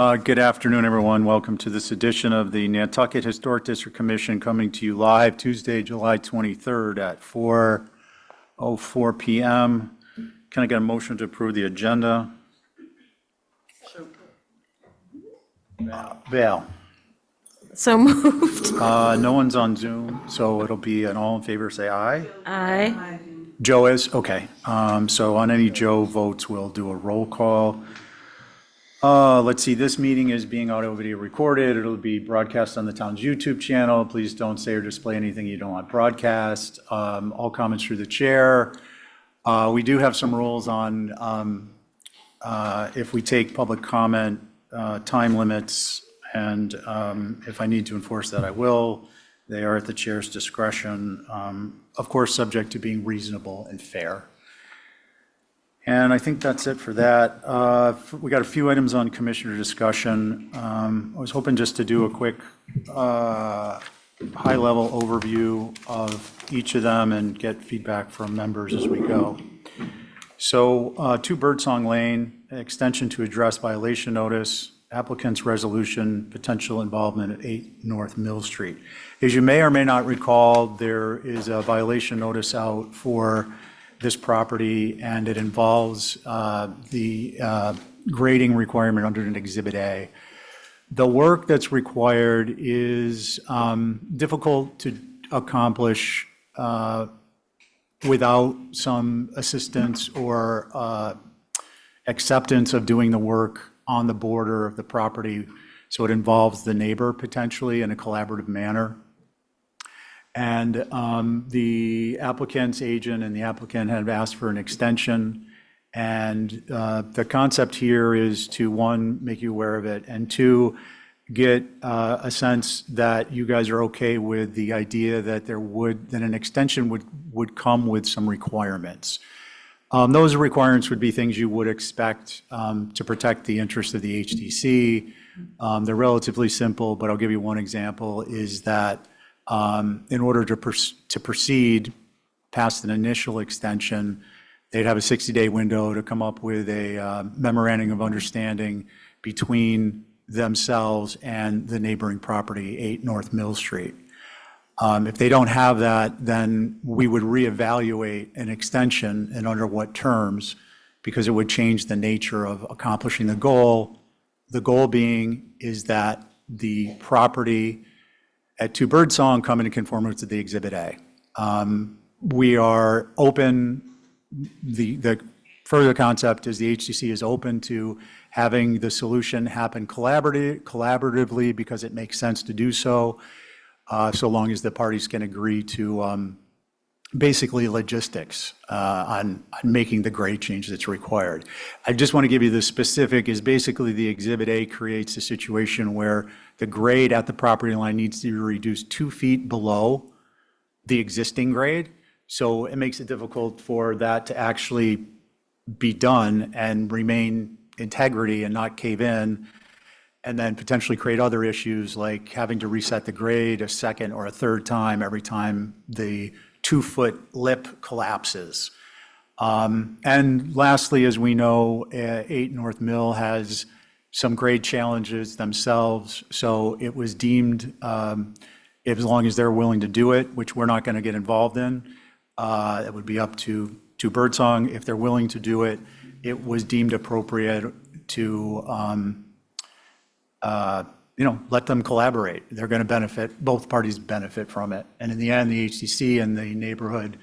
Good afternoon, everyone. Welcome to this edition of the Nantucket Historic District Commission, coming to you live Tuesday, July 23rd at 4:04 p.m. Can I get a motion to approve the agenda? Val. So moved. No one's on Zoom, so it'll be an all in favor, say aye. Aye. Joe is? Okay. So on any Joe votes, we'll do a roll call. Let's see, this meeting is being audio video recorded. It'll be broadcast on the town's YouTube channel. Please don't say or display anything you don't want broadcast. All comments through the chair. We do have some rules on if we take public comment, time limits, and if I need to enforce that, I will. They are at the chair's discretion, of course, subject to being reasonable and fair. And I think that's it for that. We got a few items on commissioner discussion. I was hoping just to do a quick high-level overview of each of them and get feedback from members as we go. So 2 Birdsong Lane, extension to address violation notice, applicant's resolution, potential involvement at 8 North Mill Street. As you may or may not recall, there is a violation notice out for this property, and it involves the grading requirement under an Exhibit A. The work that's required is difficult to accomplish without some assistance or acceptance of doing the work on the border of the property. So it involves the neighbor potentially in a collaborative manner. And the applicant's agent and the applicant have asked for an extension. And the concept here is to, 1, make you aware of it, and 2, get a sense that you guys are okay with the idea that that an extension would come with some requirements. Those requirements would be things you would expect to protect the interest of the HDC. They're relatively simple, but I'll give you one example, is that in order to proceed past an initial extension, they'd have a 60-day window to come up with a memorandum of understanding between themselves and the neighboring property, 8 North Mill Street. If they don't have that, then we would reevaluate an extension and under what terms, because it would change the nature of accomplishing the goal. The goal being is that the property at 2 Birdsong come into conformance with the Exhibit A. We are open, the further concept is the HDC is open to having the solution happen collaboratively because it makes sense to do so, so long as the parties can agree to basically logistics on making the grade change that's required. I just want to give you the specific is basically the Exhibit A creates a situation where the grade at the property line needs to be reduced 2 feet below the existing grade. So it makes it difficult for that to actually be done and remain integrity and not cave in, and then potentially create other issues like having to reset the grade a second or a third time every time the 2-foot lip collapses. And lastly, as we know, 8 North Mill has some grade challenges themselves, so it was deemed, as long as they're willing to do it, which we're not going to get involved in, it would be up to Birdsong. If they're willing to do it, it was deemed appropriate to let them collaborate. They're going to benefit, both parties benefit from it. And in the end, the HDC and the neighborhood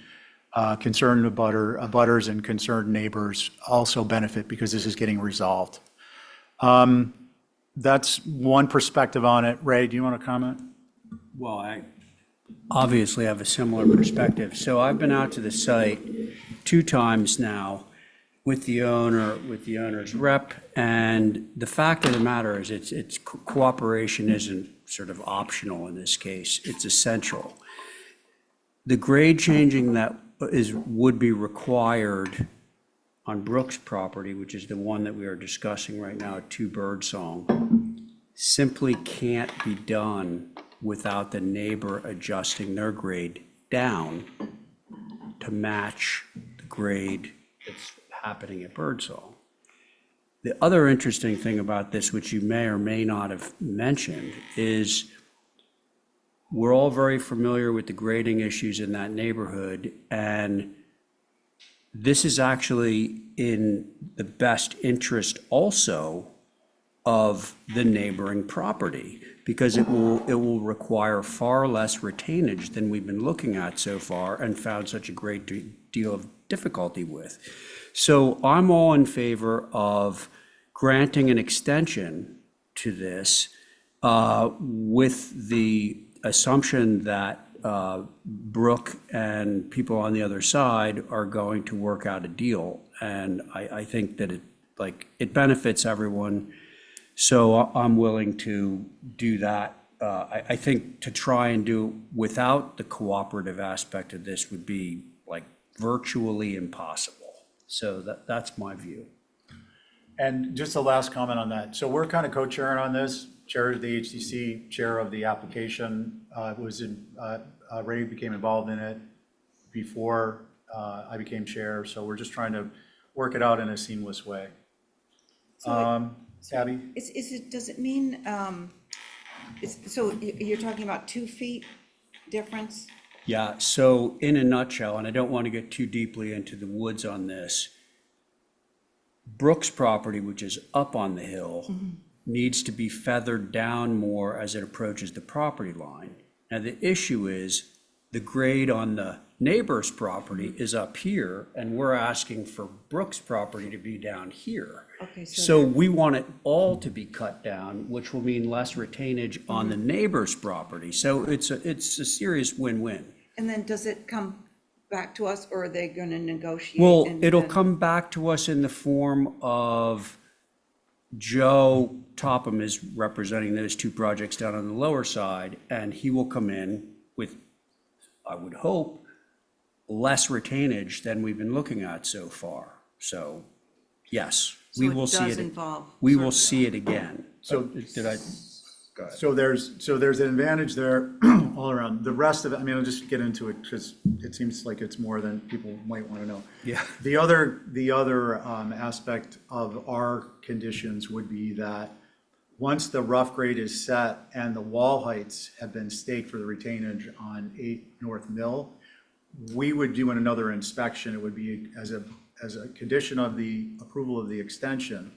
concerned abutters and concerned neighbors also benefit because this is getting resolved. That's one perspective on it. Ray, do you want to comment? Well, I obviously have a similar perspective. So I've been out to the site 2 times now with the owner's rep, and the fact of the matter is it's cooperation isn't sort of optional in this case, it's essential. The grade changing that would be required on Brooks' property, which is the one that we are discussing right now at 2 Birdsong, simply can't be done without the neighbor adjusting their grade down to match the grade that's happening at Birdsong. The other interesting thing about this, which you may or may not have mentioned, is we're all very familiar with the grading issues in that neighborhood, and this is actually in the best interest also of the neighboring property, because it will require far less retainage than we've been looking at so far and found such a great deal of difficulty with. So I'm all in favor of granting an extension to this with the assumption that Brooke and people on the other side are going to work out a deal. And I think that it benefits everyone. So I'm willing to do that. I think to try and do without the cooperative aspect of this would be like virtually impossible. So that's my view. And just a last comment on that. So we're kind of co-chairing on this. Chair of the HDC, chair of the application, Ray became involved in it before I became chair. So we're just trying to work it out in a seamless way. Abby? Does it mean, so you're talking about 2 feet difference? Yeah, so in a nutshell, and I don't want to get too deeply into the woods on this, Brooks' property, which is up on the hill, needs to be feathered down more as it approaches the property line. Now, the issue is the grade on the neighbor's property is up here, and we're asking for Brooks' property to be down here. Okay, So we want it all to be cut down, which will mean less retainage on the neighbor's property. So it's a serious win-win. And then does it come back to us, or are they going to negotiate? Well, and it'll then- come back to us in the form of Joe Topham is representing those 2 projects down on the lower side, and he will come in with, I would hope, less retainage than we've been looking at so far. So, yes, we So will it see does it. involve We sort will of- see it again. So- Did I? Go ahead. So there's an advantage there all around. The rest of it, I mean, I'll just get into it because it seems like it's more than people might want to know. Yeah. The other aspect of our conditions would be that once the rough grade is set and the wall heights have been staked for the retainage on 8 North Mill, we would do another inspection. It would be as a condition of the approval of the extension.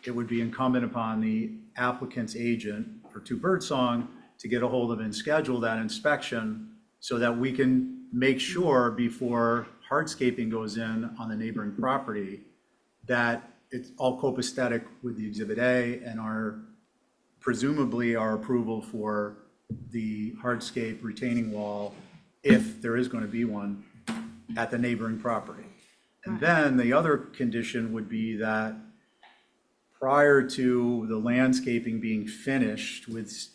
It would be incumbent upon the applicant's agent for 2 Birdsong to get a hold of and schedule that inspection so that we can make sure before hardscaping goes in on the neighboring property that it's all copacetic with the Exhibit A and presumably our approval for the hardscape retaining wall, if there is going to be one, at the neighboring property. And then the other condition would be that prior to the landscaping being finished with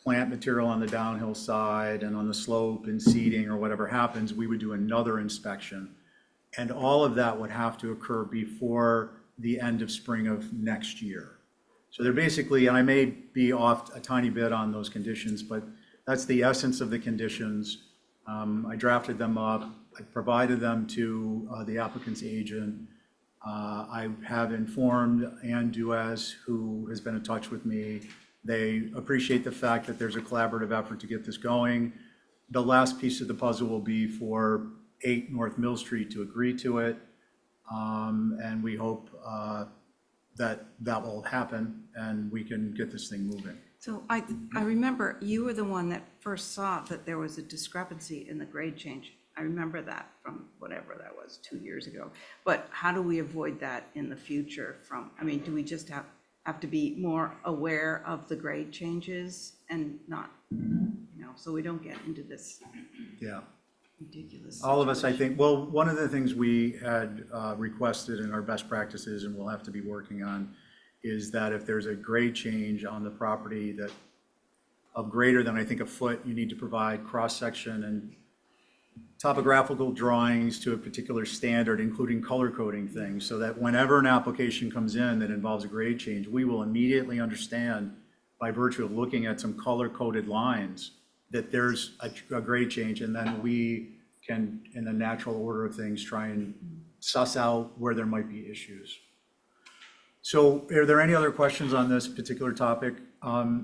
plant material on the downhill side and on the slope and seeding or whatever happens, we would do another inspection. And all of that would have to occur before the end of spring of next year. So they're basically, and I may be off a tiny bit on those conditions, but that's the essence of the conditions. I drafted them up. I provided them to the applicant's agent. I have informed Ann Duaz, who has been in touch with me. They appreciate the fact that there's a collaborative effort to get this going. The last piece of the puzzle will be for 8 North Mill Street to agree to it. And we hope that will happen and we can get this thing moving. So I remember you were the one that first saw that there was a discrepancy in the grade change. I remember that from whatever that was, 2 years ago. But how do we avoid that in the future do we just have to be more aware of the grade changes and not, so we don't get into this Yeah. ridiculous. All of us, I think, well, one of the things we had requested in our best practices and we'll have to be working on is that if there's a grade change on the property that of greater than, I think, a foot, you need to provide cross-section and topographical drawings to a particular standard, including color coding things, so that whenever an application comes in that involves a grade change, we will immediately understand by virtue of looking at some color-coded lines that there's a grade change, and then we can, in the natural order of things, try and suss out where there might be issues. So are there any other questions on this particular topic?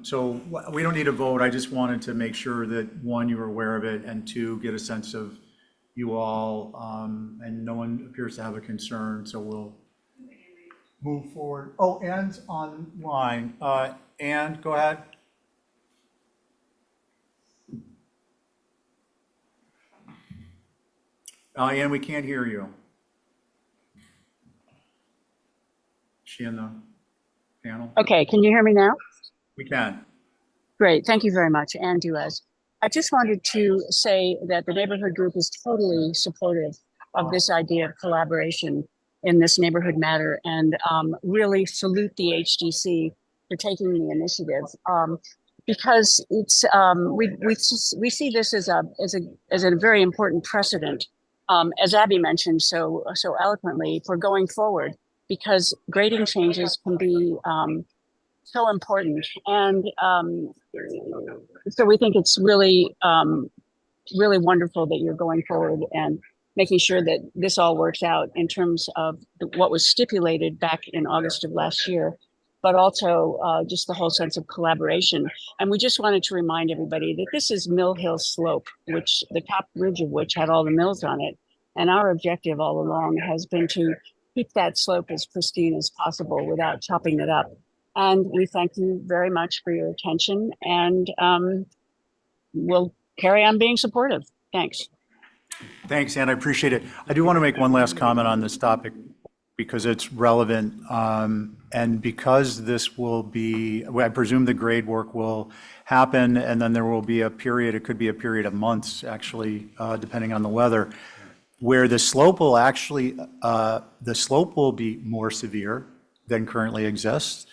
So we don't need a vote. I just wanted to make sure that, one, you were aware of it, and two, get a sense of you all, and no one appears to have a concern, so we'll move forward. Oh, Ann's online. Ann, go ahead. Ann, we can't hear you. Is she in the panel? Okay, can you hear me now? We can. Great, thank you very much, Ann Duez. I just wanted to say that the neighborhood group is totally supportive of this idea of collaboration in this neighborhood matter, and really salute the HDC for taking the initiative, because it's we see this as a very important precedent, as Abby mentioned so eloquently, for going forward, because grading changes can be so important. And so we think it's really, really wonderful that you're going forward and making sure that this all works out in terms of what was stipulated back in August of last year, but also just the whole sense of collaboration. And we just wanted to remind everybody that this is Mill Hill Slope, which the top ridge of which had all the mills on it. And our objective all along has been to keep that slope as pristine as possible without chopping it up. And we thank you very much for your attention, and we'll carry on being supportive. Thanks. Thanks, Ann. I appreciate it. I do want to make one last comment on this topic because it's relevant. And because this will be, I presume the grade work will happen, and then there will be a period, it could be a period of months, actually, depending on the weather, where the slope will actually, be more severe than currently exists.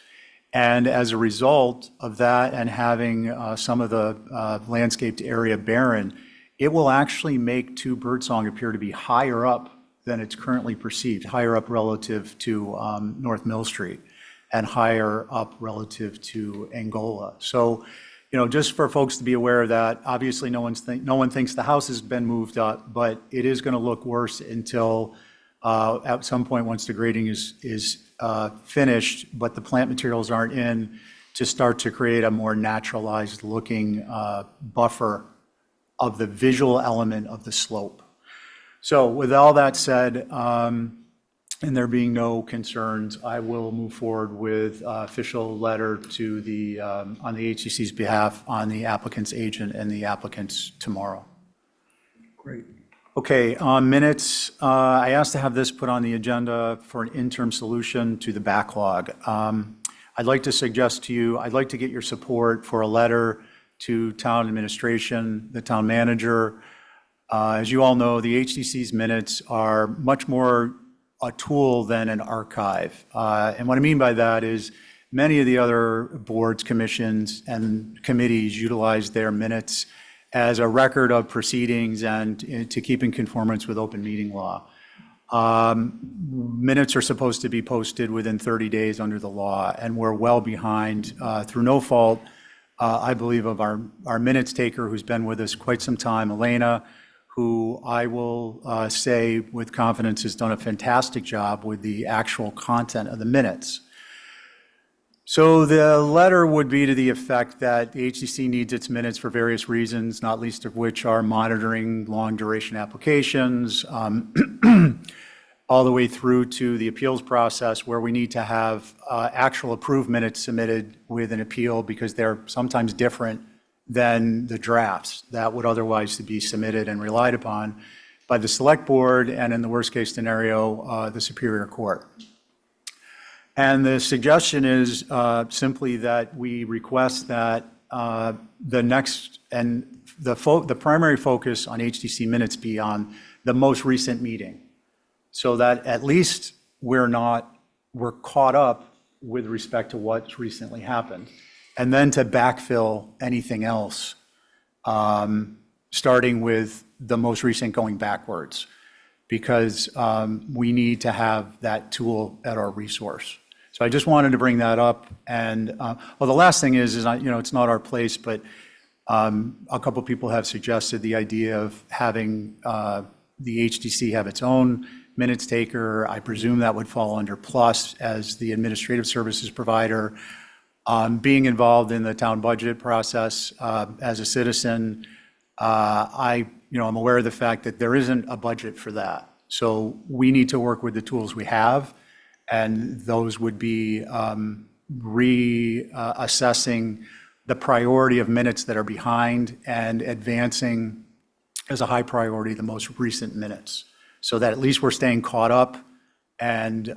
And as a result of that, and having some of the landscaped area barren, it will actually make to Birdsong appear to be higher up than it's currently perceived, higher up relative to North Mill Street and higher up relative to Angola. So, just for folks to be aware of that, obviously no one thinks the house has been moved up, but it is going to look worse until at some point once the grading is finished, but the plant materials aren't in to start to create a more naturalized looking buffer of the visual element of the slope. So with all that said, and there being no concerns, I will move forward with official letter to the, on the HCC's behalf, on the applicant's agent and the applicants tomorrow. Great. Okay, on minutes, I asked to have this put on the agenda for an interim solution to the backlog. I'd like to suggest to you, I'd like to get your support for a letter to town administration, the town manager. As you all know, the HDC's minutes are much more a tool than an archive. And what I mean by that is many of the other boards, commissions, and committees utilize their minutes as a record of proceedings and to keep in conformance with open meeting law. Minutes are supposed to be posted within 30 days under the law, and we're well behind through no fault, I believe, of our minutes taker who's been with us quite some time, Elena, who I will say with confidence has done a fantastic job with the actual content of the minutes. So the letter would be to the effect that the HCC needs its minutes for various reasons, not least of which are monitoring long duration applications, all the way through to the appeals process where we need to have actual approved minutes submitted with an appeal because they're sometimes different than the drafts that would otherwise be submitted and relied upon by the select board and, in the worst case scenario, the Superior Court. And the suggestion is simply that we request that the next and the primary focus on HDC minutes be on the most recent meeting, so that at least we're caught up with respect to what's recently happened, and then to backfill anything else, starting with the most recent going backwards, because we need to have that tool at our resource. So I just wanted to bring that up. And well, the last thing is it's not our place, but a couple people have suggested the idea of having the HDC have its own minutes taker. I presume that would fall under Plus as the administrative services provider. Being involved in the town budget process as a citizen, I'm aware of the fact that there isn't a budget for that. So we need to work with the tools we have, and those would be reassessing the priority of minutes that are behind and advancing as a high priority the most recent minutes, so that at least we're staying caught up and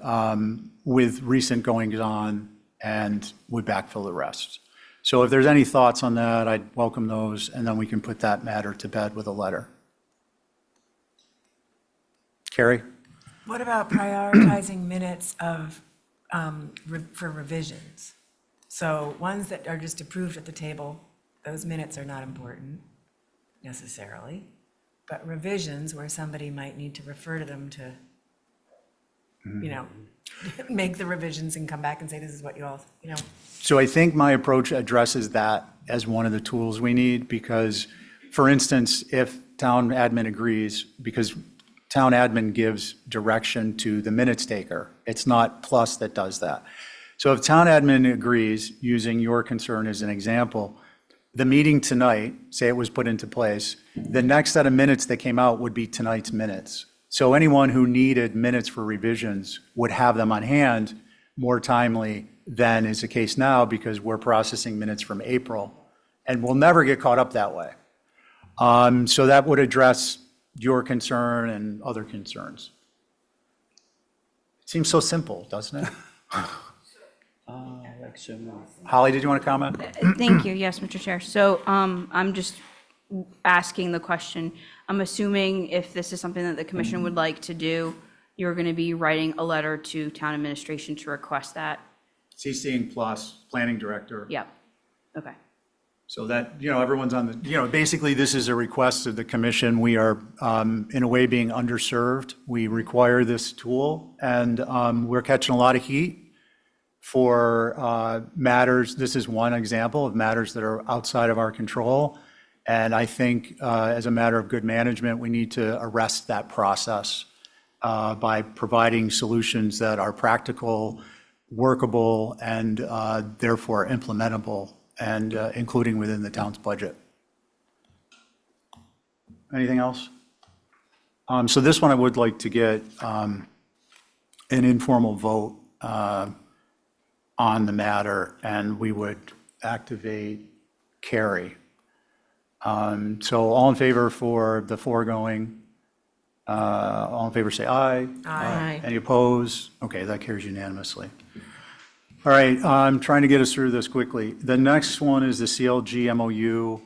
with recent goings on, and would backfill the rest. So if there's any thoughts on that, I'd welcome those, and then we can put that matter to bed with a letter. Carrie? What about prioritizing minutes of, for revisions? So ones that are just approved at the table, those minutes are not important necessarily. But revisions where somebody might need to refer to them to, make the revisions and come back and say, this is what you all. So I think my approach addresses that as one of the tools we need, because, for instance, if town admin agrees, because town admin gives direction to the minutes taker, it's not Plus that does that. So if town admin agrees, using your concern as an example, the meeting tonight, say it was put into place, the next set of minutes that came out would be tonight's minutes. So anyone who needed minutes for revisions would have them on hand more timely than is the case now, because we're processing minutes from April, and we'll never get caught up that way. So that would address your concern and other concerns. It seems so simple, doesn't it? Holly, did you want to comment? Thank you. Yes, Mr. Chair. So I'm just asking the question. I'm assuming if this is something that the commission would like to do, you're going to be writing a letter to town administration to request that? CCing Plus, planning director. Yep. Okay. So that, everyone's on the, basically this is a request of the commission. We are, in a way, being underserved. We require this tool, and we're catching a lot of heat for matters. This is one example of matters that are outside of our control. And I think as a matter of good management, we need to arrest that process by providing solutions that are practical, workable, and therefore implementable, and including within the town's budget. Anything else? So this one I would like to get an informal vote on the matter, and we would activate Carrie. So all in favor for the foregoing? All in favor say aye. Aye. Any opposed? Okay, that carries unanimously. All right, I'm trying to get us through this quickly. The next one is the CLG MOU.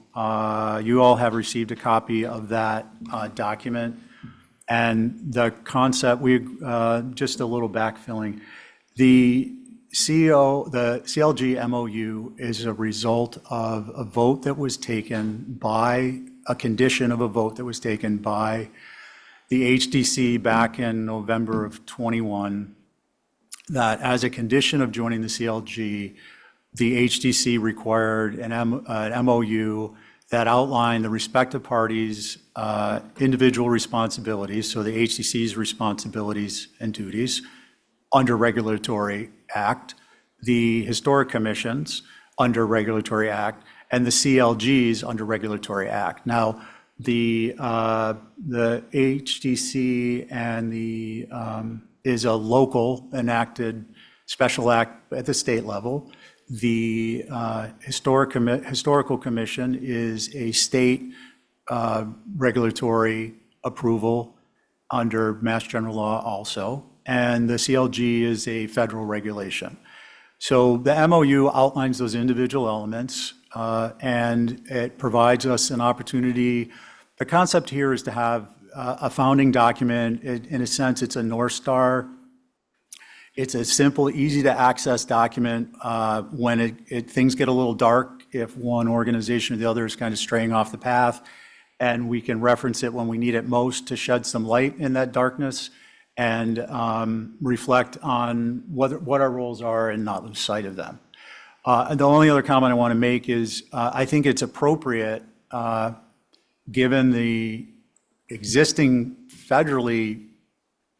You all have received a copy of that document. And the concept, just a little backfilling. The CLG MOU is a result of a vote that was taken by, a condition of a vote that was taken by the HDC back in November of 21, that as a condition of joining the CLG, the HDC required an MOU that outlined the respective parties' individual responsibilities, so the HDC's responsibilities and duties under regulatory act, the historic commissions under regulatory act, and the CLGs under regulatory act. Now, the HDC and the is a local enacted special act at the state level. The Historical Commission is a state regulatory approval under Mass General Law also, and the CLG is a federal regulation. So the MOU outlines those individual elements, and it provides us an opportunity. The concept here is to have a founding document. In a sense, it's a North Star. It's a simple, easy to access document when things get a little dark, if one organization or the other is kind of straying off the path, and we can reference it when we need it most to shed some light in that darkness and reflect on what our roles are and not lose sight of them. The only other comment I want to make is I think it's appropriate, given the existing federally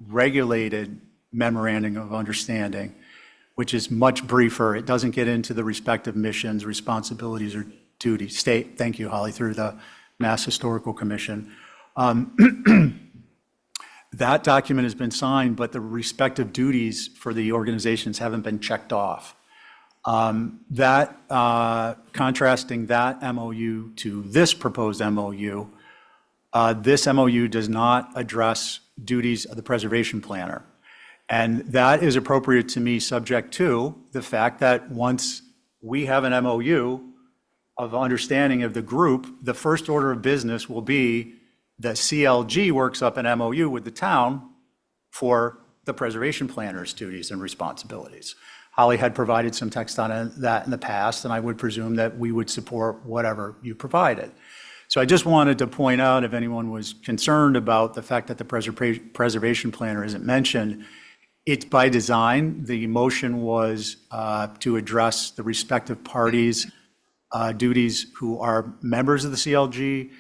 regulated memorandum of understanding, which is much briefer. It doesn't get into the respective missions, responsibilities, or duties. Thank you, Holly, through the Mass Historical Commission. That document has been signed, but the respective duties for the organizations haven't been checked off. Contrasting that MOU to this proposed MOU, this MOU does not address duties of the preservation planner. And that is appropriate to me, subject to the fact that once we have an MOU of understanding of the group, the first order of business will be the CLG works up an MOU with the town for the preservation planner's duties and responsibilities. Holly had provided some text on that in the past, and I would presume that we would support whatever you provided. So I just wanted to point out, if anyone was concerned about the fact that the preservation planner isn't mentioned, it's by design. The motion was to address the respective parties' duties who are members of the CLG,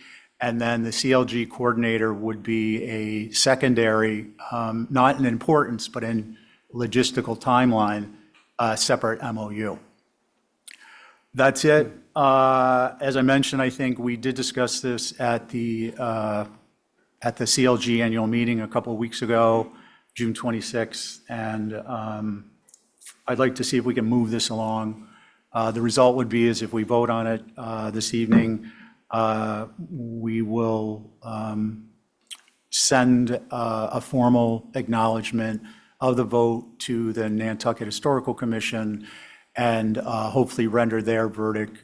and then the CLG coordinator would be a secondary, not in importance, but in logistical timeline, separate MOU. That's it. As I mentioned, I think we did discuss this at the CLG annual meeting a couple of weeks ago, June 26th, and I'd like to see if we can move this along. The result would be is if we vote on it this evening, we will send a formal acknowledgement of the vote to the Nantucket Historical Commission, and hopefully render their verdict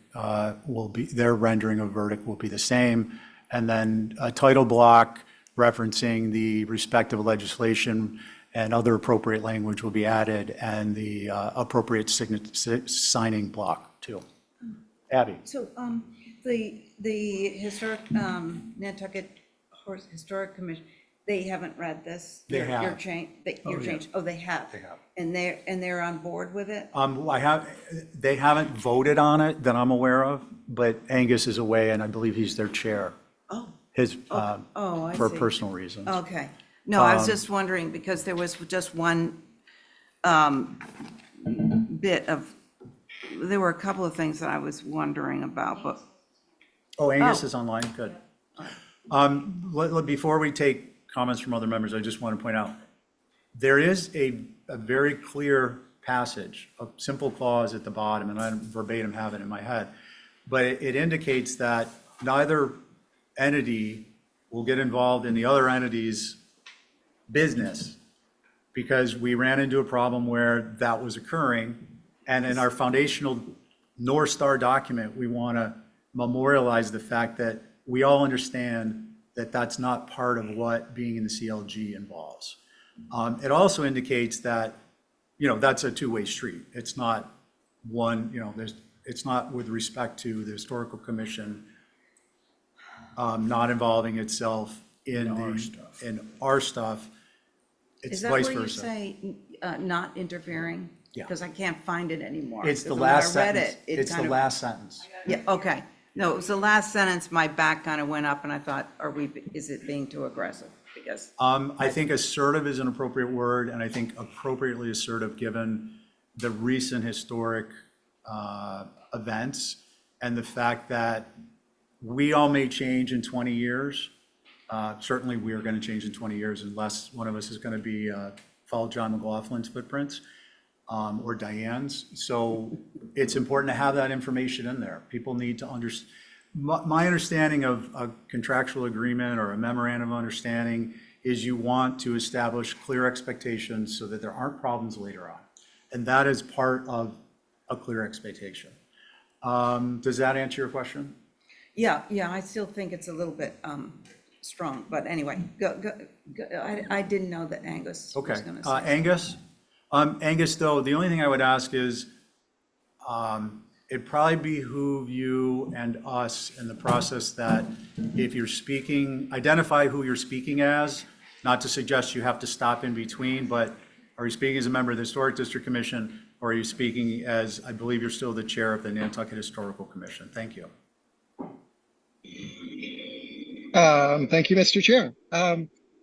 their rendering of verdict will be the same, and then a title block referencing the respective legislation and other appropriate language will be added, and the appropriate signing block too. Abby. So, the historic, Nantucket Historic Commission, they haven't read this? They Your have. change, Oh, your yeah. change, oh, they have? They have. And they're on board with it? They haven't voted on it that I'm aware of, but Angus is away, and I believe he's their chair. Oh, His, oh, I for see. personal reasons. Okay. No, I was just wondering, because there was just one bit of, there were a couple of things that I was wondering about, but, Oh, Angus Oh. is online, good. Before we take comments from other members, I just want to point out, there is a very clear passage, a simple clause at the bottom, and I don't verbatim have it in my head, but it indicates that neither entity will get involved in the other entity's business, because we ran into a problem where that was occurring, and in our foundational North Star document, we want to memorialize the fact that we all understand that that's not part of what being in the CLG involves. It also indicates that, that's a two-way street. It's not one, it's not with respect to the Historical Commission not involving itself in our stuff. It's is that vice where you versa. say not interfering? Yeah. Because I can't find it anymore. It's the Because when last I read sentence. it, It's the kind of- last sentence. Yeah, okay. No, it was the last sentence, my back kind of went up, and I thought, is it being too aggressive? Because, I think assertive is an appropriate word, and I think appropriately assertive, given the recent historic events and the fact that we all may change in 20 years. Certainly, we are going to change in 20 years unless one of us is going to be follow John McLaughlin's footprints or Diane's. So it's important to have that information in there. People need to understand. My understanding of a contractual agreement or a memorandum of understanding is you want to establish clear expectations so that there aren't problems later on. And that is part of a clear expectation. Does that answer your question? yeah, I still think it's a little bit strong, but anyway, go. I didn't know that Angus was Okay. going to say. Angus? Angus, though, the only thing I would ask is, it'd probably behoove you and us in the process that if you're speaking, identify who you're speaking as, not to suggest you have to stop in between, but are you speaking as a member of the Historic District Commission, or are you speaking as, I believe you're still the chair of the Nantucket Historical Commission? Thank you. Thank you, Mr. Chair.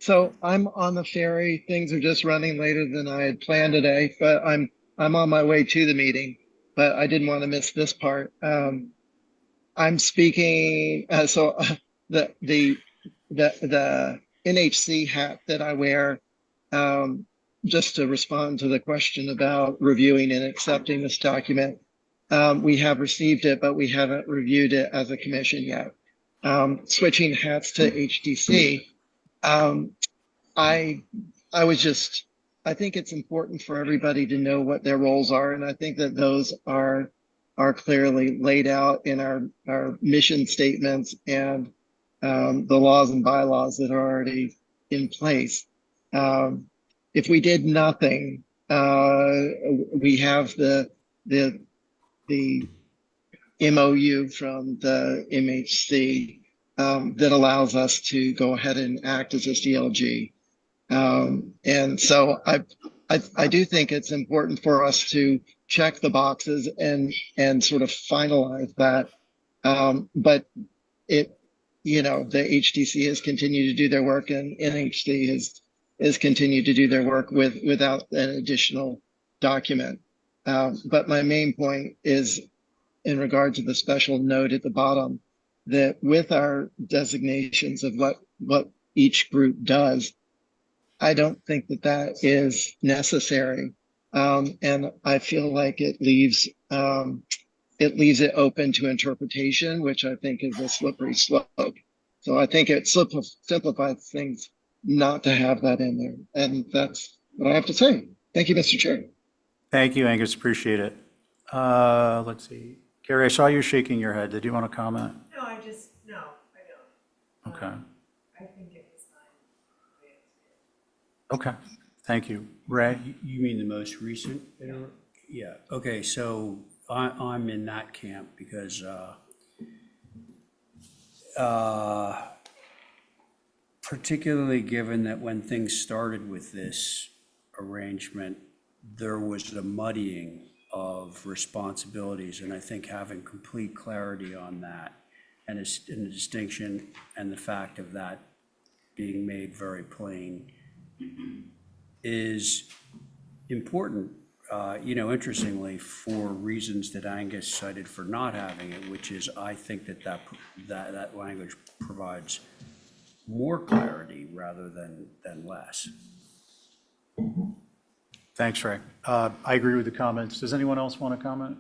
So I'm on the ferry. Things are just running later than I had planned today, but I'm on my way to the meeting, but I didn't want to miss this part. I'm speaking, the NHC hat that I wear, just to respond to the question about reviewing and accepting this document. We have received it, but we haven't reviewed it as a commission yet. Switching hats to HDC, I think it's important for everybody to know what their roles are, and I think that those are clearly laid out in our mission statements and the laws and bylaws that are already in place. If we did nothing, we have the MOU from the MHC that allows us to go ahead and act as a CLG. And so I do think it's important for us to check the boxes and sort of finalize that. But the HTC has continued to do their work, and NHC has continued to do their work without an additional document. But my main point is in regard to the special note at the bottom, that with our designations of what each group does, I don't think that is necessary. And I feel like it leaves it open to interpretation, which I think is a slippery slope. So I think it simplifies things not to have that in there. And that's what I have to say. Thank you, Mr. Chair. Thank you, Angus, appreciate it. Let's see. Carrie, I saw you shaking your head. Did you want to comment? No, I don't. Okay. I think it was fine. Okay, thank you. Ray? You mean the most recent? Yeah, okay, so I'm in that camp because particularly given that when things started with this arrangement, there was the muddying of responsibilities, and I think having complete clarity on that and the distinction and the fact of that being made very plain is important, interestingly, for reasons that Angus cited for not having it, which is I think that language provides more clarity rather than less. Thanks, Ray. I agree with the comments. Does anyone else want to comment?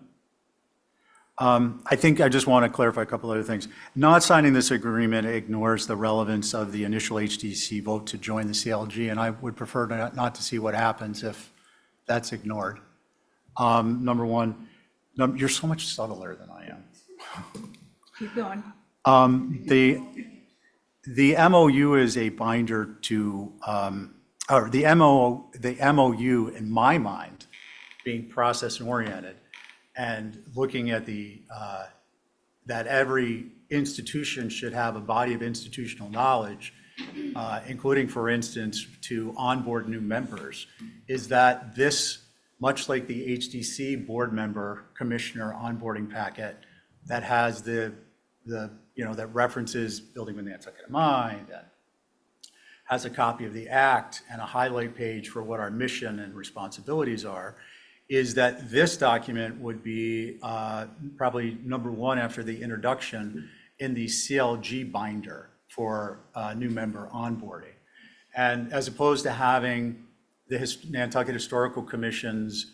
I think I just want to clarify a couple other things. Not signing this agreement ignores the relevance of the initial HDC vote to join the CLG, and I would prefer not to see what happens if that's ignored. Number one, you're so much subtler than I am. Keep going. The MOU is a binder to, or the MOU, in my mind, being process-oriented and looking at that every institution should have a body of institutional knowledge, including, for instance, to onboard new members, is that this, much like the HDC board member commissioner onboarding packet that has that references building with Nantucket in mind, and has a copy of the act and a highlight page for what our mission and responsibilities are, is that this document would be probably number one after the introduction in the CLG binder for new member onboarding. And as opposed to having the Nantucket Historical Commission's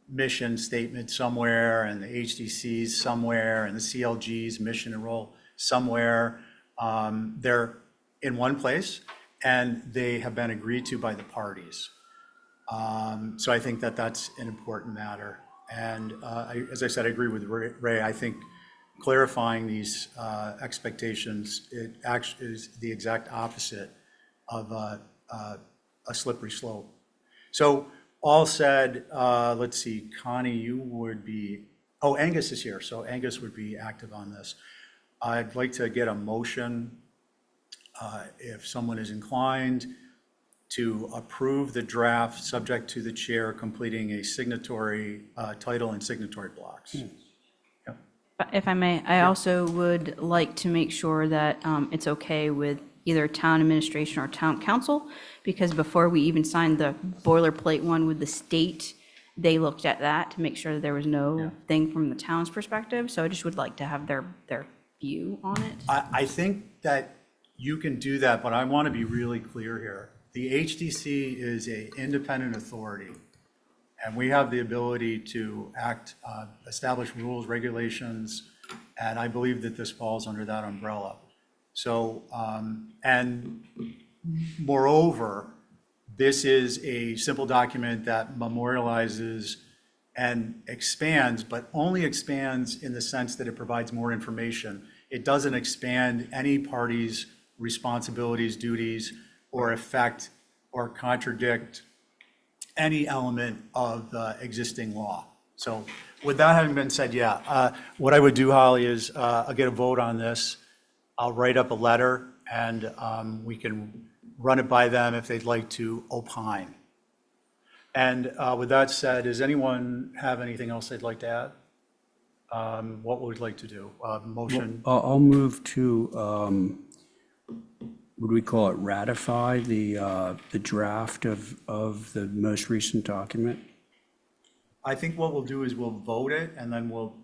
mission statement somewhere and the HDC's somewhere and the CLG's mission and role somewhere, they're in one place and they have been agreed to by the parties. So I think that's an important matter. And as I said, I agree with Ray. I think clarifying these expectations, it actually is the exact opposite of a slippery slope. So all said, let's see, Connie, you would be, Angus is here. So Angus would be active on this. I'd like to get a motion, if someone is inclined, to approve the draft subject to the chair completing a signatory title and signatory blocks. If I may, I also would like to make sure that it's okay with either town administration or town council, because before we even signed the boilerplate one with the state, they looked at that to make sure that there was no thing from the town's perspective. So I just would like to have their view on it. I think that you can do that, but I want to be really clear here. The HDC is an independent authority, and we have the ability to act, establish rules, regulations, and I believe that this falls under that umbrella. So, and moreover, this is a simple document that memorializes and expands, but only expands in the sense that it provides more information. It doesn't expand any party's responsibilities, duties, or affect or contradict any element of the existing law. So with that having been said, what I would do, Holly, is I'll get a vote on this. I'll write up a letter, and we can run it by them if they'd like to opine. And with that said, does anyone have anything else they'd like to add? What would we like to do? Motion? I'll move to, would we call it ratify the draft of the most recent document? I think what we'll do is we'll vote it, and then we'll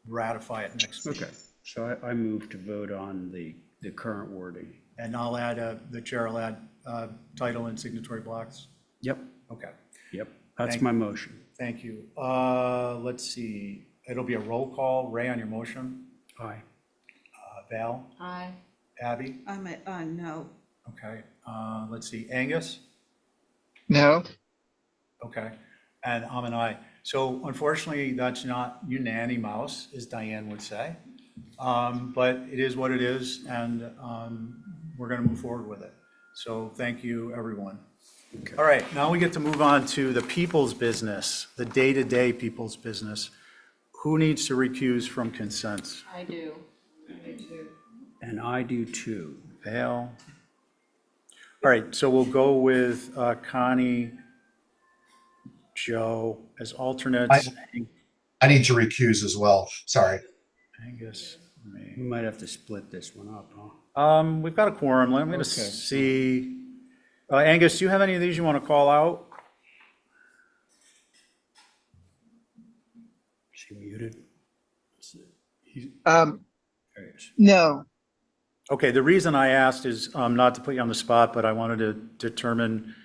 ratify it next week. Okay, so I move to vote on the current wording. And I'll add, the chair will add title and signatory blocks. Yep, Okay, yep, that's Thank- my motion. thank you. Let's see, it'll be a roll call. Ray on your motion, Aye. Val, Aye. Abby, I'm a no. okay. Let's see, Angus, No? okay, and I'm an aye. So unfortunately, that's not unanimous, as Diane would say. But it is what it is, and we're going to move forward with it. So thank you, everyone. All right, now we get to move on to the people's business, the day-to-day people's business. Who needs to recuse from consent? I do. And I do too. Val? All right, so we'll go with Connie, Joe as alternates, I need to recuse as well. Sorry. Angus, me. We might have to split this one up, huh? We've got a quorum. I'm going to see. Angus, do you have any of these you want to call out? Is he muted? There he is. No. Okay, the reason I asked is not to put you on the spot, but I wanted to determine,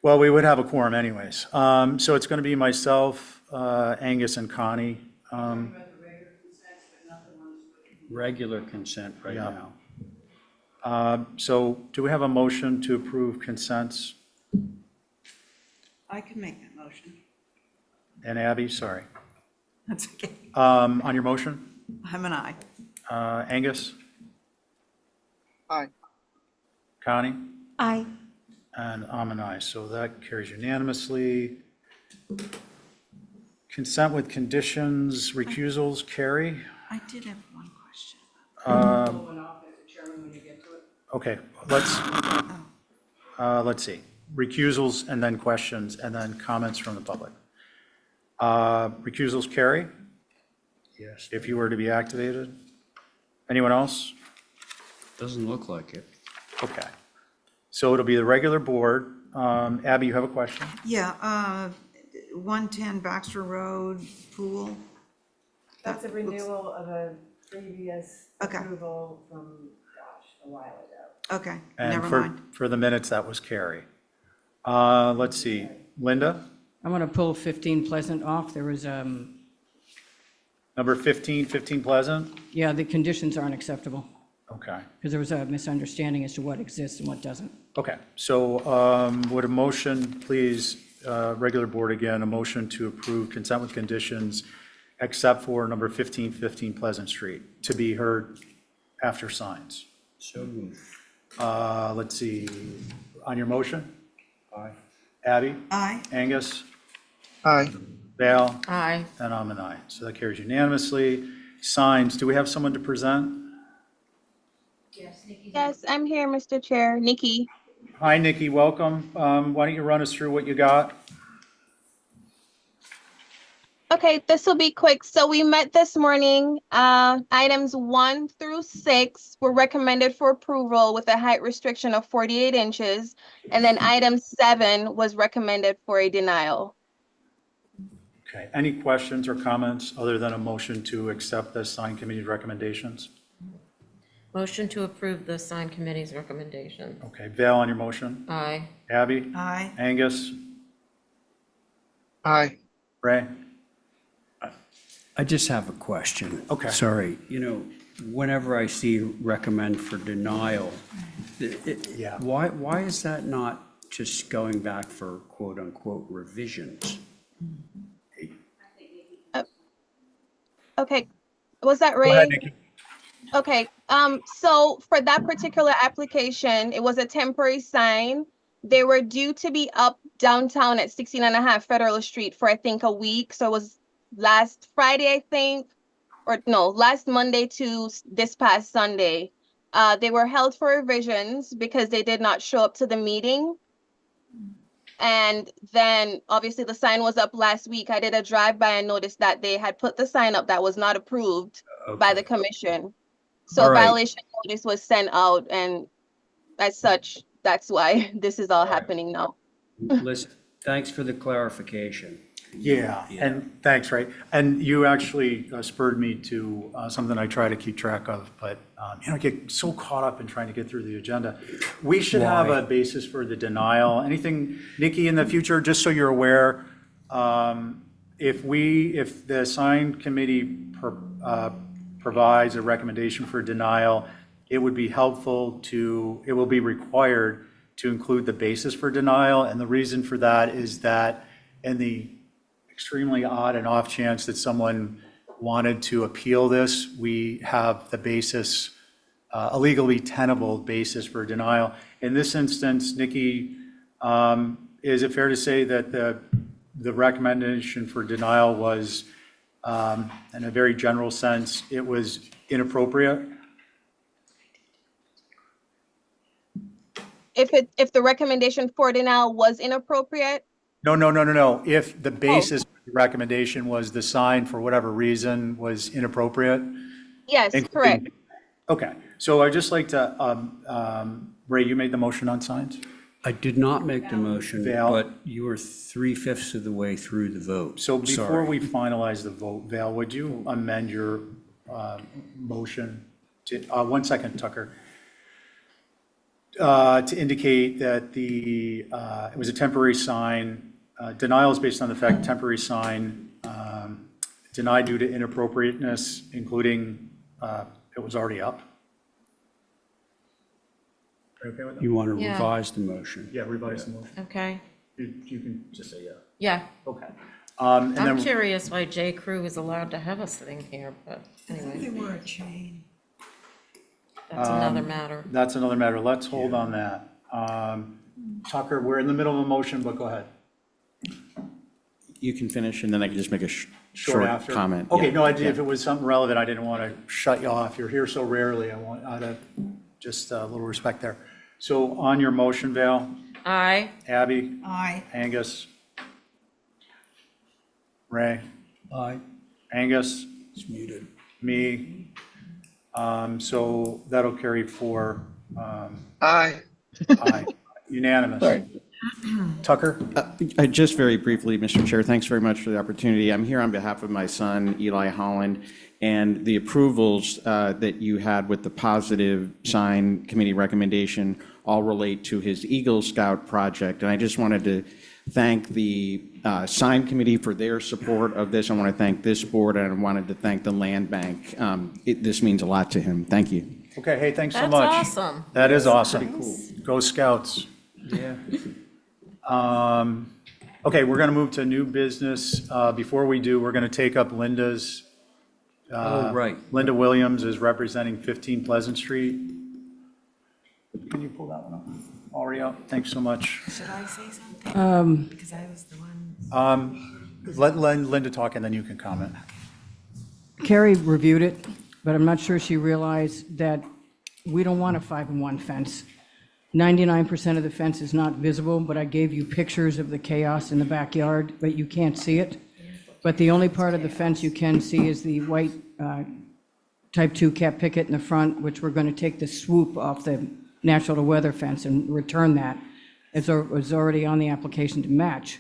well, we would have a quorum anyways. So it's going to be myself, Angus, and Connie. Regular consent right Yeah. now. So do we have a motion to approve consents? I can make that motion. And Abby, sorry. That's okay. On your motion, I'm an aye. Angus, Aye. Connie? Aye. And I'm an aye, so that carries unanimously. Consent with conditions, recusals, carry. I did have one question. Okay, let's see. Recusals and then questions and then comments from the public. Recusals carry Yes. if you were to be activated. Anyone else? Doesn't look like it. Okay. So it'll be the regular board. Abby, you have a question? Yeah, 110 Baxter Road Pool. That's a renewal of a previous Okay. approval from, a while ago. Okay, And never for, mind. for the minutes, that was carry. Let's see. Linda, I want to pull 15 Pleasant off. There was, number 15, 15 Pleasant? yeah, the conditions aren't acceptable Okay. because there was a misunderstanding as to what exists and what doesn't. Okay, so would a motion, please, regular board again, a motion to approve consent with conditions except for number 1515 Pleasant Street to be heard after signs. So moved. Let's see, on your motion? Aye. Abby? Aye. Angus? Aye. Val? Aye. And I'm an aye. So that carries unanimously. Signs, do we have someone to present? Yes, I'm here, Mr. Chair. Nikki. Hi, Nikki, welcome. Why don't you run us through what you got? Okay, this will be quick. So we met this morning. Items 1 through 6 were recommended for approval with a height restriction of 48 inches. And then item 7 was recommended for a denial. Okay, any questions or comments other than a motion to accept the sign committee's recommendations? Motion to approve the sign committee's recommendation. Okay, Val on your motion? Aye. Abby? Aye. Angus? Aye. Ray? I just have a question. Okay. Sorry, whenever I see recommend for denial, Yeah. why is that not just going back for quote unquote revisions? Okay, was that Ray? Go ahead, Nikki. Okay, so for that particular application, it was a temporary sign. They were due to be up downtown at 16.5 Federal Street for, I think, a week. So it was last Friday, I think, or no, last Monday to this past Sunday. They were held for revisions because they did not show up to the meeting. And then obviously the sign was up last week. I did a drive-by and noticed that they had put the sign up that was not approved by the commission. So All right. violation notice was sent out, and as such, that's why this is all happening now. Listen, thanks for the clarification. Yeah, and thanks, Ray. And you actually spurred me to something I try to keep track of, but I get so caught up in trying to get through the agenda. We should have Why? a basis for the denial. Anything, Nikki, in the future, just so you're aware, if the sign committee provides a recommendation for denial, it would be helpful it will be required to include the basis for denial. And the reason for that is that in the extremely odd and off chance that someone wanted to appeal this, we have the basis, a legally tenable basis for denial. In this instance, Nikki, is it fair to say that the recommendation for denial was, in a very general sense, it was inappropriate? If the recommendation for denial was inappropriate, No. If the basis for the recommendation was the sign, for whatever reason, was inappropriate? yes, including- correct. Okay, so I'd just like to, Ray, you made the motion on signs? I did not make the motion, Val. but you were 3/5 of the way through the vote. So before Sorry. we finalize the vote, Val, would you amend your motion to, 1 second, Tucker, to indicate that it was a temporary sign, denial is based on the fact temporary sign denied due to inappropriateness, including it was already up? Are you okay with that? You want to Yeah. revise the motion? Yeah, revise the motion. Okay. You can just say yeah. Yeah. Okay. And I'm then, curious why J. Crew is allowed to have a sitting here, but They anyway, wore a chain. that's another matter. that's another matter. Let's hold on that. Tucker, we're in the middle of a motion, but go ahead. You can finish, and then I can just make a Short short after. comment. Okay, Yeah, no, if yeah. it was something relevant, I didn't want to shut you off. You're here so rarely. I want out of just a little respect there. So on your motion, Val, Aye. Abby, Aye. Angus, Ray, Aye. Angus, It's muted. me. So that'll carry 4, Aye. aye, unanimous. Sorry. Tucker? Just very briefly, Mr. Chair, thanks very much for the opportunity. I'm here on behalf of my son, Eli Holland, and the approvals that you had with the positive sign committee recommendation all relate to his Eagle Scout project. And I just wanted to thank the sign committee for their support of this. I want to thank this board, and I wanted to thank the land bank. This means a lot to him. Thank you. Okay, hey, thanks so That's much. awesome. That is awesome. Go Scouts. Yeah. Okay, we're going to move to new business. Before we do, we're going to take up Linda's. Oh, right. Linda Williams is representing 15 Pleasant Street. Can you pull that one up? Already up? Thanks so much. Should I say something? Because I was the one. Let Linda talk and then you can comment. Carrie reviewed it, but I'm not sure she realized that we don't want a 5-in-1 fence. 99% of the fence is not visible, but I gave you pictures of the chaos in the backyard, but you can't see it. But the only part of the fence you can see is the white type 2 cap picket in the front, which we're going to take the swoop off the natural to weather fence and return that. It was already on the application to match.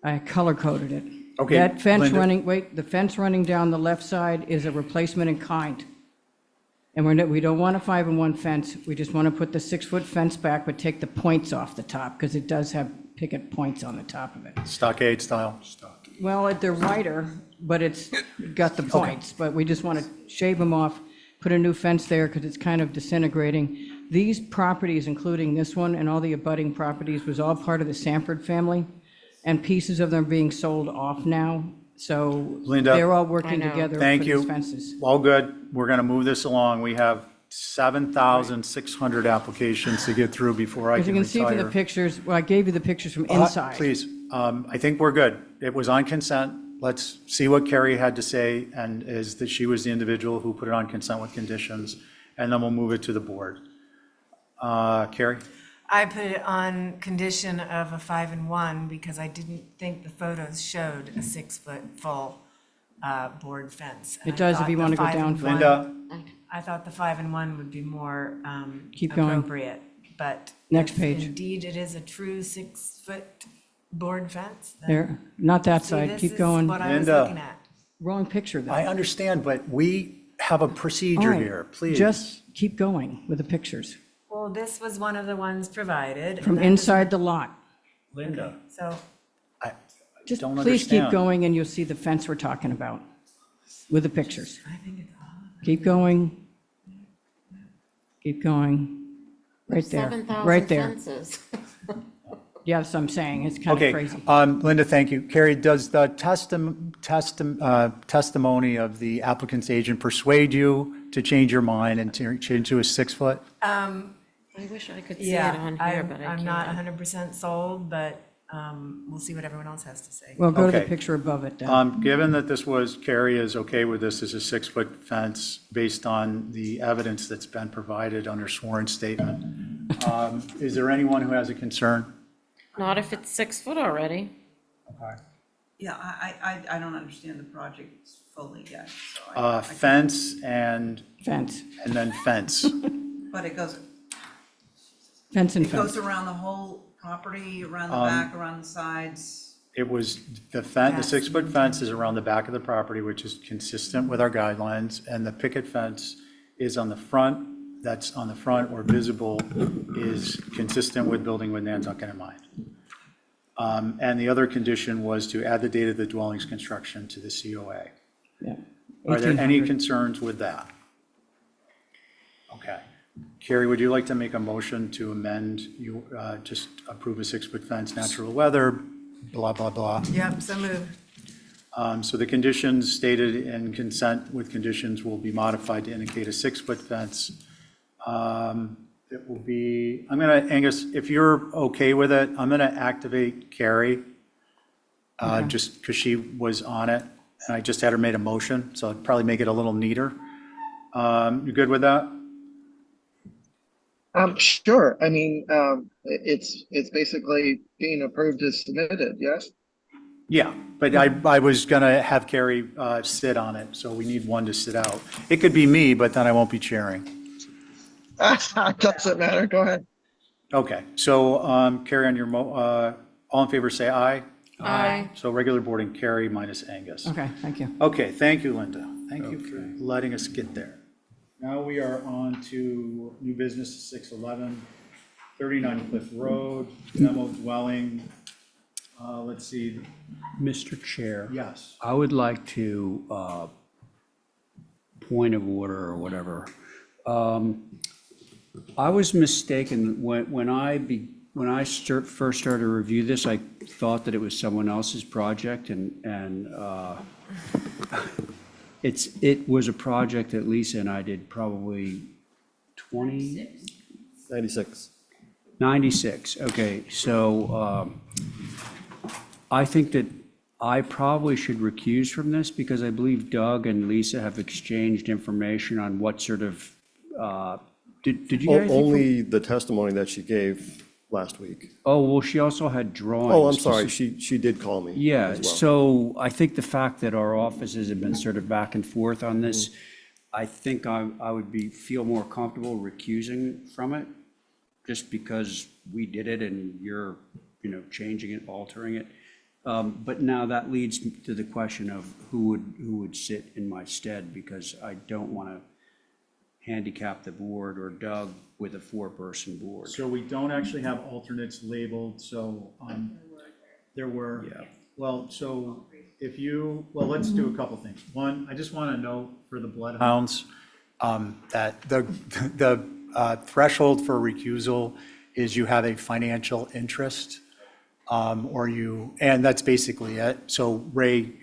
I color coded it. Okay, That fence Linda. the fence running down the left side is a replacement in kind. And we don't want a 5-in-1 fence. We just want to put the 6-foot fence back, but take the points off the top, because it does have picket points on the top of it. Stockade style? Well, they're wider, but it's got the points, but we just want to shave them off, put a new fence there because it's kind of disintegrating. These properties, including this one and all the abutting properties, was all part of the Sanford family, and pieces of them are being sold off now, so Linda, they're all working I know. together for Thank these you. fences. All good. We're going to move this along. We have 7,600 applications to get through before I As you can can see from the retire. pictures, well, I gave you the pictures from inside. Please, I think we're good. It was on consent. Let's see what Carrie had to say, and is that she was the individual who put it on consent with conditions, and then we'll move it to the board. Carrie? I put it on condition of a 5-in-1 because I didn't think the photos showed a 6-foot full board fence. And It I does if thought you the want to go 5-in-1 down. Linda? I thought the 5-in-1 would be more Keep going. appropriate, but. Next if page. Indeed, it is a true 6-foot board fence. then- There, not that See, side, this keep is going. what I was Linda. looking at. Wrong picture, though. I understand, but we have a All procedure right, here, please. Just keep going with the pictures. Well, this was one of the ones provided. and From that inside the lot. Linda, So, I Just don't please keep understand. going and you'll see the fence we're talking about with the pictures. I think it's all. Keep going. Keep going. Right there, 7,000 right there. fences. Yeah, that's what I'm saying. It's kind of Okay, crazy. Linda, thank you. Carrie, does the testimony of the applicant's agent persuade you to change your mind and to change to a 6-foot? I wish I could see it Yeah, on here, but I I'm not can't. 100% sold, but we'll see what everyone else has to say. Well, go to the Okay. picture above it then. Given that this was, Carrie is okay with this as a 6-foot fence based on the evidence that's been provided under sworn statement, is there anyone who has a concern? Not if it's 6 foot already. Yeah, I don't understand the project fully yet, so I Fence and Fence, then fence. but it goes fence. around the whole property, around the back, around the sides. It was, the 6-foot fence is around the back of the property, which is consistent with our guidelines, and the picket fence is on the front, that's on the front or visible, is consistent with building with Nantucket in mind. And the other condition was to add the date of the dwelling's construction to the COA. Yeah. Are there any 1800. concerns with that? Okay. Carrie, would you like to make a motion to amend, you, just approve a 6-foot fence, natural weather, blah, blah, blah? Yep, so moved. So the conditions stated in consent with conditions will be modified to indicate a 6-foot fence. It will be, I'm going to, Angus, if you're okay with it, I'm going to activate Carrie, just because she was on it, and I just had her made a motion, so I'd probably make it a little neater. You good with that? Sure. I mean, it's basically being approved as submitted, yes? Yeah, but I was going to have Carrie sit on it, so we need one to sit out. It could be me, but then I won't be chairing. Doesn't matter. Go ahead. Okay, so Carrie, on your, all in favor, say aye. Aye. So regular boarding, Carrie minus Angus. Okay, thank you. Okay, thank you, Linda. Thank you for letting us get there. Now we are on to new business 611, 39 Cliff Road, demo dwelling. Let's see, Mr. Chair. yes. I would like to, point of order or whatever. I was mistaken when I first started to review this, I thought that it was someone else's project and it was a project that Lisa and I did probably 96. 96, okay, so I think that I probably should recuse from this because I believe Doug and Lisa have exchanged information on what sort of, did you guys? Only the testimony that she gave last week. Oh, well, she also had drawings. Oh, I'm sorry, she did call me. Yeah, as well. so I think the fact that our offices have been sort of back and forth on this, I think I would feel more comfortable recusing from it, just because we did it and you're, changing it, altering it. But now that leads to the question of who would sit in my stead, because I don't want to handicap the board or Doug with a 4-person board. So we don't actually have alternates labeled, so there were. Yeah. Well, so let's do a couple things. One, I just want to note for the Bloodhounds that the threshold for recusal is you have a financial interest, and that's basically it. So Ray,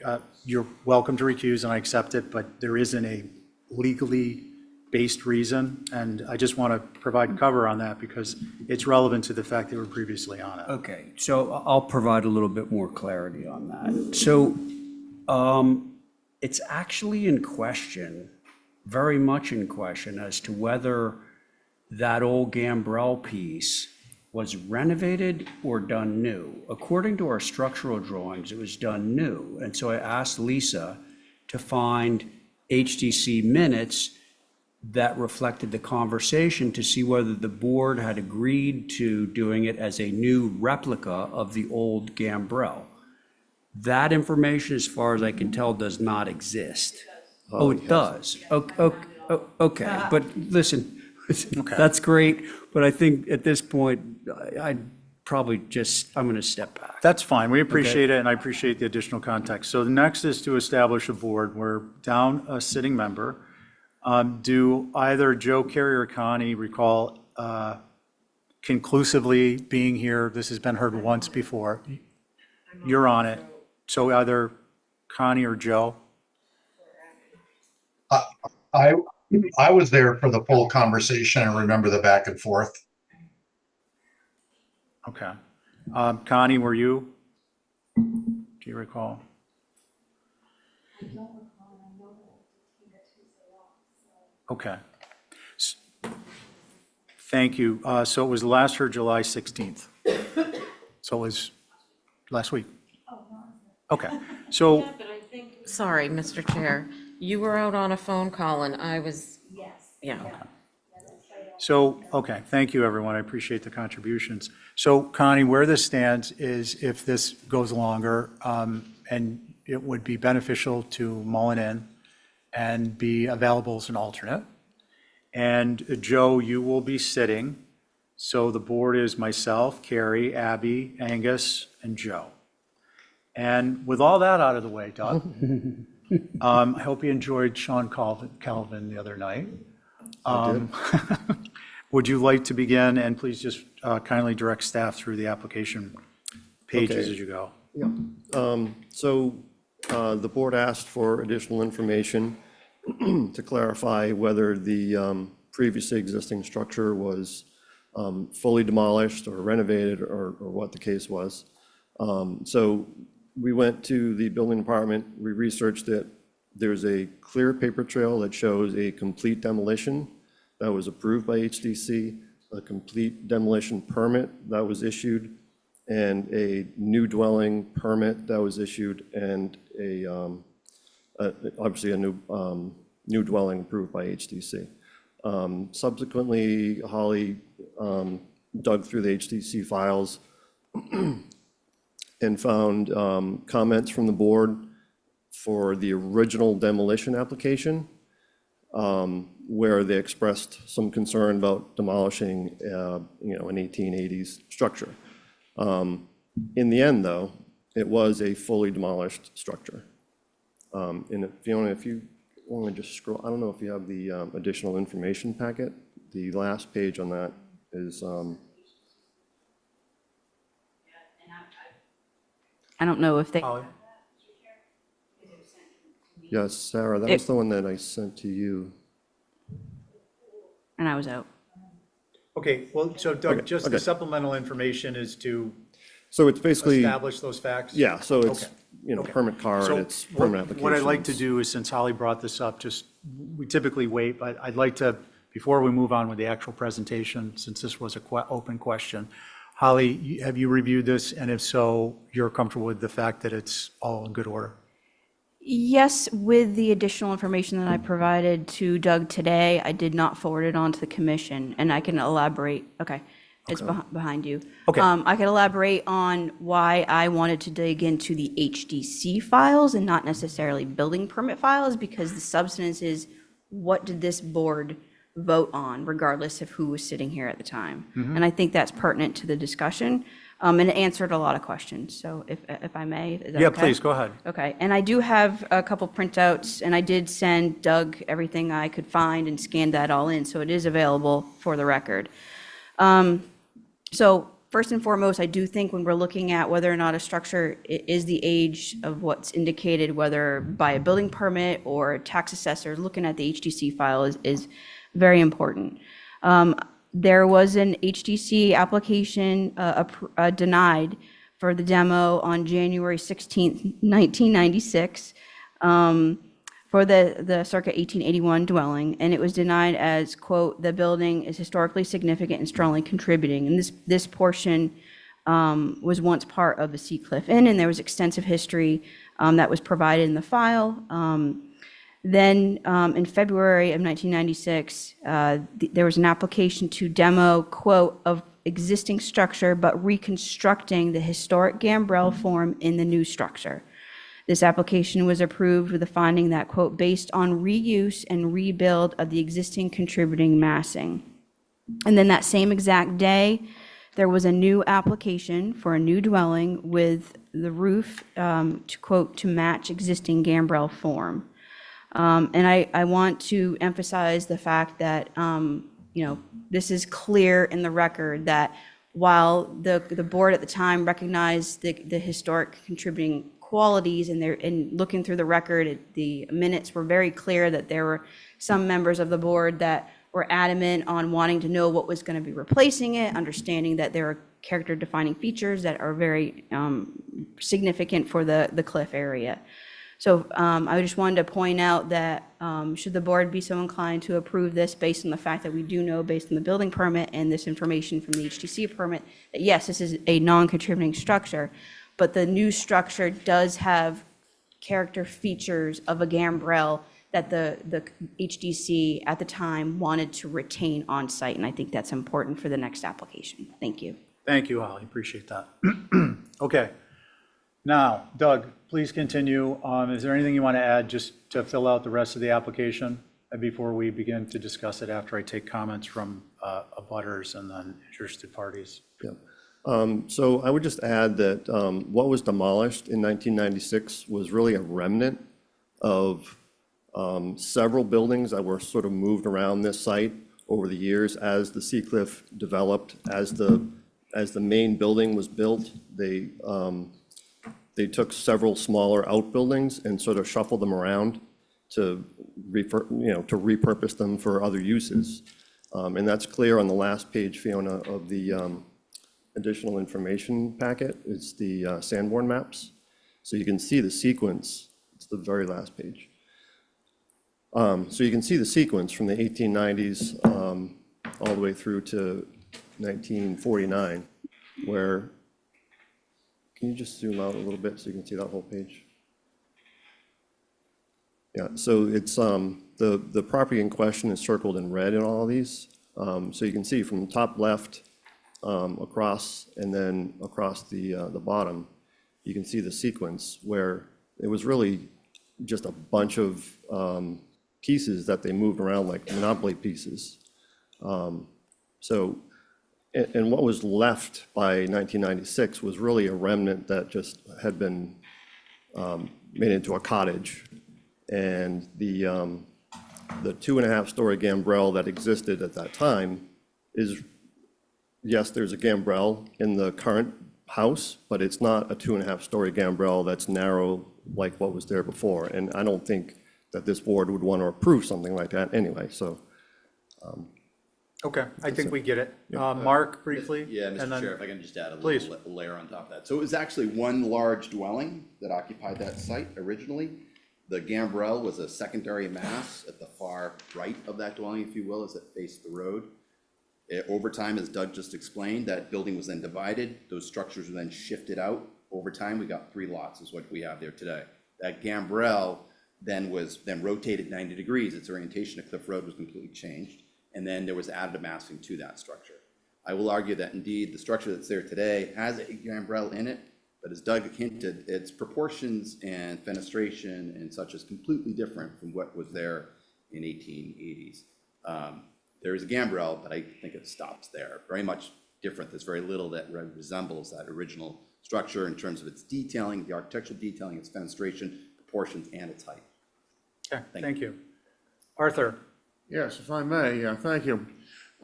you're welcome to recuse and I accept it, but there isn't a legally based reason, and I just want to provide cover on that because it's relevant to the fact that we were previously on it. Okay, so I'll provide a little bit more clarity on that. So it's actually in question, very much in question, as to whether that old gambrel piece was renovated or done new. According to our structural drawings, it was done new. And so I asked Lisa to find HDC minutes that reflected the conversation to see whether the board had agreed to doing it as a new replica of the old gambrel. That information, as far as I can tell, does not exist. Oh, it does? Okay, but listen, that's great, but I think at this point, I'm going to step back. That's fine. We appreciate it, and I appreciate the additional context. So the next is to establish a board. We're down a sitting member. Do either Joe, Carrie, or Connie recall conclusively being here? This has been heard once before. You're on it. So either Connie or Joe? I was there for the full conversation and remember the back and forth. Okay. Connie, were you? Do you recall? Okay. Thank you. So it was last heard July 16th. So it was last week. Okay. So, Sorry, Mr. Chair, you were out on a phone call and I was. Yes. Yeah. so, okay, thank you, everyone. I appreciate the contributions. So Connie, where this stands is if this goes longer, and it would be beneficial to mull it in and be available as an alternate. And Joe, you will be sitting. So the board is myself, Carrie, Abby, Angus, and Joe. And with all that out of the way, Doug, I hope you enjoyed Sean Calvin the other night. Would you like to begin? And please just kindly direct staff through the application pages as you go. Yeah. So the board asked for additional information to clarify whether the previously existing structure was fully demolished or renovated or what the case was. So we went to the building department, we researched it. There's a clear paper trail that shows a complete demolition that was approved by HDC, a complete demolition permit that was issued, and a new dwelling permit that was issued, and obviously a new dwelling approved by HDC. Subsequently, Holly dug through the HDC files and found comments from the board for the original demolition application, where they expressed some concern about demolishing, an 1880s structure. In the end, though, it was a fully demolished structure. And if you want to just scroll, I don't know if you have the additional information packet. The last page on that is. I don't know if they, Yes, Sarah, that was the one that I sent to you. and I was out. Okay, well, so Doug, just the supplemental information is to So it's basically, establish those facts? yeah, so it's, Okay. permit card, So it's permit applications. what I'd like to do is, since Holly brought this up, we typically wait, but I'd like to, before we move on with the actual presentation, since this was a open question, Holly, have you reviewed this? And if so, you're comfortable with the fact that it's all in good order? Yes, with the additional information that I provided to Doug today, I did not forward it on to the commission, and I can elaborate. Okay, it's behind you. Okay. I can elaborate on why I wanted to dig into the HDC files and not necessarily building permit files, because the substance is, what did this board vote on, regardless of who was sitting here at the time? And I think that's pertinent to the discussion, and it answered a lot of questions. So if I may, is that Yeah, okay? please, go ahead. Okay, and I do have a couple printouts, and I did send Doug everything I could find and scanned that all in, so it is available for the record. So first and foremost, I do think when we're looking at whether or not a structure is the age of what's indicated, whether by a building permit or a tax assessor, looking at the HDC file is very important. There was an HDC application denied for the demo on January 16th, 1996, for the circa 1881 dwelling, and it was denied as, quote, "the building is historically significant and strongly contributing." And this portion was once part of the Sea Cliff Inn, and there was extensive history that was provided in the file. Then in February of 1996, there was an application to demo, quote, "of existing structure, but reconstructing the historic gambrel form in the new structure." This application was approved with the finding that, quote, "based on reuse and rebuild of the existing contributing massing." And then that same exact day, there was a new application for a new dwelling with the roof, to quote, "to match existing gambrel form." And I want to emphasize the fact that, this is clear in the record that while the board at the time recognized the historic contributing qualities, and looking through the record, the minutes were very clear that there were some members of the board that were adamant on wanting to know what was going to be replacing it, understanding that there are character defining features that are very significant for the cliff area. So I just wanted to point out that should the board be so inclined to approve this based on the fact that we do know, based on the building permit and this information from the HTC permit, that yes, this is a non-contributing structure, but the new structure does have character features of a gambrel that the HDC at the time wanted to retain on site, and I think that's important for the next application. Thank you. Thank you, Holly, appreciate that. Okay. Now, Doug, please continue. Is there anything you want to add just to fill out the rest of the application before we begin to discuss it, after I take comments from abutters and then interested parties? Yeah. So I would just add that what was demolished in 1996 was really a remnant of several buildings that were sort of moved around this site over the years as the Sea Cliff developed, as the main building was built. They took several smaller outbuildings and sort of shuffled them around to repurpose them for other uses. And that's clear on the last page, Fiona, of the additional information packet. It's the Sanborn maps. So you can see the sequence. It's the very last page. So you can see the sequence from the 1890s all the way through to 1949, where, can you just zoom out a little bit so you can see that whole page? Yeah, so it's the property in question is circled in red in all of these. So you can see from the top left across, and then across the bottom, you can see the sequence where it was really just a bunch of pieces that they moved around like Monopoly pieces. And what was left by 1996 was really a remnant that just had been made into a cottage. And the 2.5-story gambrel that existed at that time is, yes, there's a gambrel in the current house, but it's not a 2.5-story gambrel that's narrow like what was there before. And I don't think that this board would want to approve something like that anyway, so. Okay, I think we get it. Mark, briefly? Yeah, and Mr. then- Chair, if I can just add a Please. little layer on top of that. So it was actually one large dwelling that occupied that site originally. The gambrel was a secondary mass at the far right of that dwelling, if you will, as it faced the road. Over time, as Doug just explained, that building was then divided, those structures were then shifted out. Over time, we got 3 lots is what we have there today. That gambrel then was rotated 90 degrees. Its orientation to Cliff Road was completely changed. And then there was additive masking to that structure. I will argue that indeed the structure that's there today has a gambrel in it, but as Doug hinted, its proportions and fenestration and such is completely different from what was there in 1880s. There is a gambrel, but I think it stops there. Very much different. There's very little that resembles that original structure in terms of its detailing, the architectural detailing, its fenestration, proportions, and its height. Okay, thank you. Arthur? Yes, if I may, thank you.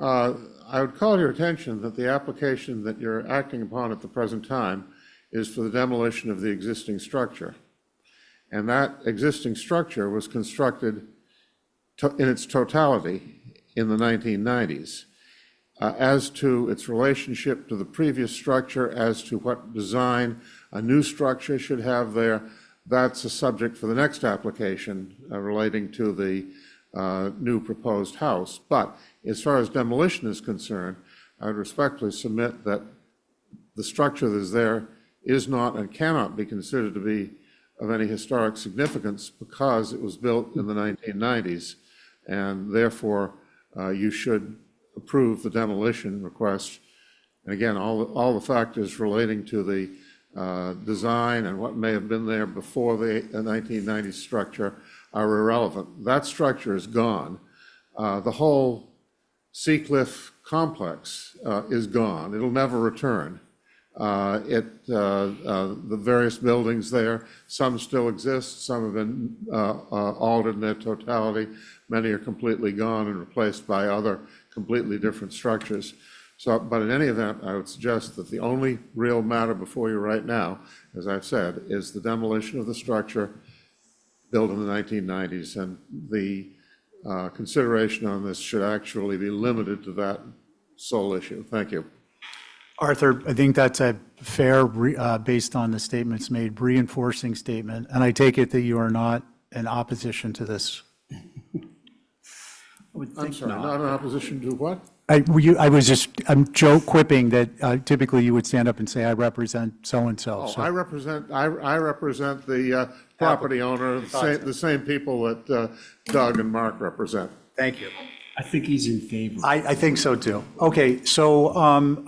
I would call your attention that the application that you're acting upon at the present time is for the demolition of the existing structure. And that existing structure was constructed in its totality in the 1990s. As to its relationship to the previous structure, as to what design a new structure should have there, that's a subject for the next application relating to the new proposed house. But as far as demolition is concerned, I would respectfully submit that the structure that is there is not and cannot be considered to be of any historic significance because it was built in the 1990s, and therefore you should approve the demolition request. And again, all the factors relating to the design and what may have been there before the 1990s structure are irrelevant. That structure is gone. The whole Seacliff complex is gone. It'll never return. The various buildings there, some still exist, some have been altered in their totality. Many are completely gone and replaced by other completely different structures. So, but in any event, I would suggest that the only real matter before you right now, as I've said, is the demolition of the structure built in the 1990s, and the consideration on this should actually be limited to that sole issue. Thank you. Arthur, I think that's a fair, based on the statements made, reinforcing statement, and I take it that you are not in opposition to this. I'm sorry, not in opposition to what? I'm quipping that typically you would stand up and say, I represent so-and-so. Oh, I represent the property owner, the same people that Doug and Mark represent. Thank you. I think he's in favor. I think so too. Okay, so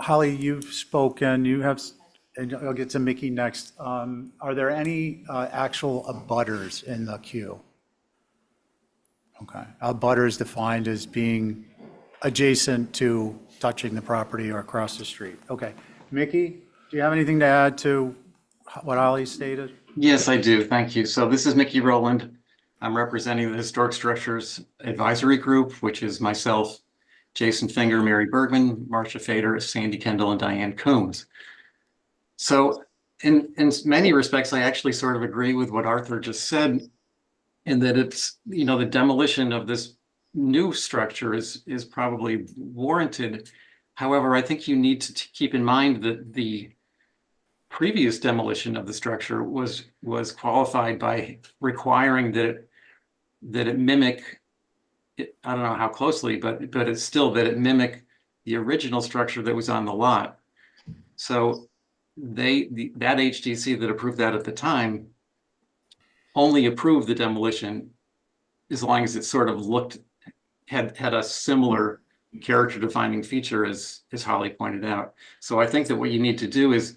Holly, you've spoken, you have, and I'll get to Mickey next. Are there any actual abutters in the queue? Okay, abutters defined as being adjacent to touching the property or across the street. Okay, Mickey, do you have anything to add to what Holly stated? Yes, I do. Thank you. So this is Mickey Rowland. I'm representing the Historic Structures Advisory Group, which is myself, Jason Finger, Mary Bergman, Marcia Fader, Sandy Kendall, and Diane Coombs. So in many respects, I actually sort of agree with what Arthur just said, in that it's, you know, the demolition of this new structure is probably warranted. However, I think you need to keep in mind that the previous demolition of the structure was qualified by requiring that it mimic, I don't know how closely, but it's still that it mimic the original structure that was on the lot. So that HDC that approved that at the time only approved the demolition as long as it sort of had a similar character defining feature as Holly pointed out. So I think that what you need to do is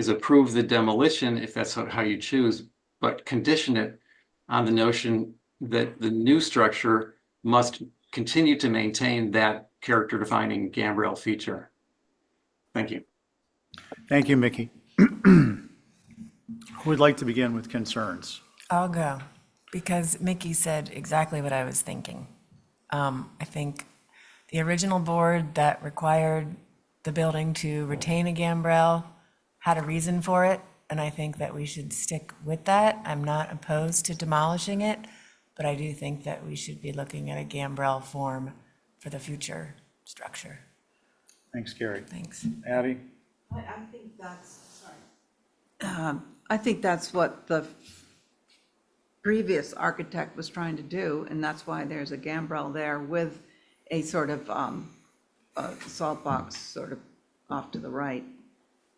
approve the demolition if that's how you choose, but condition it on the notion that the new structure must continue to maintain that character defining gambrel feature. Thank you. Thank you, Mickey. Who would like to begin with concerns? I'll go, because Mickey said exactly what I was thinking. I think the original board that required the building to retain a gambrel had a reason for it, and I think that we should stick with that. I'm not opposed to demolishing it, but I do think that we should be looking at a gambrel form for the future structure. Thanks, Gary. Thanks. Abby? I think that's, sorry. I think that's what the previous architect was trying to do, and that's why there's a gambrel there with a sort of salt box sort of off to the right,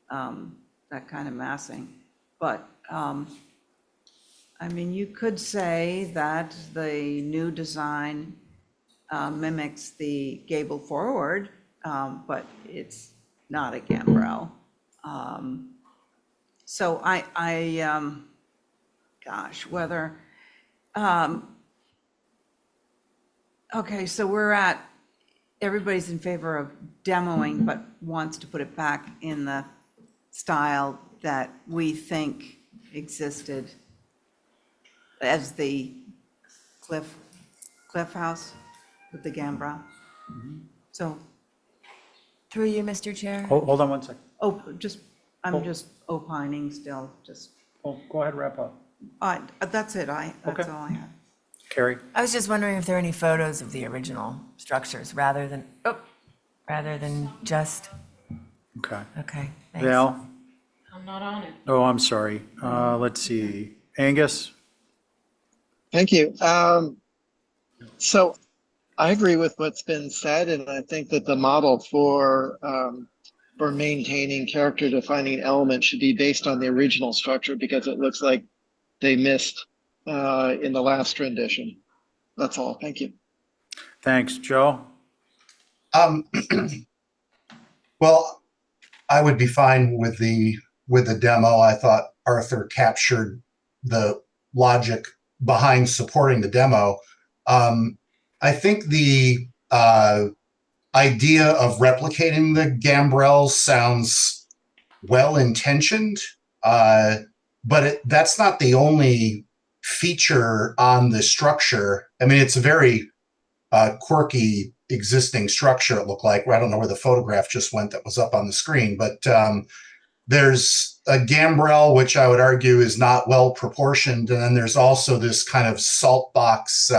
that kind of massing. But, I mean, you could say that the new design mimics the gable forward, but it's not a gambrel. So gosh, whether, okay, so everybody's in favor of demoing, but wants to put it back in the style that we think existed as the cliff house with the gambrel. So, Through you, Mr. Chair. Hold on one second. I'm just opining still, Go ahead, wrap up. that's it, that's Okay. all I have. Carrie? I was just wondering if there are any photos of the original structures rather than just, Okay. okay, thanks. Val? I'm not on it. Oh, I'm sorry. Let's see. Angus? Thank you. So I agree with what's been said, and I think that the model for maintaining character defining elements should be based on the original structure, because it looks like they missed in the last rendition. That's all. Thank you. Thanks. Joe? Well, I would be fine with the demo. I thought Arthur captured the logic behind supporting the demo. I think the idea of replicating the gambrels sounds well-intentioned, but that's not the only feature on the structure. I mean, it's a very quirky existing structure, it looked like. I don't know where the photograph just went that was up on the screen, but there's a gambrel, which I would argue is not well proportioned. And then there's also this kind of salt box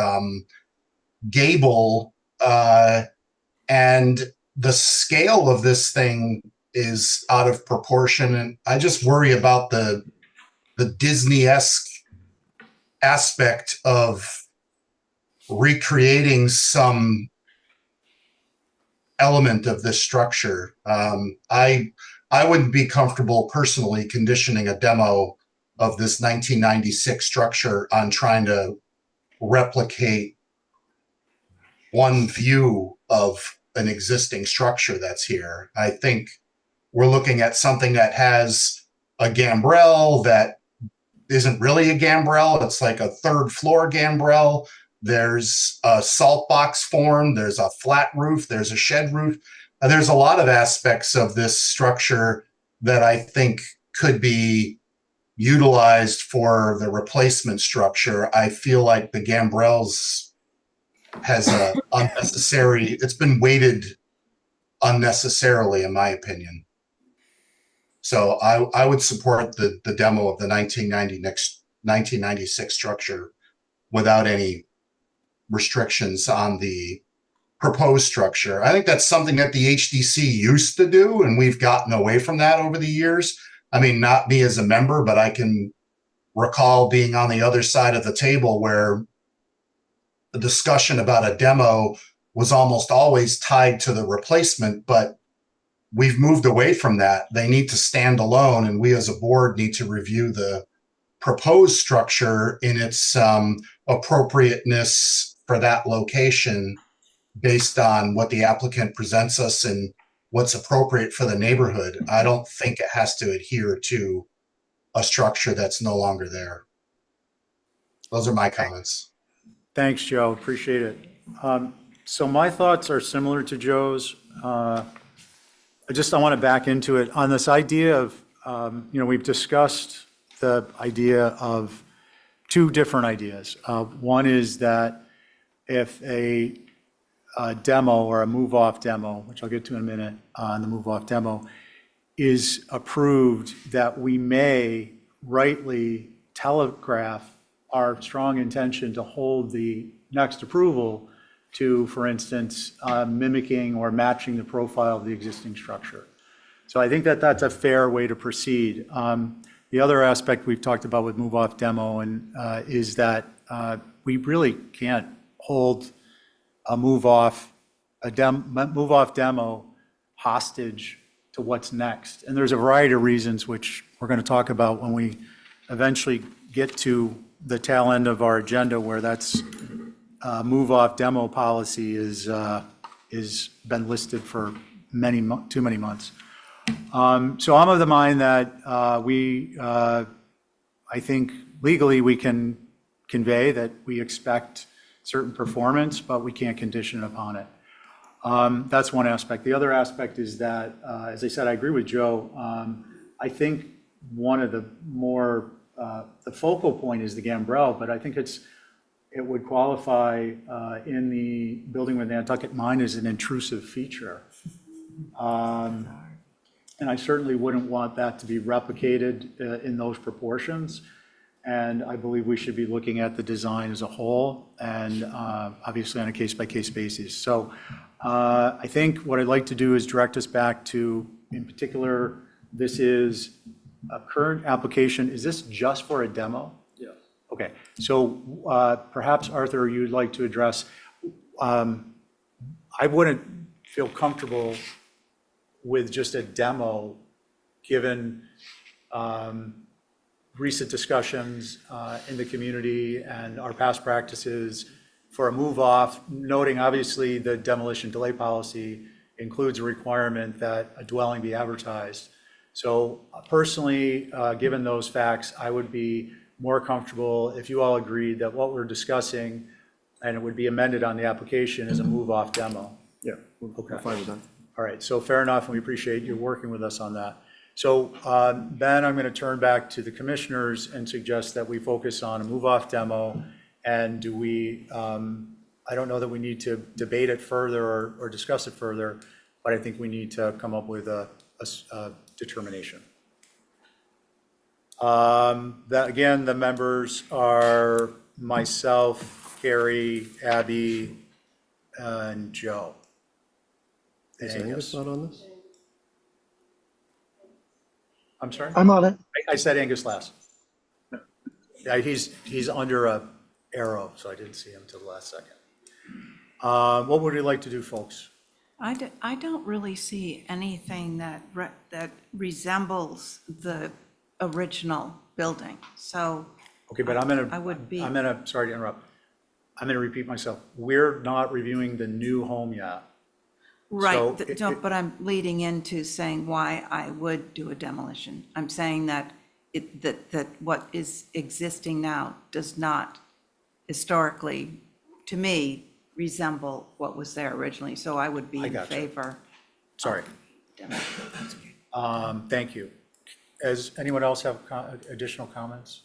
gable, and the scale of this thing is out of proportion. And I just worry about the Disney-esque aspect of recreating some element of this structure. I wouldn't be comfortable personally conditioning a demo of this 1996 structure on trying to replicate one view of an existing structure that's here. I think we're looking at something that has a gambrel that isn't really a gambrel. It's like a third floor gambrel. There's a salt box form. There's a flat roof. There's a shed roof. There's a lot of aspects of this structure that I think could be utilized for the replacement structure. I feel like the gambrels has a unnecessary, it's been weighted unnecessarily, in my opinion. So I would support the demo of the 1996 structure without any restrictions on the proposed structure. I think that's something that the HDC used to do, and we've gotten away from that over the years. I mean, not me as a member, but I can recall being on the other side of the table where the discussion about a demo was almost always tied to the replacement, but we've moved away from that. They need to stand alone, and we as a board need to review the proposed structure in its appropriateness for that location based on what the applicant presents us and what's appropriate for the neighborhood. I don't think it has to adhere to a structure that's no longer there. Those are my comments. Thanks, Joe. Appreciate it. So my thoughts are similar to Joe's. I want to back into it on this idea of, we've discussed the idea of two different ideas. One is that if a demo or a move-off demo, which I'll get to in a minute on the move-off demo, is approved, that we may rightly telegraph our strong intention to hold the next approval to, for instance, mimicking or matching the profile of the existing structure. So I think that that's a fair way to proceed. The other aspect we've talked about with move-off demo is that we really can't hold a move-off move-off demo hostage to what's next. And there's a variety of reasons which we're going to talk about when we eventually get to the tail end of our agenda, where that's move-off demo policy is been listed for too many months. So I'm of the mind that I think legally we can convey that we expect certain performance, but we can't condition upon it. That's one aspect. The other aspect is that, as I said, I agree with Joe. I think one of the more, the focal point is the gambrel, but I think it would qualify in the building with Nantucket mine as an intrusive feature. And I certainly wouldn't want that to be replicated in those proportions. And I believe we should be looking at the design as a whole and obviously on a case-by-case basis. So I think what I'd like to do is direct us back to, in particular, this is a current application. Is this just for a demo? Yes. Okay, so perhaps Arthur, you'd like to address, I wouldn't feel comfortable with just a demo, given recent discussions in the community and our past practices for a move-off, noting obviously the demolition delay policy includes a requirement that a dwelling be advertised. So personally, given those facts, I would be more comfortable if you all agreed that what we're discussing, and it would be amended on the application, is a move-off demo. Yeah, we're fine with that. All right, so fair enough, and we appreciate you working with us on that. So Ben, I'm going to turn back to the commissioners and suggest that we focus on a move-off demo. And do we, I don't know that we need to debate it further or discuss it further, but I think we need to come up with a determination. That, again, the members are myself, Gary, Abby, and Joe. Is Angus not on this? I'm sorry? I'm on it. I said Angus last. Yeah, he's under a arrow, so I didn't see him till the last second. What would you like to do, folks? I don't really see anything that resembles the original building, so. Okay, but sorry to interrupt. I'm gonna repeat myself. We're not reviewing the new home yet. Right, So but I'm leading into saying why I would do a demolition. I'm saying that that what is existing now does not historically, to me, resemble what was there originally, so I would be in favor. Sorry. Thank you. Does anyone else have additional comments?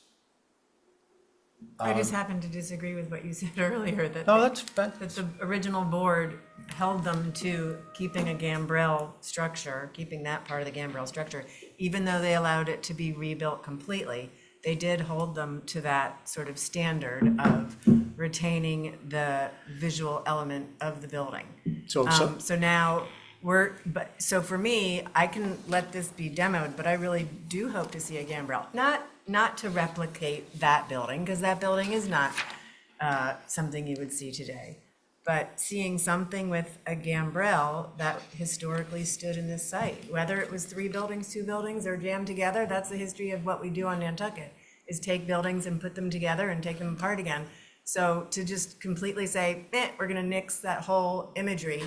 I just happen to disagree with what you said earlier, that No, that the original board held them to keeping a gambrel structure, keeping that part of the gambrel structure, even though they allowed it to be rebuilt completely. They did hold them to that sort of standard of retaining the visual element of the building. So now so for me, I can let this be demoed, but I really do hope to see a gambrel. Not to replicate that building, because that building is not something you would see today. But seeing something with a gambrel that historically stood in this site, whether it was 3 buildings, 2 buildings, or jammed together, that's the history of what we do on Nantucket, is take buildings and put them together and take them apart again. So to just completely say, we're gonna nix that whole imagery,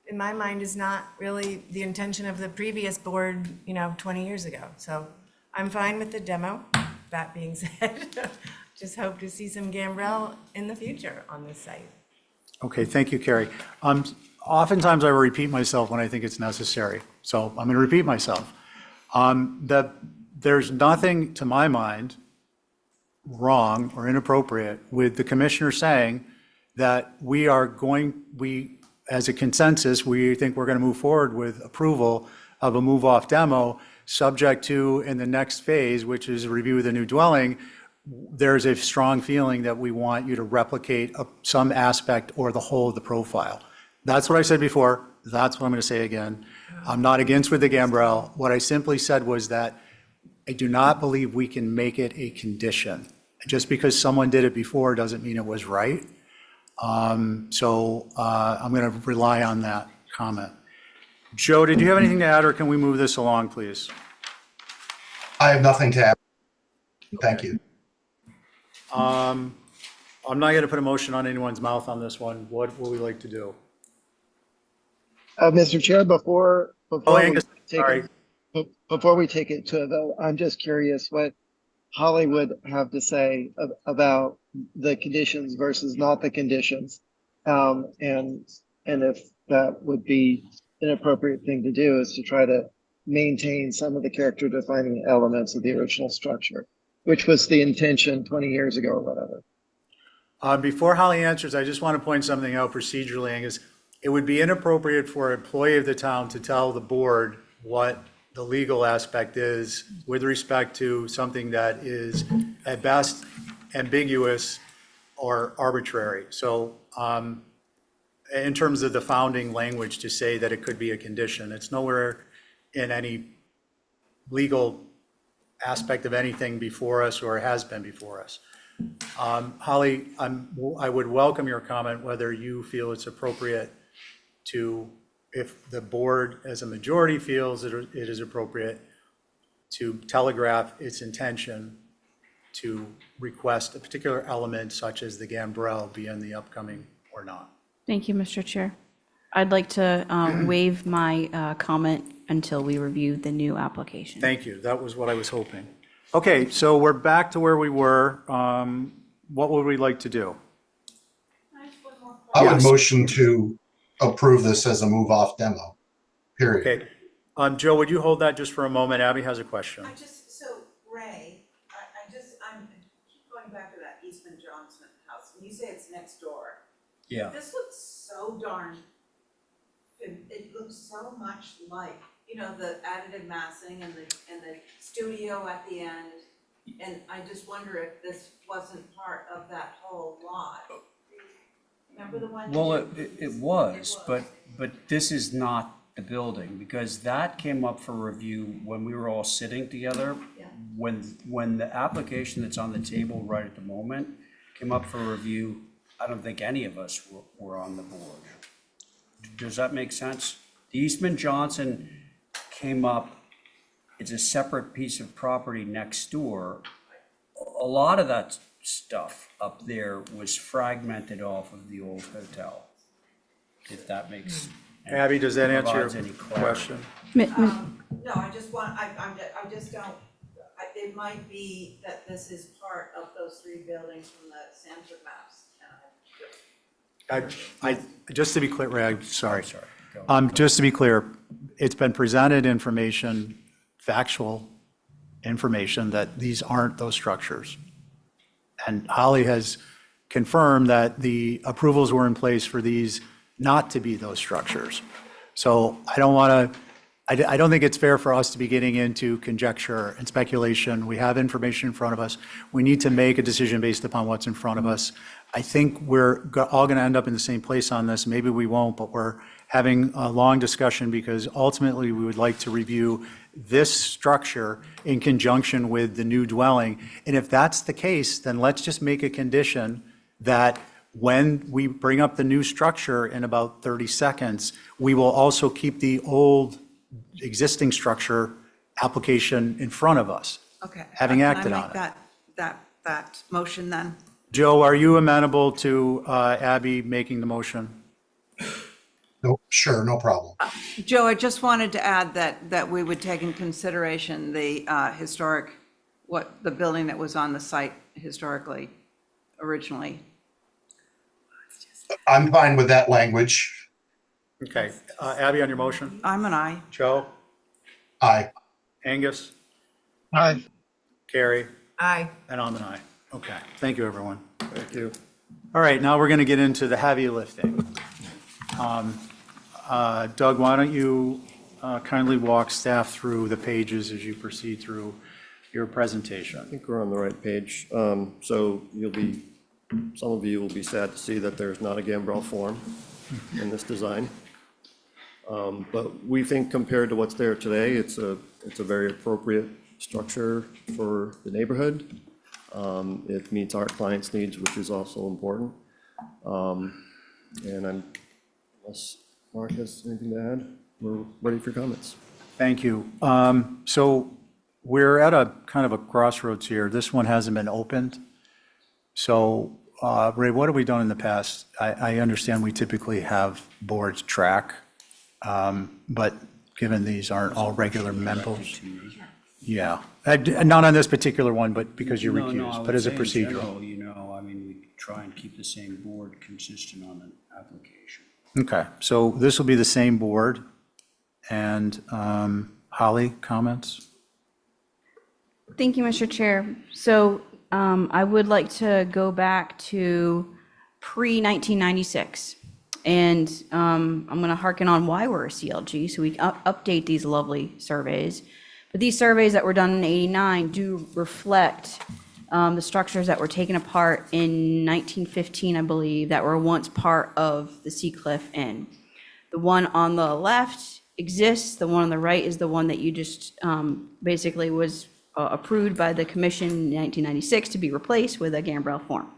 in my mind, is not really the intention of the previous board, 20 years ago. So I'm fine with the demo. That being said, just hope to see some gambrel in the future on this site. Okay, thank you, Carrie. Oftentimes I repeat myself when I think it's necessary, so I'm going to repeat myself. There's nothing, to my mind, wrong or inappropriate with the commissioner saying that as a consensus, we think we're going to move forward with approval of a move-off demo, subject to, in the next phase, which is review of the new dwelling, there's a strong feeling that we want you to replicate some aspect or the whole of the profile. That's what I said before. That's what I'm going to say again. I'm not against with the gambrel. What I simply said was that I do not believe we can make it a condition. Just because someone did it before doesn't mean it was right. So I'm going to rely on that comment. Joe, did you have anything to add, or can we move this along, please? I have nothing to add. Thank you. I'm not going to put a motion on anyone's mouth on this one. What would we like to do? Mr. Chair, before Angus, sorry. before we take it to a vote, I'm just curious what Holly would have to say about the conditions versus not the conditions. And if that would be an appropriate thing to do is to try to maintain some of the character defining elements of the original structure, which was the intention 20 years ago or whatever. Before Holly answers, I just want to point something out procedurally, Angus. It would be inappropriate for an employee of the town to tell the board what the legal aspect is with respect to something that is at best ambiguous or arbitrary. So in terms of the founding language to say that it could be a condition, it's nowhere in any legal aspect of anything before us or has been before us. Holly, I would welcome your comment whether you feel it's appropriate to, if the board as a majority feels it is appropriate, to telegraph its intention to request a particular element such as the gambrel be in the upcoming or not. Thank you, Mr. Chair. I'd like to waive my comment until we review the new application. Thank you. That was what I was hoping. Okay, so we're back to where we were. What would we like to do? I would Yes. motion to approve this as a move-off demo, period. Okay. Joe, would you hold that just for a moment? Abby has a question. So Ray, I'm keep going back to that Eastman Johnson house. When you say it's next door. Yeah. This looks so darn, it looks so much like, the additive massing and the studio at the end. And I just wonder if this wasn't part of that whole lot. Remember the one? Well, it was, but this is not the building, because that came up for review when we were all sitting together. Yeah. When the application that's on the table right at the moment came up for review, I don't think any of us were on the board. Does that make sense? The Eastman Johnson came up, it's a separate piece of property next door. A lot of that stuff up there was fragmented off of the old hotel, if that makes. Abby, does that answer provides your any clarity. question? No, I just want, I just don't, it might be that this is part of those three buildings from the Sanford maps. Just to be clear, Ray, sorry. Go. Just to be clear, it's been presented information, factual information, that these aren't those structures. And Holly has confirmed that the approvals were in place for these not to be those structures. So I don't think it's fair for us to be getting into conjecture and speculation. We have information in front of us. We need to make a decision based upon what's in front of us. I think we're all going to end up in the same place on this. Maybe we won't, but we're having a long discussion because ultimately we would like to review this structure in conjunction with the new dwelling. And if that's the case, then let's just make a condition that when we bring up the new structure in about 30 seconds, we will also keep the old existing structure application in front of us. Okay. Having acted on it. Can I make that motion then? Joe, are you amenable to Abby making the motion? No, sure, no problem. Joe, I just wanted to add that we would take in consideration the historic, the building that was on the site historically, originally. I'm fine with that language. Okay. Abby, on your motion? I'm an aye. Joe? Aye. Angus? Aye. Carrie? Aye. And I'm an aye. Okay. Thank you, everyone. Thank you. All right, now we're going to get into the heavy lifting. Doug, why don't you kindly walk staff through the pages as you proceed through your presentation? I think we're on the right page. So some of you will be sad to see that there's not a gambrel form in this design. But we think compared to what's there today, it's a very appropriate structure for the neighborhood. It meets our clients' needs, which is also important. And unless Mark has anything to add, we're ready for comments. Thank you. So we're at a kind of a crossroads here. This one hasn't been opened. So Ray, what have we done in the past? I understand we typically have boards track, but given these aren't all regular members. Yeah, not on this particular one, but because you're No, I recused, would but as a say in procedural. general, you know, I mean, we try and keep the same board consistent on an application. Okay, so this will be the same board. And Holly, comments? Thank you, Mr. Chair. So I would like to go back to pre-1996. And I'm going to hearken on why we're a CLG, so we update these lovely surveys. But these surveys that were done in '89 do reflect the structures that were taken apart in 1915, I believe, that were once part of the Seacliff Inn. The one on the left exists. The one on the right is the one that you just basically was approved by the commission in 1996 to be replaced with a gambrel form.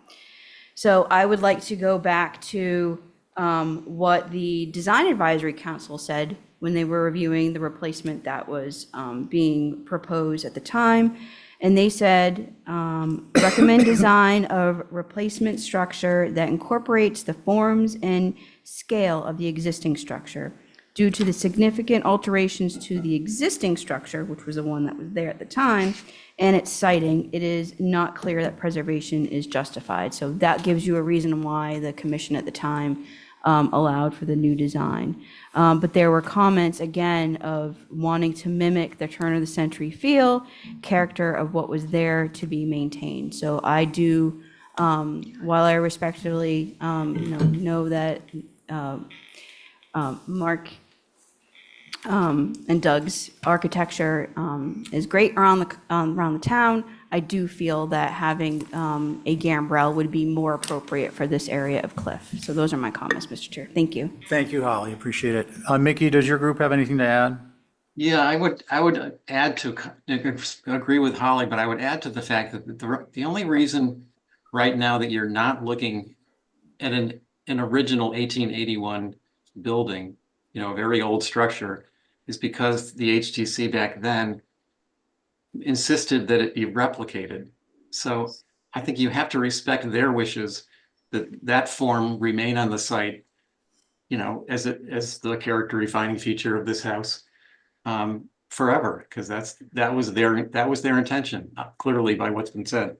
So I would like to go back to what the Design Advisory Council said when they were reviewing the replacement that was being proposed at the time. And they said, recommend design of replacement structure that incorporates the forms and scale of the existing structure. Due to the significant alterations to the existing structure, which was the one that was there at the time, and its siting, it is not clear that preservation is justified. So that gives you a reason why the commission at the time allowed for the new design. But there were comments, again, of wanting to mimic the turn-of-the-century feel, character of what was there to be maintained. So I do, while I respectfully know that Mark and Doug's architecture is great around the town, I do feel that having a gambrel would be more appropriate for this area of cliff. So those are my comments, Mr. Chair. Thank you. Thank you, Holly. Appreciate it. Mickey, does your group have anything to add? Yeah, I would add to, agree with Holly, but I would add to the fact that the only reason right now that you're not looking at an original 1881 building, a very old structure, is because the HTC back then insisted that it be replicated. So I think you have to respect their wishes that form remain on the site, as the character defining feature of this house forever, because that was their intention, clearly by what's been said.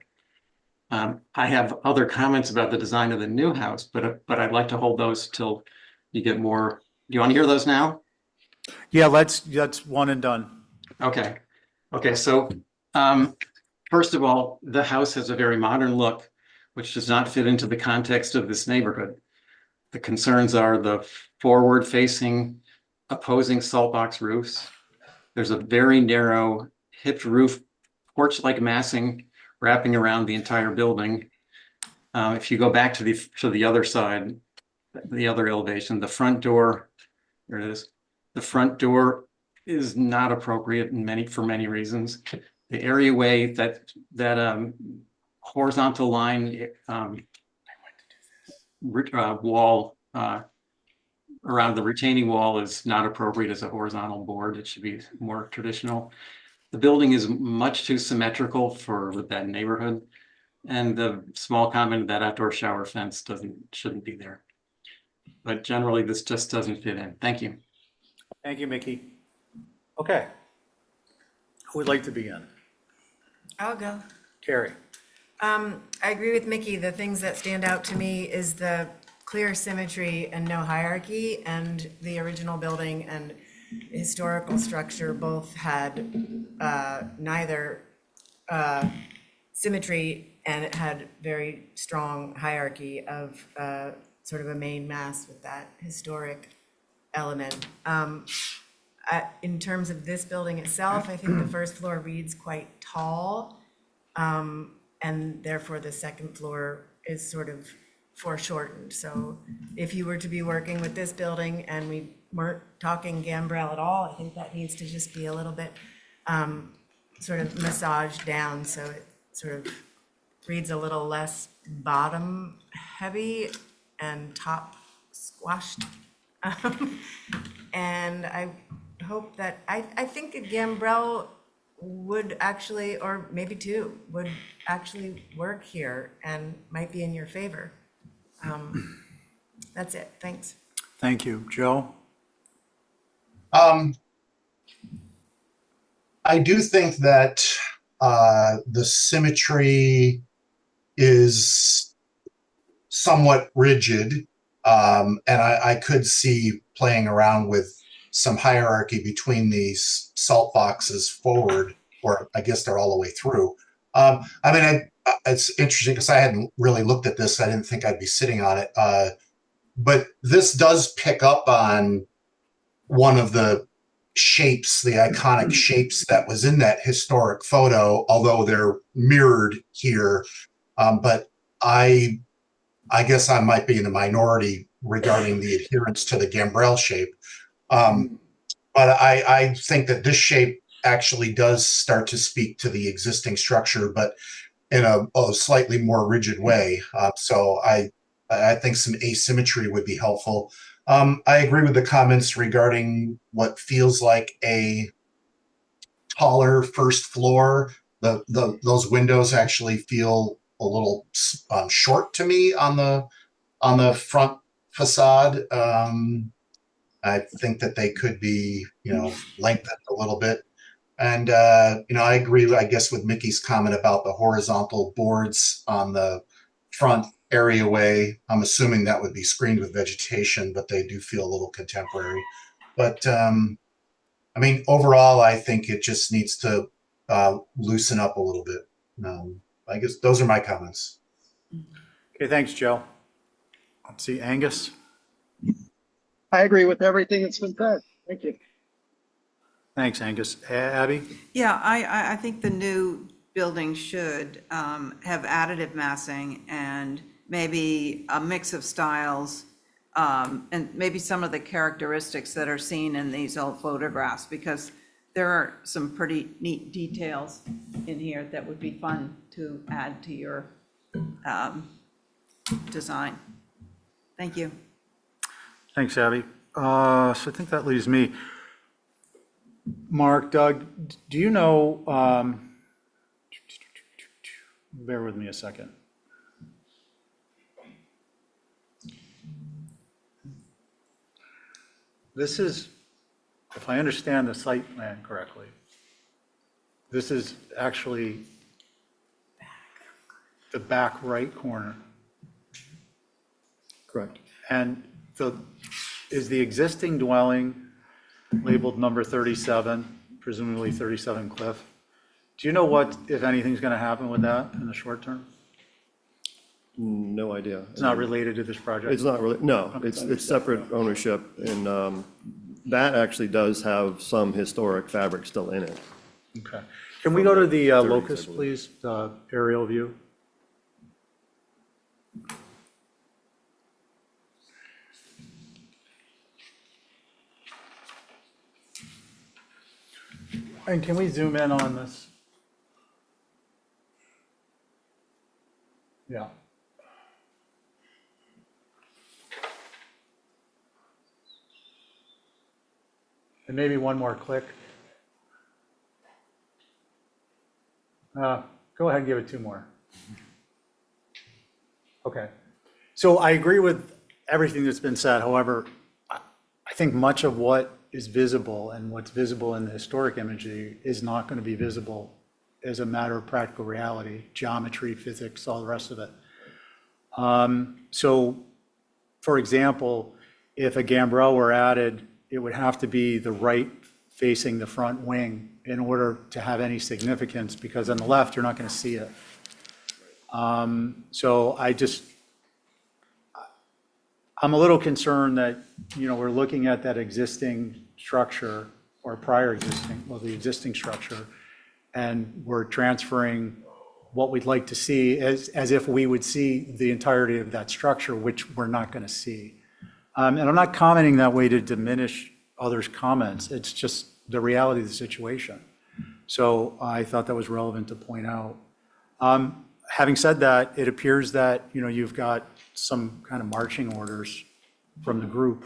I have other comments about the design of the new house, but I'd like to hold those till you get more. Do you want to hear those now? Yeah, that's one and done. Okay. So first of all, the house has a very modern look, which does not fit into the context of this neighborhood. The concerns are the forward-facing opposing salt box roofs. There's a very narrow hipped roof, porch-like massing wrapping around the entire building. If you go back to the other side, the other elevation, the front door, there it is. The front door is not appropriate for many reasons. The areaway, that horizontal line wall around the retaining wall is not appropriate as a horizontal board. It should be more traditional. The building is much too symmetrical for that neighborhood. And the small comment, that outdoor shower fence shouldn't be there. But generally, this just doesn't fit in. Thank you. Thank you, Mickey. Okay. Who would like to begin? I'll go. Carrie. I agree with Mickey. The things that stand out to me is the clear symmetry and no hierarchy, and the original building and historical structure both had neither symmetry, and it had very strong hierarchy of sort of a main mass with that historic element. In terms of this building itself, I think the first floor reads quite tall, and therefore the second floor is sort of foreshortened. So if you were to be working with this building and we weren't talking gambrel at all, I think that needs to just be a little bit sort of massaged down, so it sort of reads a little less bottom heavy and top squashed. And I hope that, I think a gambrel would actually, or maybe two, would actually work here and might be in your favor. That's it, thanks. Thank you. Joe? I do think that the symmetry is somewhat rigid, and I could see playing around with some hierarchy between these salt boxes forward, or I guess they're all the way through. I mean, it's interesting because I hadn't really looked at this. I didn't think I'd be sitting on it. But this does pick up on one of the shapes, the iconic shapes that was in that historic photo, although they're mirrored here. But I guess I might be in the minority regarding the adherence to the gambrel shape. But I think that this shape actually does start to speak to the existing structure, but in a slightly more rigid way. So I think some asymmetry would be helpful. I agree with the comments regarding what feels like a taller first floor. Those windows actually feel a little short to me on the front facade. I think that they could be, lengthened a little bit. And, I agree, I guess, with Mickey's comment about the horizontal boards on the front areaway. I'm assuming that would be screened with vegetation, but they do feel a little contemporary. But, overall, I think it just needs to loosen up a little bit. I guess those are my comments. Okay, thanks, Joe. Let's see, Angus? I agree with everything that's been said. Thank you. Thanks, Angus. Abby? Yeah, I think the new building should have additive massing and maybe a mix of styles, and maybe some of the characteristics that are seen in these old photographs, because there are some pretty neat details in here that would be fun to add to your design. Thank you. Thanks, Abby. So I think that leaves me. Mark, Doug, do you know, bear with me a second. This is, if I understand the site plan correctly, this is actually the back right corner. Correct. And is the existing dwelling labeled number 37, presumably 37 Cliff? Do you know what, if anything's going to happen with that in the short term? No idea. It's not related to this project? It's not really, no, it's separate ownership, and that actually does have some historic fabric still in it. Okay. Can we go to the locus, please, the aerial view? And can we zoom in on this? Yeah. And maybe one more click. Go ahead and give it two more. Okay. So I agree with everything that's been said. However, I think much of what is visible and what's visible in the historic imagery is not going to be visible as a matter of practical reality, geometry, physics, all the rest of it. So, for example, if a gambrel were added, it would have to be the right facing the front wing in order to have any significance, because on the left, you're not going to see it. So I'm a little concerned that, we're looking at that existing structure or prior existing, well, the existing structure, and we're transferring what we'd like to see as if we would see the entirety of that structure, which we're not going to see. And I'm not commenting that way to diminish others' comments. It's just the reality of the situation. So I thought that was relevant to point out. Having said that, it appears that, you've got some kind of marching orders from the group.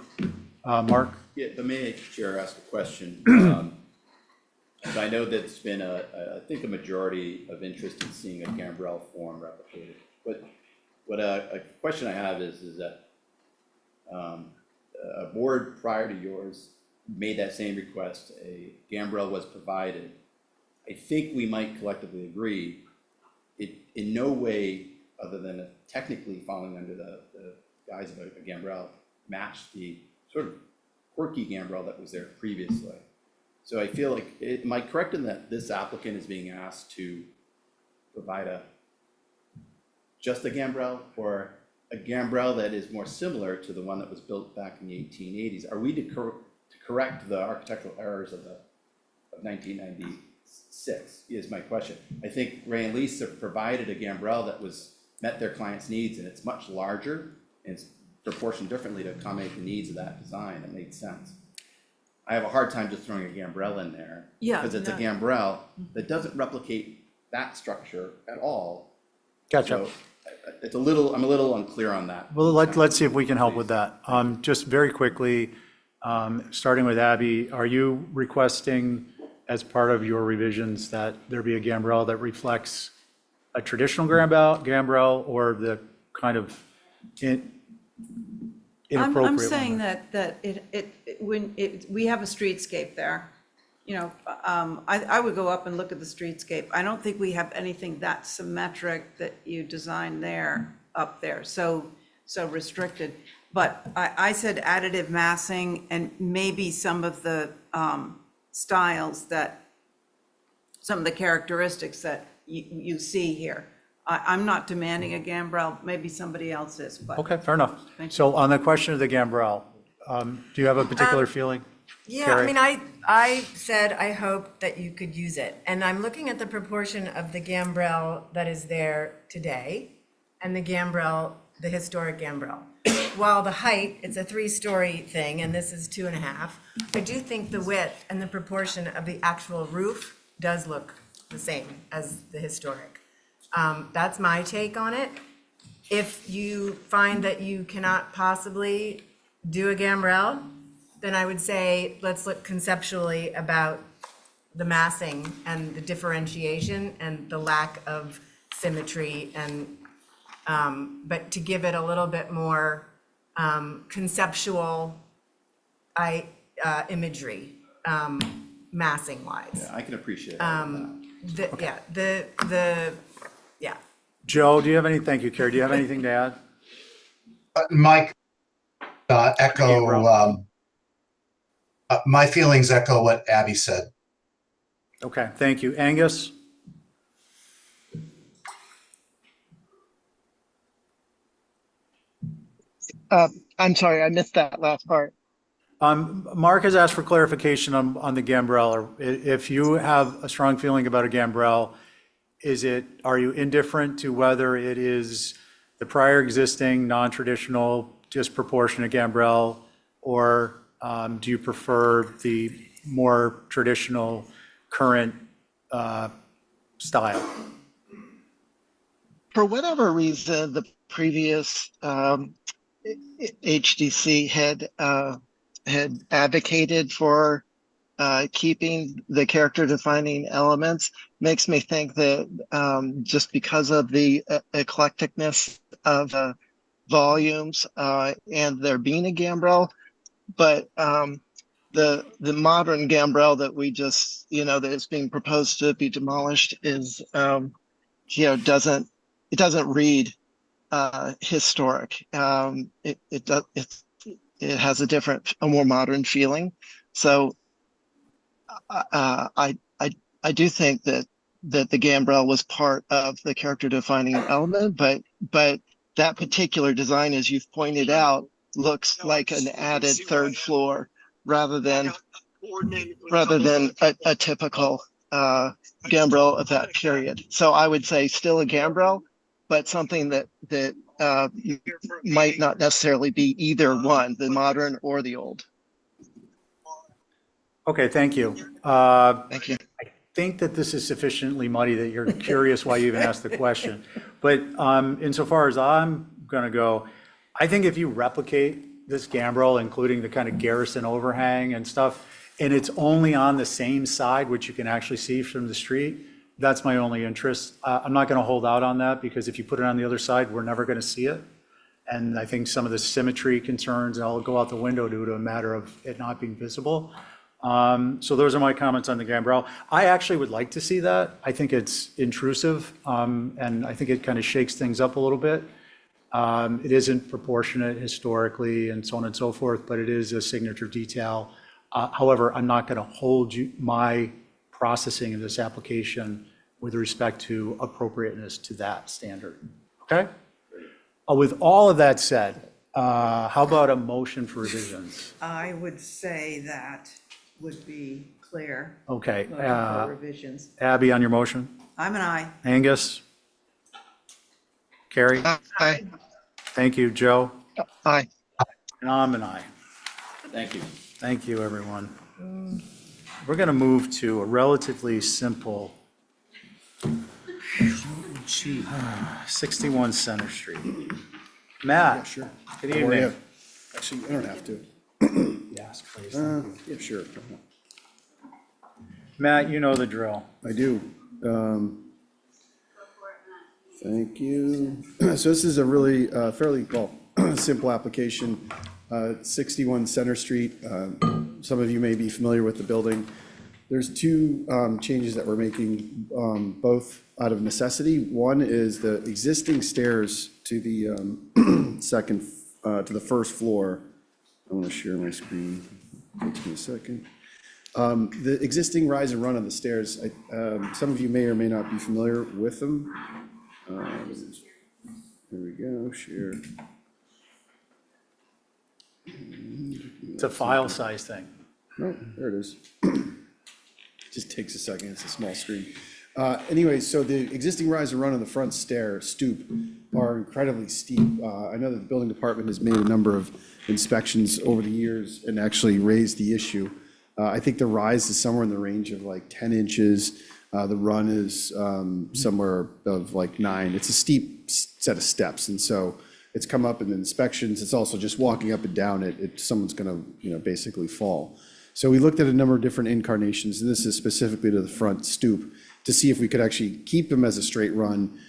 Mark? Yeah, if I may, Chair, ask a question. And I know that it's been I think a majority of interest in seeing a gambrel form replicated. But what a question I have is that a board prior to yours made that same request. A gambrel was provided. I think we might collectively agree it in no way, other than technically falling under the guise of a gambrel, matched the sort of quirky gambrel that was there previously. So I feel like, am I correct in that this applicant is being asked to provide just a gambrel, or a gambrel that is more similar to the one that was built back in the 1880s? Are we to correct the architectural errors of 1996 is my question. I think Ray and Lisa provided a gambrel that met their client's needs, and it's much larger and it's proportioned differently to accommodate the needs of that design. It made sense. I have a hard time just throwing a gambrel in there. Yeah, because it's a gambrel that doesn't replicate that structure at all. Gotcha. So I'm a little unclear on that. Well, let's see if we can help with that. Just very quickly, starting with Abby, are you requesting as part of your revisions that there be a gambrel that reflects a traditional gambrel or the kind of inappropriate I'm saying one? that we have a streetscape there. I would go up and look at the streetscape. I don't think we have anything that symmetric that you designed there, up there, so restricted. But I said additive massing and maybe some of the styles some of the characteristics that you see here. I'm not demanding a gambrel, maybe somebody else is, but. Okay, fair enough. Thank you. So on the question of the gambrel, do you have a particular feeling? Yeah, Carrie? I mean, I said I hope that you could use it. And I'm looking at the proportion of the gambrel that is there today and the gambrel, the historic gambrel. While the height, it's a 3-story thing, and this is 2.5, I do think the width and the proportion of the actual roof does look the same as the historic. That's my take on it. If you find that you cannot possibly do a gambrel, then I would say, let's look conceptually about the massing and the differentiation and the lack of symmetry, and but to give it a little bit more conceptual imagery, massing wise. Yeah, I can appreciate that. Joe, do you have any, thank you, Carrie, do you have anything to add? Mike, echo, my feelings echo what Abby said. Okay, thank you. Angus? I'm sorry, I missed that last part. Mark has asked for clarification on the gambrel. If you have a strong feeling about a gambrel, are you indifferent to whether it is the prior existing non-traditional disproportionate gambrel, or do you prefer the more traditional current style? For whatever reason, the previous HDC had advocated for keeping the character defining elements. Makes me think that just because of the eclecticness of volumes and there being a gambrel, but the modern gambrel that we just, that is being proposed to be demolished is, doesn't read historic. It has a more modern feeling. So I do think that the gambrel was part of the character defining element, but that particular design, as you've pointed out, looks like an added third floor rather than a typical gambrel of that period. So I would say still a gambrel, but something that might not necessarily be either one, the modern or the old. Okay, thank you. Thank you. I think that this is sufficiently muddy that you're curious why you even asked the question. But insofar as I'm going to go, I think if you replicate this gambrel, including the kind of Garrison overhang and stuff, and it's only on the same side, which you can actually see from the street, that's my only interest. I'm not going to hold out on that, because if you put it on the other side, we're never going to see it. And I think some of the symmetry concerns, I'll go out the window due to a matter of it not being visible. So those are my comments on the gambrel. I actually would like to see that. I think it's intrusive, and I think it kind of shakes things up a little bit. It isn't proportionate historically and so on and so forth, but it is a signature detail. However, I'm not going to hold my processing of this application with respect to appropriateness to that standard. Okay? With all of that said, how about a motion for revisions? I would say that would be Claire. Okay. Motion for revisions. Abby, on your motion? I'm an aye. Angus? Carrie? Aye. Thank you. Joe? Aye. And I'm an aye. Thank you. Thank you, everyone. We're going to move to a relatively simple 61 Center Street. Matt? Sure. Good How are evening. you? Actually, I don't have to. Yes, please. Yeah, sure. Matt, you know the drill. I do. Thank you. So this is a really fairly, well, simple application. 61 Center Street. Some of you may be familiar with the building. There's two changes that we're making, both out of necessity. One is the existing stairs to the to the first floor. I want to share my screen. Takes me a second. The existing rise and run on the stairs, some of you may or may not be familiar with them. There we go, share. It's a file size thing. Oh, there it is. Just takes a second, it's a small screen. Anyway, so the existing rise and run on the front stair stoop are incredibly steep. I know that the building department has made a number of inspections over the years and actually raised the issue. I think the rise is somewhere in the range of like 10 inches. The run is somewhere of like 9. It's a steep set of steps, and so it's come up in inspections. It's also just walking up and down it. Someone's going to, basically fall. So we looked at a number of different incarnations, and this is specifically to the front stoop, to see if we could actually keep them as a straight run,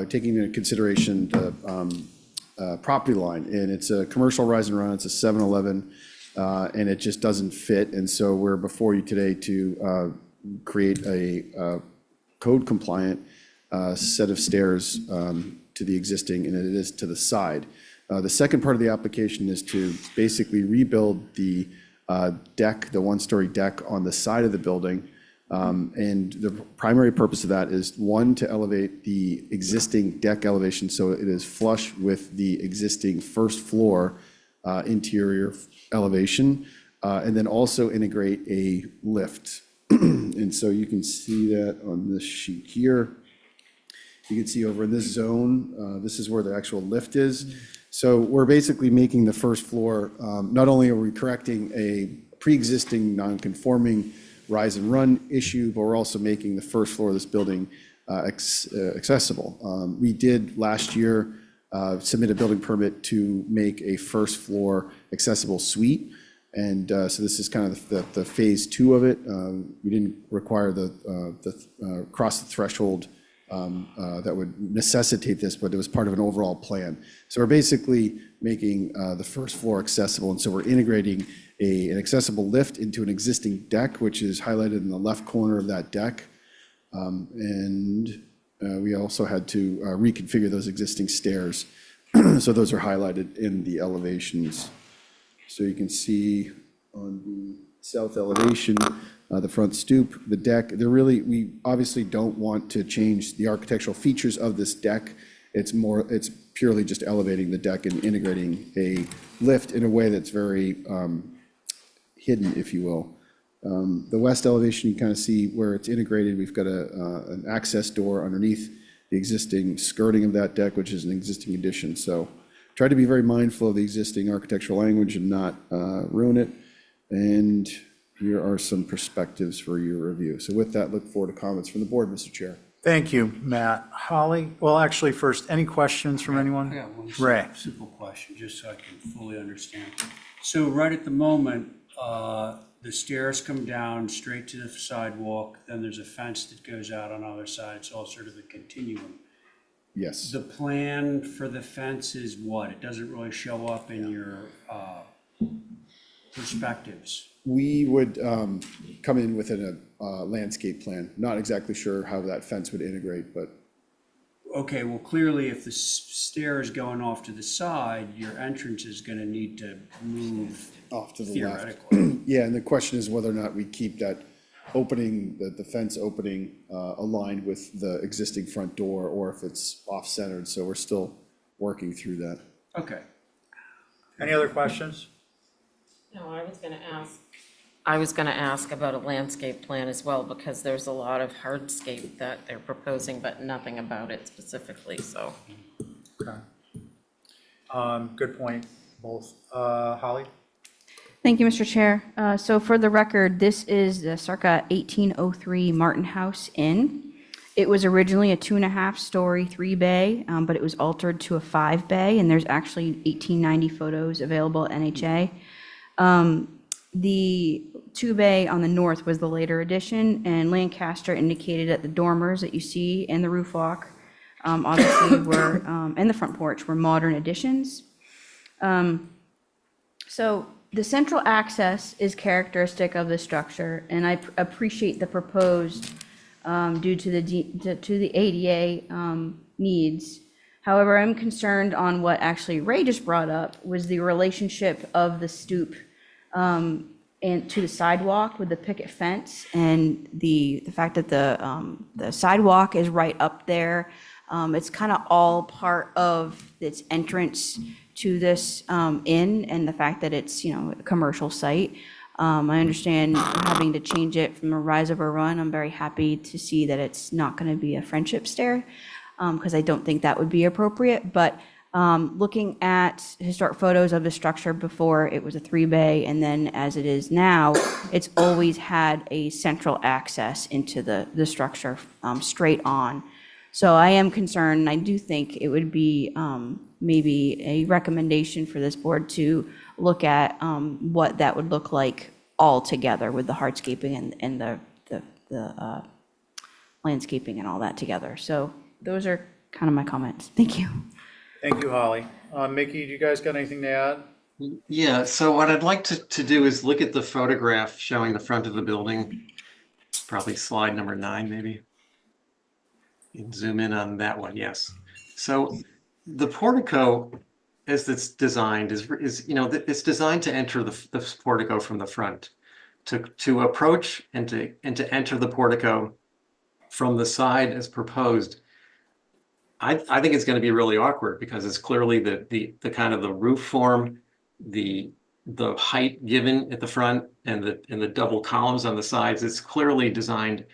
taking into consideration the property line. And it's a commercial rise and run. It's a 7-Eleven, and it just doesn't fit. And so we're before you today to create a code-compliant set of stairs to the existing, and it is to the side. The second part of the application is to basically rebuild the deck, the one-story deck on the side of the building. And the primary purpose of that is, one, to elevate the existing deck elevation so it is flush with the existing first floor interior elevation, and then also integrate a lift. And so you can see that on this sheet here. You can see over in this zone, this is where the actual lift is. So we're basically making the first floor, not only are we correcting a pre-existing non-conforming rise and run issue, but we're also making the first floor of this building accessible. We did last year submit a building permit to make a first floor accessible suite. And so this is kind of the phase 2 of it. We didn't require the cross the threshold that would necessitate this, but it was part of an overall plan. So we're basically making the first floor accessible, and so we're integrating an accessible lift into an existing deck, which is highlighted in the left corner of that deck. And we also had to reconfigure those existing stairs. So those are highlighted in the elevations. So you can see on the south elevation, the front stoop, the deck, we obviously don't want to change the architectural features of this deck. It's purely just elevating the deck and integrating a lift in a way that's very hidden, if you will. The west elevation, you kind of see where it's integrated. We've got an access door underneath the existing skirting of that deck, which is an existing addition. So try to be very mindful of the existing architectural language and not ruin it. And here are some perspectives for your review. So with that, look forward to comments from the board, Mr. Chair. Thank you, Matt. Holly? Well, actually, first, any questions from anyone? I got one Ray? simple question, just so I can fully understand. So right at the moment, the stairs come down straight to the sidewalk, then there's a fence that goes out on the other side. It's all sort of a continuum. Yes. The plan for the fence is what? It doesn't really show up in your perspectives. We would come in with a landscape plan. Not exactly sure how that fence would integrate, but Okay, well, clearly if the stairs going off to the side, your entrance is gonna need to move off to the left. theoretically. Yeah, and the question is whether or not we keep that opening, the fence opening aligned with the existing front door, or if it's off-centered, so we're still working through that. Okay. Any other questions? No, I was gonna ask about a landscape plan as well, because there's a lot of hardscape that they're proposing, but nothing about it specifically, so. Okay. Good point, both. Holly? Thank you, Mr. Chair. So for the record, this is the circa 1803 Martin House Inn. It was originally a 2.5-story, 3-bay, but it was altered to a 5-bay, and there's actually 1890 photos available at NHA. The 2-bay on the north was the later addition, and Lancaster indicated that the dormers that you see and the roof walk, obviously were, and the front porch were modern additions. So the central access is characteristic of the structure, and I appreciate the proposed due to the ADA needs. However, I'm concerned on what actually Ray just brought up, was the relationship of the stoop and to the sidewalk with the picket fence, and the fact that the sidewalk is right up there. It's kind of all part of its entrance to this inn, and the fact that it's, you know, a commercial site. I understand having to change it from a rise over run. I'm very happy to see that it's not going to be a friendship stair, because I don't think that would be appropriate. But looking at historic photos of the structure before, it was a 3-bay, and then as it is now, it's always had a central access into the structure straight on. So I am concerned, and I do think it would be maybe a recommendation for this board to look at what that would look like all together with the hardscaping and the landscaping and all that together. So those are kind of my comments. Thank you. Thank you, Holly. Mickey, do you guys got anything to add? Yeah, so what I'd like to do is look at the photograph showing the front of the building. Probably slide number 9, maybe. You can zoom in on that one, yes. So the portico, as it's designed, is you know, it's designed to enter the portico from the front. To approach and to enter the portico from the side as proposed, I think it's going to be really awkward, because it's clearly the kind of the roof form, the height given at the front, and the double columns on the sides. It's clearly designed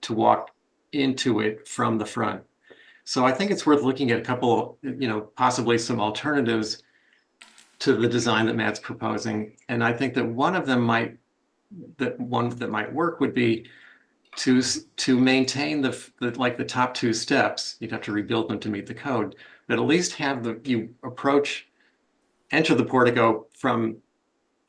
to walk into it from the front. So I think it's worth looking at a couple, you know, possibly some alternatives to the design that Matt's proposing. And I think that one that might work would be to maintain the top 2 steps. You'd have to rebuild them to meet the code, but at least have you enter the portico from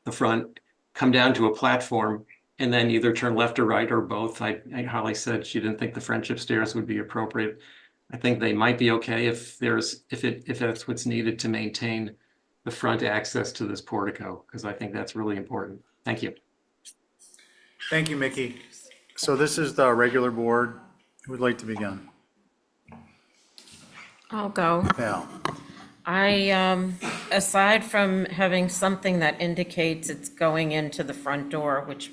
the front, come down to a platform, and then either turn left or right or both. Holly said she didn't think the friendship stairs would be appropriate. I think they might be okay if that's what's needed to maintain the front access to this portico, because I think that's really important. Thank you. Thank you, Mickey. So this is the regular board. Who would like to begin? I'll go. Val. Aside from having something that indicates it's going into the front door, which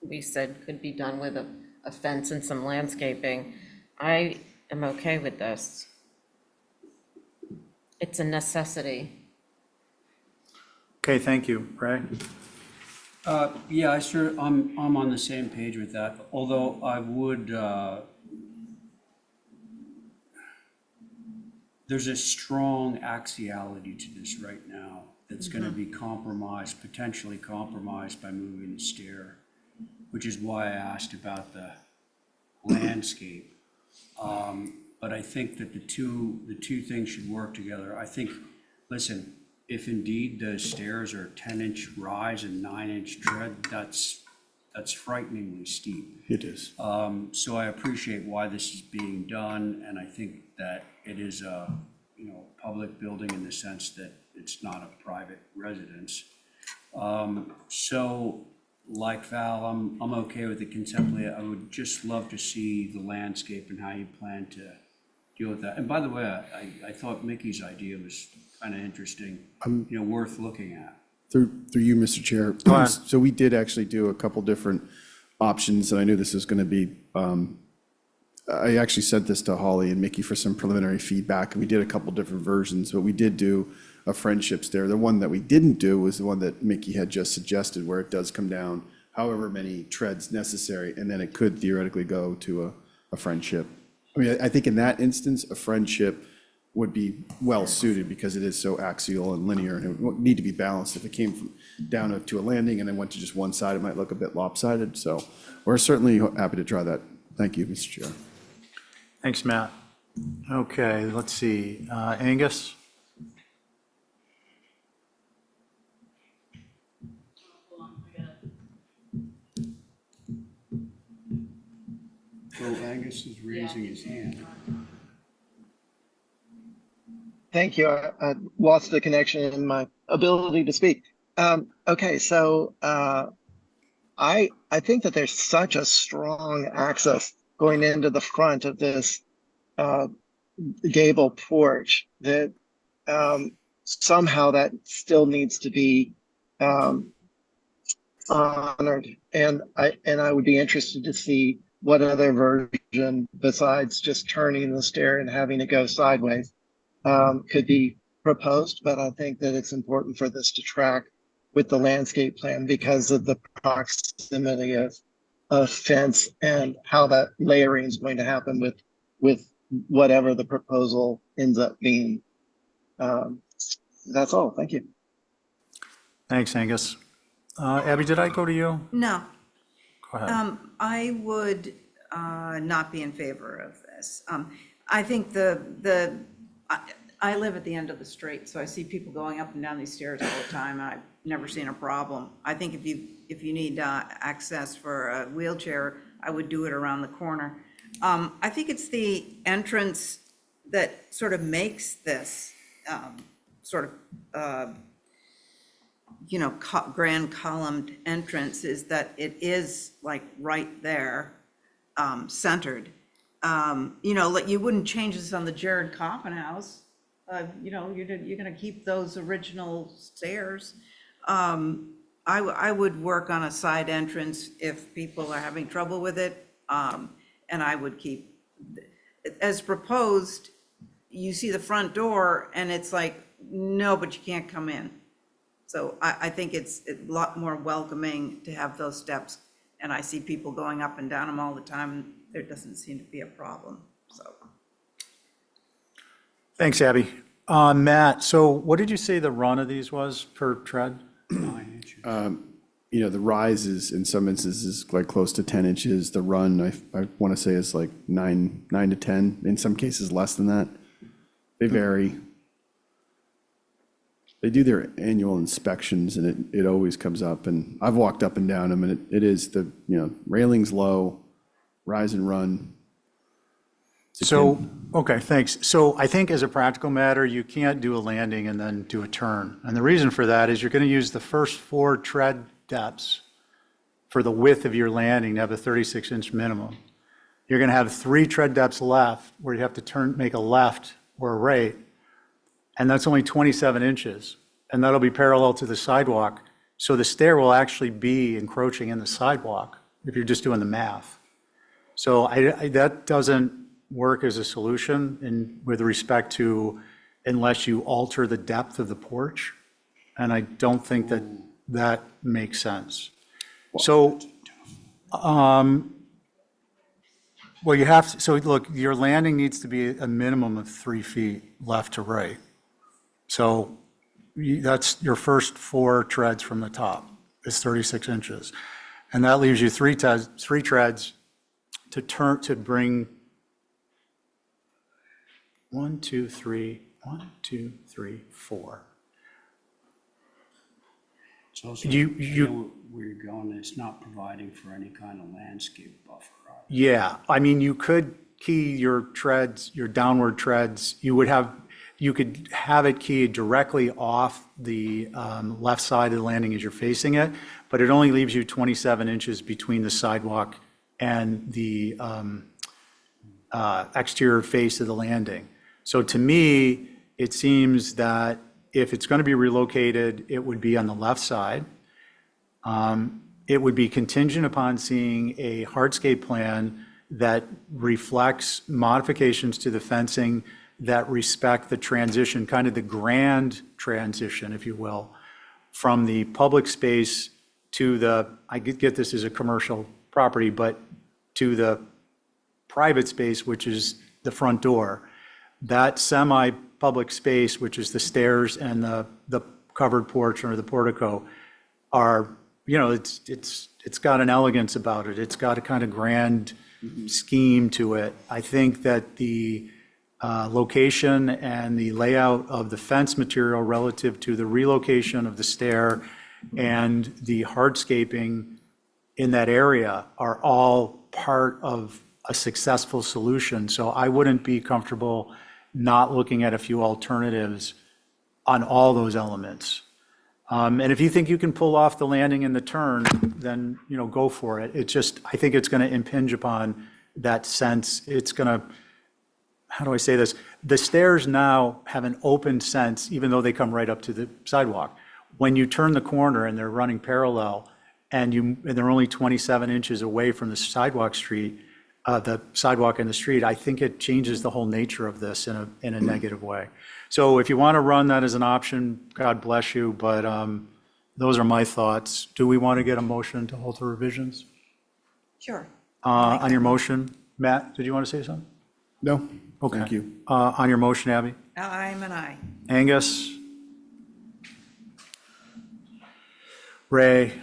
we said could be done with a fence and some landscaping, I am okay with this. It's a necessity. Okay, thank you. Ray? Yeah, I'm on the same page with that, although I would, there's a strong axiality to this right now that's gonna be compromised, potentially compromised by moving the stair. which is why I asked about the landscape. But I think that the two things should work together. I think, listen, if indeed the stairs are 10-inch rise and 9-inch tread, that's frighteningly steep. It is. So I appreciate why this is being done, and I think that it is a, public building in the sense that it's not a private residence. So like Val, I'm okay with it conceptually. I would just love to see the landscape and how you plan to deal with that. And by the way, I thought Mickey's idea was kind of interesting, worth looking at. Through you, Mr. Chair. So we did actually do a couple different options, and I knew this was going to be, I actually sent this to Holly and Mickey for some preliminary feedback, and we did a couple different versions, but we did do a friendship stair. The one that we didn't do was the one that Mickey had just suggested, where it does come down however many treads necessary, and then it could theoretically go to a friendship. I mean, I think in that instance, a friendship would be well suited because it is so axial and linear, and it would need to be balanced. If it came from down to a landing and then went to just one side, it might look a bit lopsided. So we're certainly happy to try that. Thank you, Mr. Chair. Thanks, Matt. Okay, let's see. Angus? Well, Angus is raising his hand. Thank you. I lost the connection in my ability to speak. Okay, so I think that there's such a strong access going into the front of this gable porch that somehow that still needs to be honored. And I would be interested to see what other version besides just turning the stair and having it go sideways could be proposed. But I think that it's important for this to track with the landscape plan because of the proximity of fence and how that layering is going to happen with whatever the proposal ends up being. That's all. Thank you. Thanks, Angus. Abby, did I go to you? No. Go ahead. I would not be in favor of this. I think I live at the end of the street, so I see people going up and down these stairs all the time. I've never seen a problem. I think if you need access for a wheelchair, I would do it around the corner. I think it's the entrance that sort of makes this grand columned entrance is that it is like right there, centered. Like you wouldn't change this on the Jared Coffin house. You're gonna keep those original stairs. I would work on a side entrance if people are having trouble with it. And I would keep, as proposed, you see the front door and it's like, no, but you can't come in. So I think it's a lot more welcoming to have those steps. And I see people going up and down them all the time. There doesn't seem to be a problem, so. Thanks, Abby. Matt, so what did you say the run of these was per tread? 9 inches. The rise is in some instances like close to 10 inches. The run, I want to say is like 9 to 10, in some cases less than that. They vary. They do their annual inspections and it always comes up, and I've walked up and down them, and it is the, railings low, rise and run. So, okay, thanks. So I think as a practical matter, you can't do a landing and then do a turn. And the reason for that is you're going to use the first 4 tread depths for the width of your landing to have a 36-inch minimum. You're going to have 3 tread depths left where you have to make a left or a right, and that's only 27 inches, and that'll be parallel to the sidewalk. So the stair will actually be encroaching in the sidewalk if you're just doing the math. So that doesn't work as a solution with respect to, unless you alter the depth of the porch, and I don't think that makes sense. So, well, you have to, so look, your landing needs to be a minimum of 3 feet left to right. So that's your first 4 treads from the top is 36 inches. And that leaves you three treads to turn, to bring 1, 2, 3, 1, 2, 3, 4. It's also, You- I know where you're going, it's not providing for any kind of landscape buffer. Yeah, I mean, you could key your treads, your downward treads. You could have it keyed directly off the left side of the landing as you're facing it, but it only leaves you 27 inches between the sidewalk and the exterior face of the landing. So to me, it seems that if it's going to be relocated, it would be on the left side. It would be contingent upon seeing a hardscape plan that reflects modifications to the fencing that respect the transition, kind of the grand transition, if you will, from the public space to the, I get this as a commercial property, but to the private space, which is the front door. That semi-public space, which is the stairs and the covered porch or the portico, are, you know, it's got an elegance about it. It's got a kind of grand scheme to it. I think that the location and the layout of the fence material relative to the relocation of the stair and the hardscaping in that area are all part of a successful solution. So I wouldn't be comfortable not looking at a few alternatives on all those elements. And if you think you can pull off the landing and the turn, then, you know, go for it. It's just, I think it's going to impinge upon that sense. It's going to, how do I say this? The stairs now have an open sense, even though they come right up to the sidewalk. When you turn the corner and they're running parallel and they're only 27 inches away from the sidewalk and the street, I think it changes the whole nature of this in a negative way. So if you want to run that as an option, God bless you, but those are my thoughts. Do we want to get a motion to hold the revisions? Sure. On your motion, Matt, did you want to say something? No, Okay. thank you. On your motion, Abby? I'm an aye. Angus? Ray?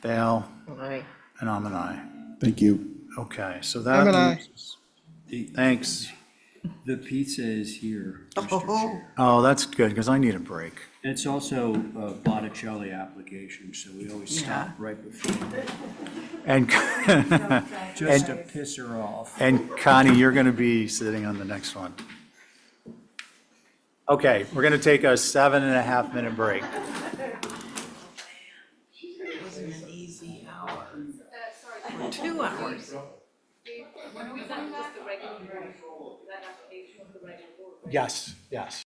Val? Aye. And I'm an aye. Thank you. Okay, so I'm that an aye. leaves- Thanks. The pizza is here, Mr. Chair. Oh, that's good, because I need a break. It's also a Botticelli application, so we always stop right before, And, just to piss her off. and Connie, you're going to be sitting on the next one. Okay, we're going to take a 7.5-minute break. It wasn't an easy hour. 2 hours. Yes, yes.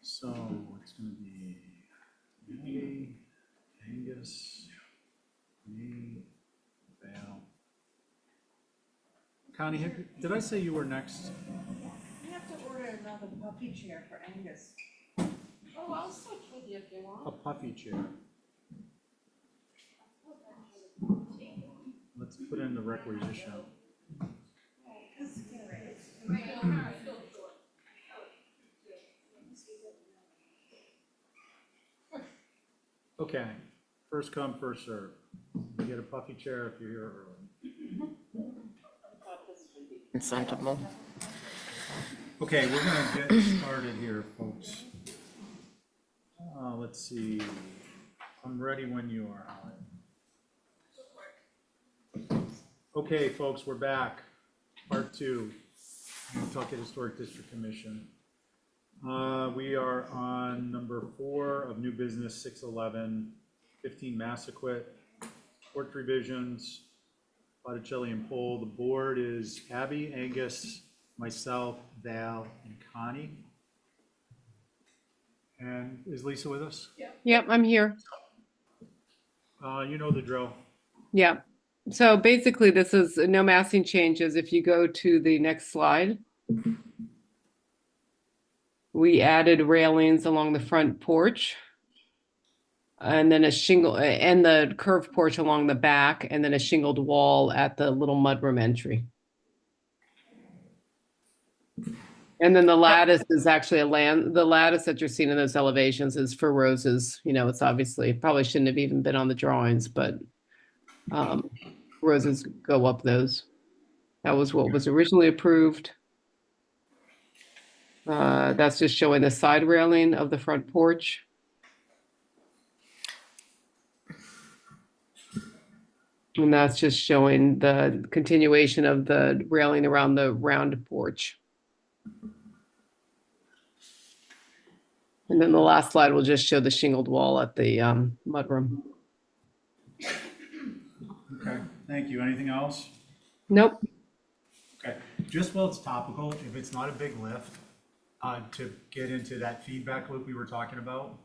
So it's going to be me, Angus, me, Val. Connie, did I say you were next? You have to order another puppy chair for Angus. Oh, I'll switch with you if you want. A puffy chair. Let's put in the requisition. Okay, first come, first serve. You get a puffy chair if you're here early. Incentible. Okay, we're gonna get started here, folks. Let's see. I'm ready when you are, Holly. Okay, folks, we're back. Part 2, Nantucket Historic District Commission. We are on number 4 of new business, 611, 15 Massoit Port revisions, Botticelli and Pohl. The board is Abby, Angus, myself, Val, and Connie. And is Lisa with us? Yep, I'm here. You know the drill. Yeah. So basically, this is no massing changes. If you go to the next slide, we added railings along the front porch, and then a shingle and the curved porch along the back, and then a shingled wall at the little mudroom entry. And then the lattice is actually the lattice that you're seeing in those elevations is for roses. You know, it's obviously probably shouldn't have even been on the drawings, but roses go up those. That was what was originally approved. That's just showing the side railing of the front porch. And that's just showing the continuation of the railing around the round porch. And then the last slide will just show the shingled wall at the mudroom. Okay, thank you. Anything else? Nope. Okay, just while it's topical, if it's not a big lift, to get into that feedback loop we were talking about,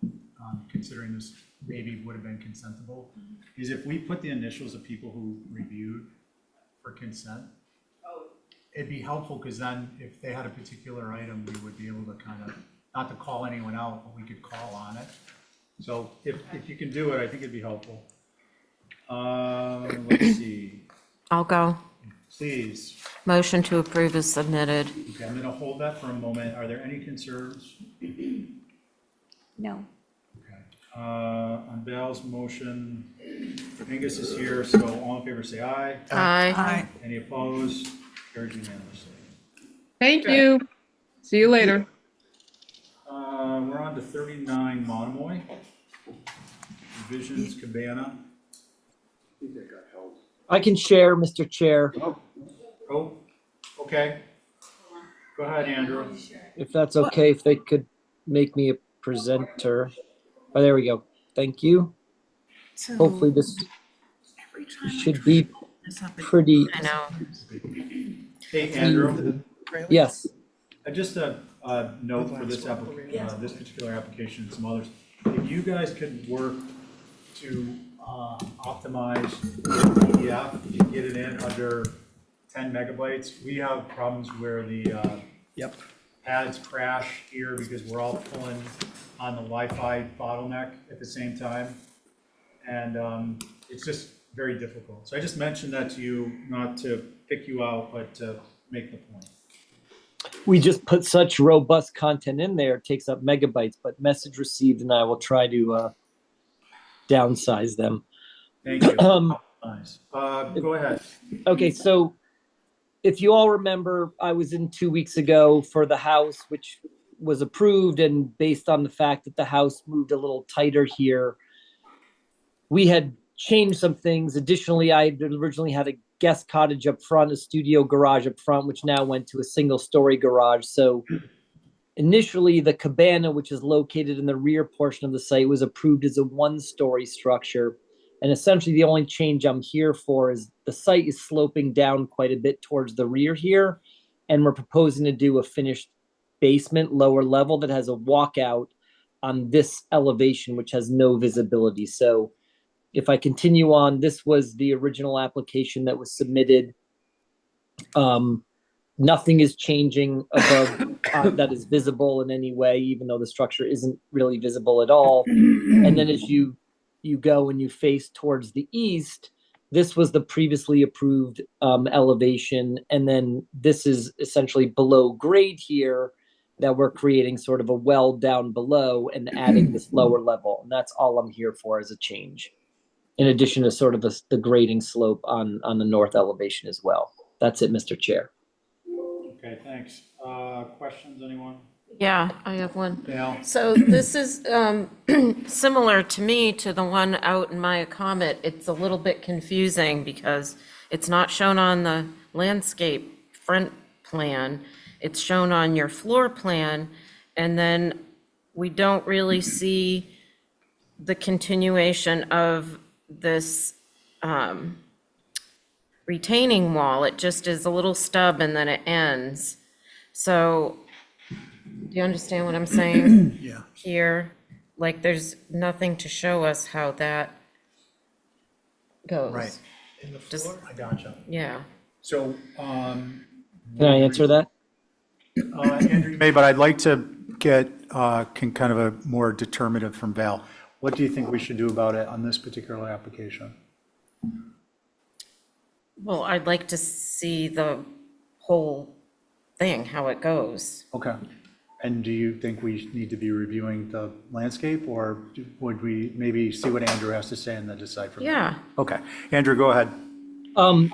considering this maybe would have been consentable, is if we put the initials of people who reviewed for consent, it'd be helpful, because then if they had a particular item, we would be able to kind of, not to call anyone out, but we could call on it. So if you can do it, I think it'd be helpful. Let's see. I'll go. Please. Motion to approve is submitted. Okay, I'm going to hold that for a moment. Are there any concerns? No. Okay. On Val's motion, Angus is here, so all in favor say aye. Aye. Aye. Any opposed? Carried unanimously. Thank you. See you later. We're on to 39 Monomoy. Divisions Cabana. I can share, Mr. Chair, Oh, okay. Go ahead, Andrew. if that's okay, if they could make me a presenter. Oh, there we go. Thank you. So Hopefully this every time I should try be to pull this up, it- pretty, I know. Hey, Andrew. yes. Just a note for this this particular application and some others. If you guys could work to optimize the PDF and get it in under 10 megabytes. We have problems where the pads crash here because we're all pulling on the Wi-Fi bottleneck at the same time. And it's just very difficult. So I just mentioned that to you, not to pick you out, but to make the point. We just put such robust content in there, it takes up megabytes, but message received, and I will try to downsize them. Thank you. Nice. Go ahead. Okay, so if you all remember, I was in 2 weeks ago for the house, which was approved, and based on the fact that the house moved a little tighter here, we had changed some things. Additionally, I had originally had a guest cottage up front, a studio garage up front, which now went to a single-story garage. So initially the cabana, which is located in the rear portion of the site, was approved as a one-story structure. And essentially the only change I'm here for is the site is sloping down quite a bit towards the rear here. And we're proposing to do a finished basement lower level that has a walkout on this elevation, which has no visibility. So if I continue on, this was the original application that was submitted. Nothing is changing above that is visible in any way, even though the structure isn't really visible at all. And then as you go and you face towards the east, this was the previously approved elevation. And then this is essentially below grade here that we're creating sort of a well down below and adding this lower level. And that's all I'm here for as a change, in addition to sort of the grading slope on the north elevation as well. That's it, Mr. Chair. Okay, thanks. Questions, anyone? Yeah, I have one. Dale? So this is similar to me to the one out in Maya Comet. It's a little bit confusing because it's not shown on the landscape front plan. It's shown on your floor plan, and then we don't really see the continuation of this retaining wall. It just is a little stub and then it ends. So do you understand what I'm saying? Yeah. Here, like there's nothing to show us how that goes. Right. In the floor? I gotcha. Yeah. So, Can I answer that? Andrew, you may, but I'd like to get kind of a more determinative from Val. What do you think we should do about it on this particular application? Well, I'd like to see the whole thing, how it goes. Okay. And do you think we need to be reviewing the landscape, or would we maybe see what Andrew has to say and then decide from there? Yeah. Okay. Andrew, go ahead.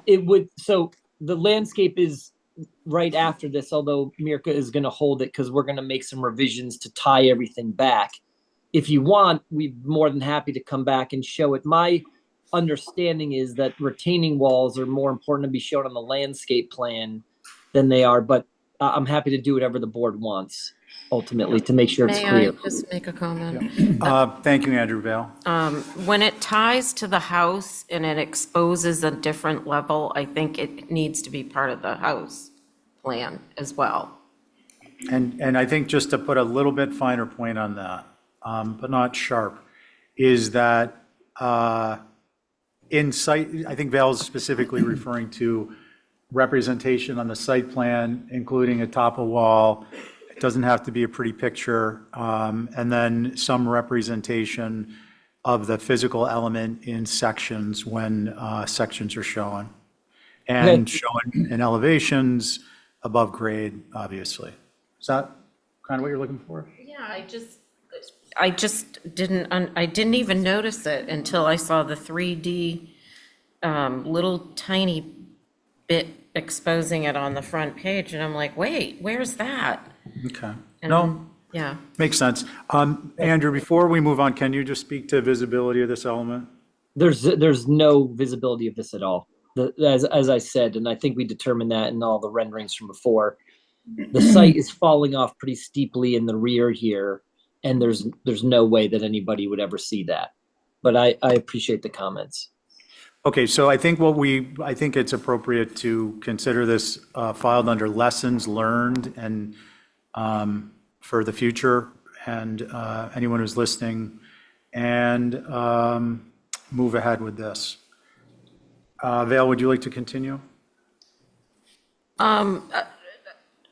It would, so the landscape is right after this, although Mirka is going to hold it because we're going to make some revisions to tie everything back. If you want, we're more than happy to come back and show it. My understanding is that retaining walls are more important to be shown on the landscape plan than they are, but I'm happy to do whatever the board wants ultimately to make sure it's May clear. I just make a comment? Thank you, Andrew. Val? When it ties to the house and it exposes a different level, I think it needs to be part of the house plan as well. And I think just to put a little bit finer point on that, but not sharp, is that in site, I think Val's specifically referring to representation on the site plan, including a top of wall. It doesn't have to be a pretty picture. And then some representation of the physical element in sections when sections are shown. And shown in elevations above grade, obviously. Is that kind of what you're looking for? Yeah, I didn't even notice it until I saw the 3D little tiny bit exposing it on the front page, and I'm like, wait, where's that? Okay. And No, yeah. makes sense. Andrew, before we move on, can you just speak to visibility of this element? There's no visibility of this at all. As I said, and I think we determined that in all the renderings from before, the site is falling off pretty steeply in the rear here, and there's no way that anybody would ever see that. But I appreciate the comments. Okay, so I think it's appropriate to consider this filed under lessons learned and for the future and anyone who's listening, and move ahead with this. Val, would you like to continue?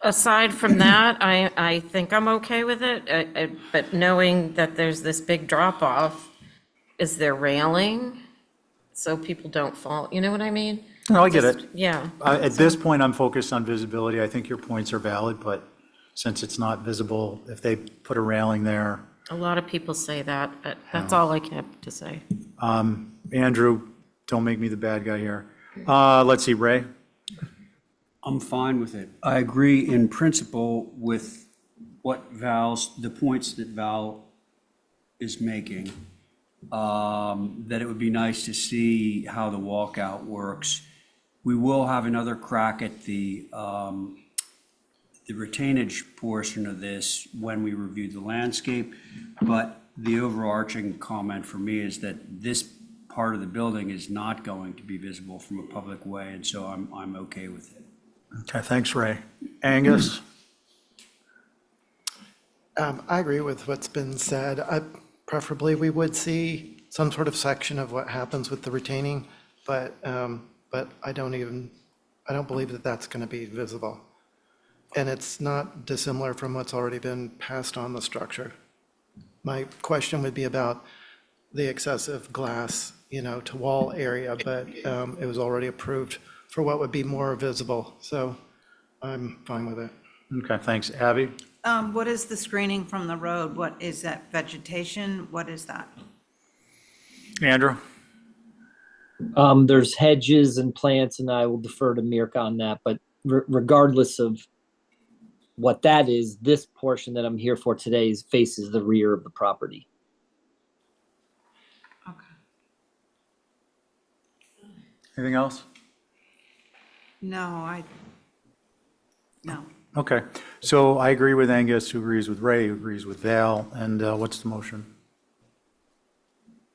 Aside from that, I think I'm okay with it, but knowing that there's this big drop off, is there railing? So people don't fall, you know what I mean? No, I get it. Yeah. At this point, I'm focused on visibility. I think your points are valid, but since it's not visible, if they put a railing there. A lot of people say that, but that's all I have to say. Andrew, don't make me the bad guy here. Let's see, Ray? I'm fine with it. I agree in principle with the points that Val is making. That it would be nice to see how the walkout works. We will have another crack at the the retainage portion of this when we reviewed the landscape, but the overarching comment for me is that this part of the building is not going to be visible from a public way, and so I'm okay with it. Okay, thanks, Ray. Angus? I agree with what's been said. Preferably, we would see some sort of section of what happens with the retaining, but I don't believe that that's going to be visible. And it's not dissimilar from what's already been passed on the structure. My question would be about the excessive glass, to wall area, but it was already approved for what would be more visible. So I'm fine with it. Okay, thanks. Abby? What is the screening from the road? What is that, vegetation? What is that? Andrew? There's hedges and plants, and I will defer to Mirka on that, but regardless of what that is, this portion that I'm here for today faces the rear of the property. Anything else? No. Okay, so I agree with Angus, who agrees with Ray, who agrees with Val, and what's the motion?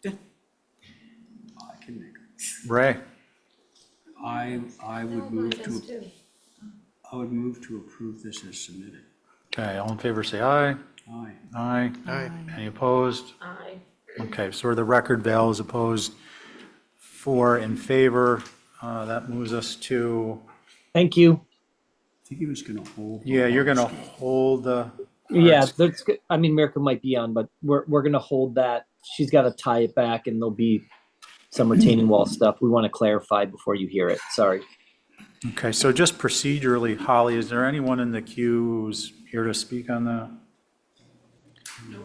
I can make it. Ray? I would move to approve this as submitted. Okay, all in favor, say aye. Aye. Aye. Aye. Any opposed? Aye. Okay, so for the record, Val is opposed, 4 in favor. That moves us to, Thank you. I think he was going to hold. yeah, you're going to hold the. Yeah, that's good. I mean, Mirka might be on, but we're gonna hold that. She's got to tie it back, and there'll be some retaining wall stuff. We want to clarify before you hear it. Sorry. Okay, so just procedurally, Holly, is there anyone in the queue who's here to speak on that? No.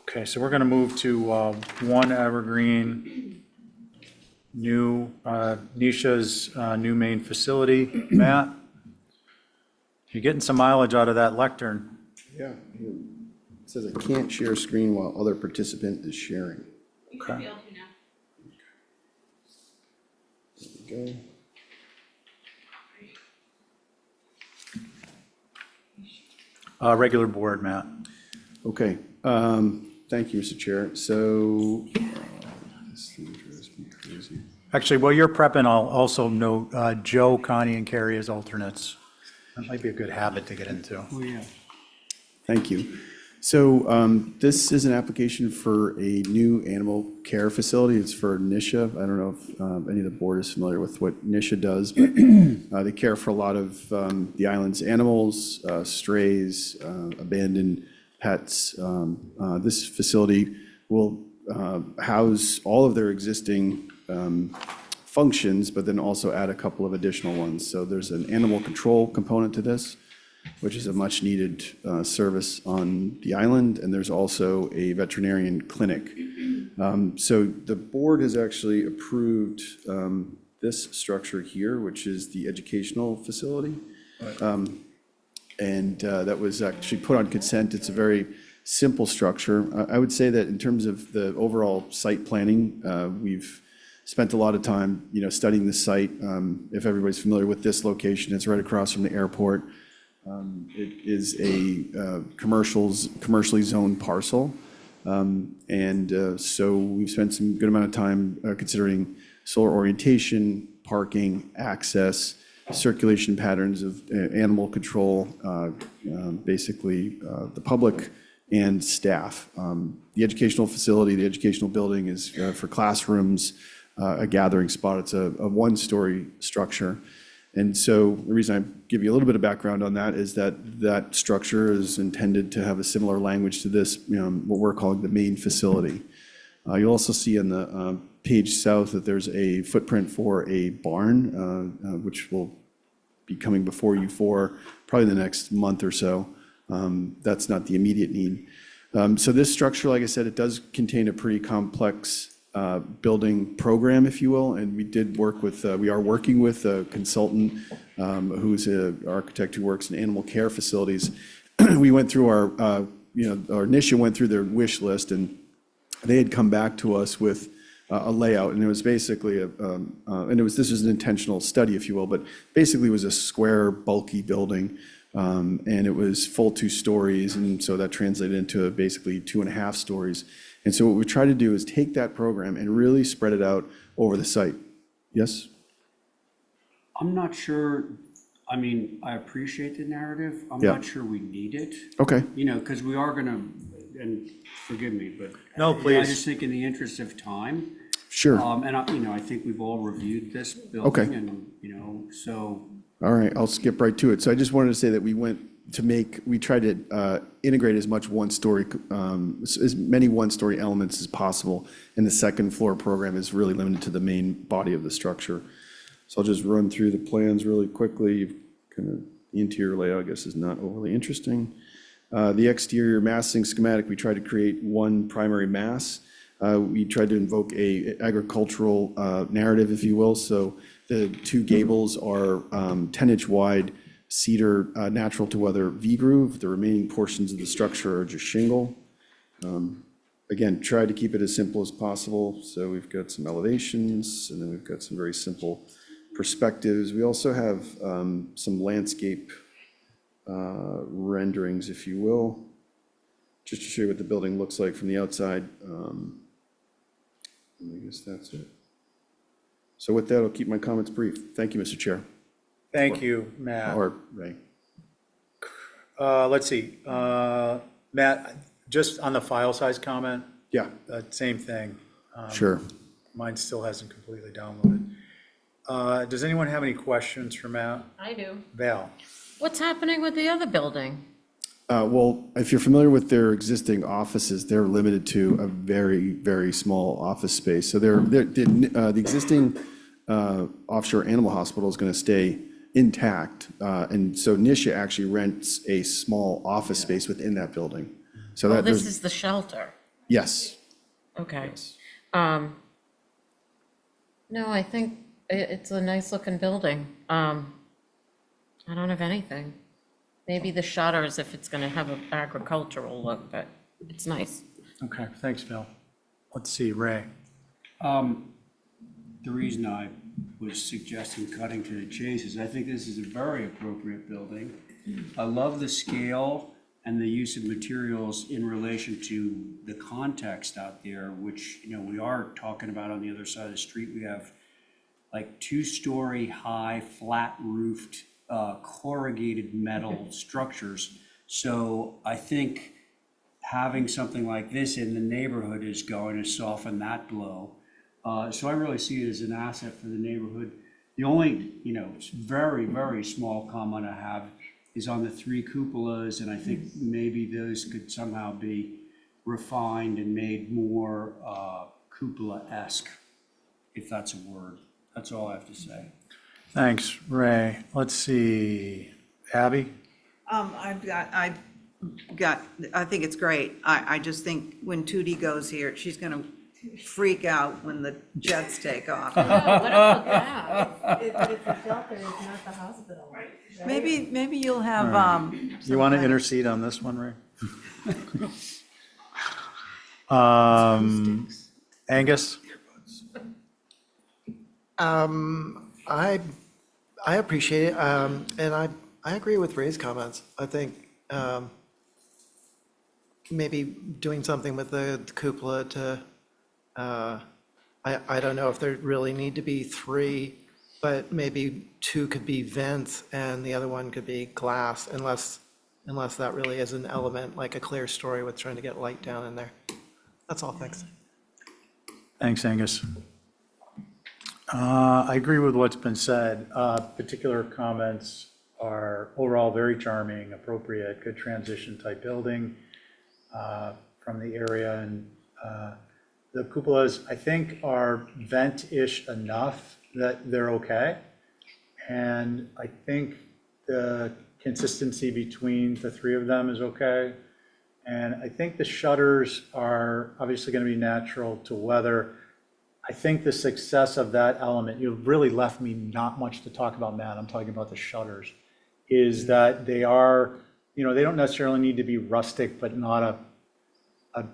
Okay, so we're going to move to 1 Evergreen, Nisha's new main facility. Matt? You're getting some mileage out of that lectern. Yeah. It says I can't share screen while other participant is sharing. You should be able to now. There we go. Regular board, Matt. Okay. Thank you, Mr. Chair. So, this thing drives me crazy. Actually, while you're prepping, I'll also note Joe, Connie, and Carrie as alternates. That might be a good habit to get into. Oh, yeah. Thank you. So this is an application for a new animal care facility. It's for Nisha. I don't know if any of the board is familiar with what Nisha does, but they care for a lot of the island's animals, strays, abandoned pets. This facility will house all of their existing functions, but then also add a couple of additional ones. So there's an animal control component to this, which is a much needed service on the island. And there's also a veterinarian clinic. So the board has actually approved this structure here, which is the educational facility. And that was actually put on consent. It's a very simple structure. I would say that in terms of the overall site planning, we've spent a lot of time, studying the site. If everybody's familiar with this location, it's right across from the airport. It is a commercially zoned parcel. So we've spent some good amount of time considering solar orientation, parking, access, circulation patterns of animal control, basically the public and staff. The educational facility, the educational building is for classrooms, a gathering spot. It's a one-story structure. And so the reason I give you a little bit of background on that is that that structure is intended to have a similar language to this, what we're calling the main facility. You'll also see on the page south that there's a footprint for a barn, which will be coming before you for probably the next month or so. That's not the immediate need. So this structure, like I said, it does contain a pretty complex building program, if you will, and we are working with a consultant who's an architect who works in animal care facilities. We went through our Nisha went through their wish list, and they had come back to us with a layout, and it was basically this was an intentional study, if you will, but basically it was a square, bulky building, and it was full 2 stories, and so that translated into basically 2.5 stories. And so what we try to do is take that program and really spread it out over the site. Yes? I'm not sure, I mean, I appreciate the narrative. I'm Yeah. not sure we need it. Okay. You know, because we are gonna, and forgive me, but. No, I please. just think in the interest of time. Sure. And I think we've all reviewed this building. Okay. And, so. All right, I'll skip right to it. So I just wanted to say that we tried to integrate as much one-story, as many one-story elements as possible. And the second floor program is really limited to the main body of the structure. So I'll just run through the plans really quickly. Kind of the interior layout, I guess, is not overly interesting. The exterior massing schematic, we tried to create one primary mass. We tried to invoke a agricultural narrative, if you will. So the 2 gables are 10-inch wide cedar natural to weather V-groove. The remaining portions of the structure are just shingle. Again, tried to keep it as simple as possible. So we've got some elevations, and then we've got some very simple perspectives. We also have some landscape renderings, if you will, just to show you what the building looks like from the outside. I guess that's it. So with that, I'll keep my comments brief. Thank you, Mr. Chair. Thank you, Matt. Or Ray. Let's see, Matt, just on the file size comment. Yeah. Same thing. Sure. Mine still hasn't completely downloaded. Does anyone have any questions for Matt? I do. Val? What's happening with the other building? Well, if you're familiar with their existing offices, they're limited to a very, very small office space. So the existing offshore animal hospital is going to stay intact. And so Nisha actually rents a small office space within that building. So Oh, this is the shelter. Yes. Okay. No, I think it's a nice looking building. I don't have anything. Maybe the shutters if it's gonna have an agricultural look, but it's nice. Okay, thanks, Val. Let's see, Ray. The reason I was suggesting cutting to the chase is I think this is a very appropriate building. I love the scale and the use of materials in relation to the context out there, which, we are talking about on the other side of the street. We have like 2-story high, flat roofed, corrugated metal structures. So I think having something like this in the neighborhood is going to soften that blow. So I really see it as an asset for the neighborhood. The only, very, very small comment I have is on the 3 cupolas, and I think maybe those could somehow be refined and made more cupola-esque, if that's a word. That's all I have to say. Thanks, Ray. Let's see, Abby? I think it's great. I just think when Tootie goes here, she's gonna freak out when the jets take off. What about that? It's a shelter, it's not the hospital. Maybe you'll have, You want to intercede on this one, Ray? Angus? I appreciate it, and I agree with Ray's comments. I think maybe doing something with the cupola to, I don't know if there really need to be 3, but maybe 2 could be vents and the other one could be glass, unless that really is an element, like a clear story with trying to get light down in there. That's all, thanks. Thanks, Angus. I agree with what's been said. Particular comments are overall very charming, appropriate, good transition type building from the area. And the cupolas, I think, are vent-ish enough that they're okay. And I think the consistency between the 3 of them is okay. And I think the shutters are obviously going to be natural to weather. I think the success of that element, you've really left me not much to talk about, Matt. I'm talking about the shutters, is that they are, they don't necessarily need to be rustic, but not a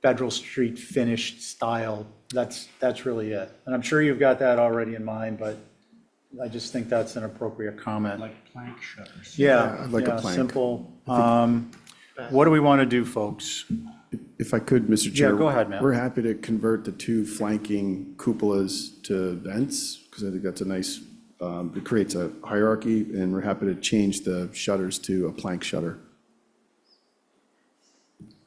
Federal Street finished style. That's really it. And I'm sure you've got that already in mind, but I just think that's an appropriate comment. Like plank shutters. Yeah, I'd like a yeah, plank. simple. What do we want to do, folks? If I could, Mr. Yeah, Chair. go ahead, Matt. We're happy to convert the 2 flanking cupolas to vents, because I think that's a nice, it creates a hierarchy, and we're happy to change the shutters to a plank shutter.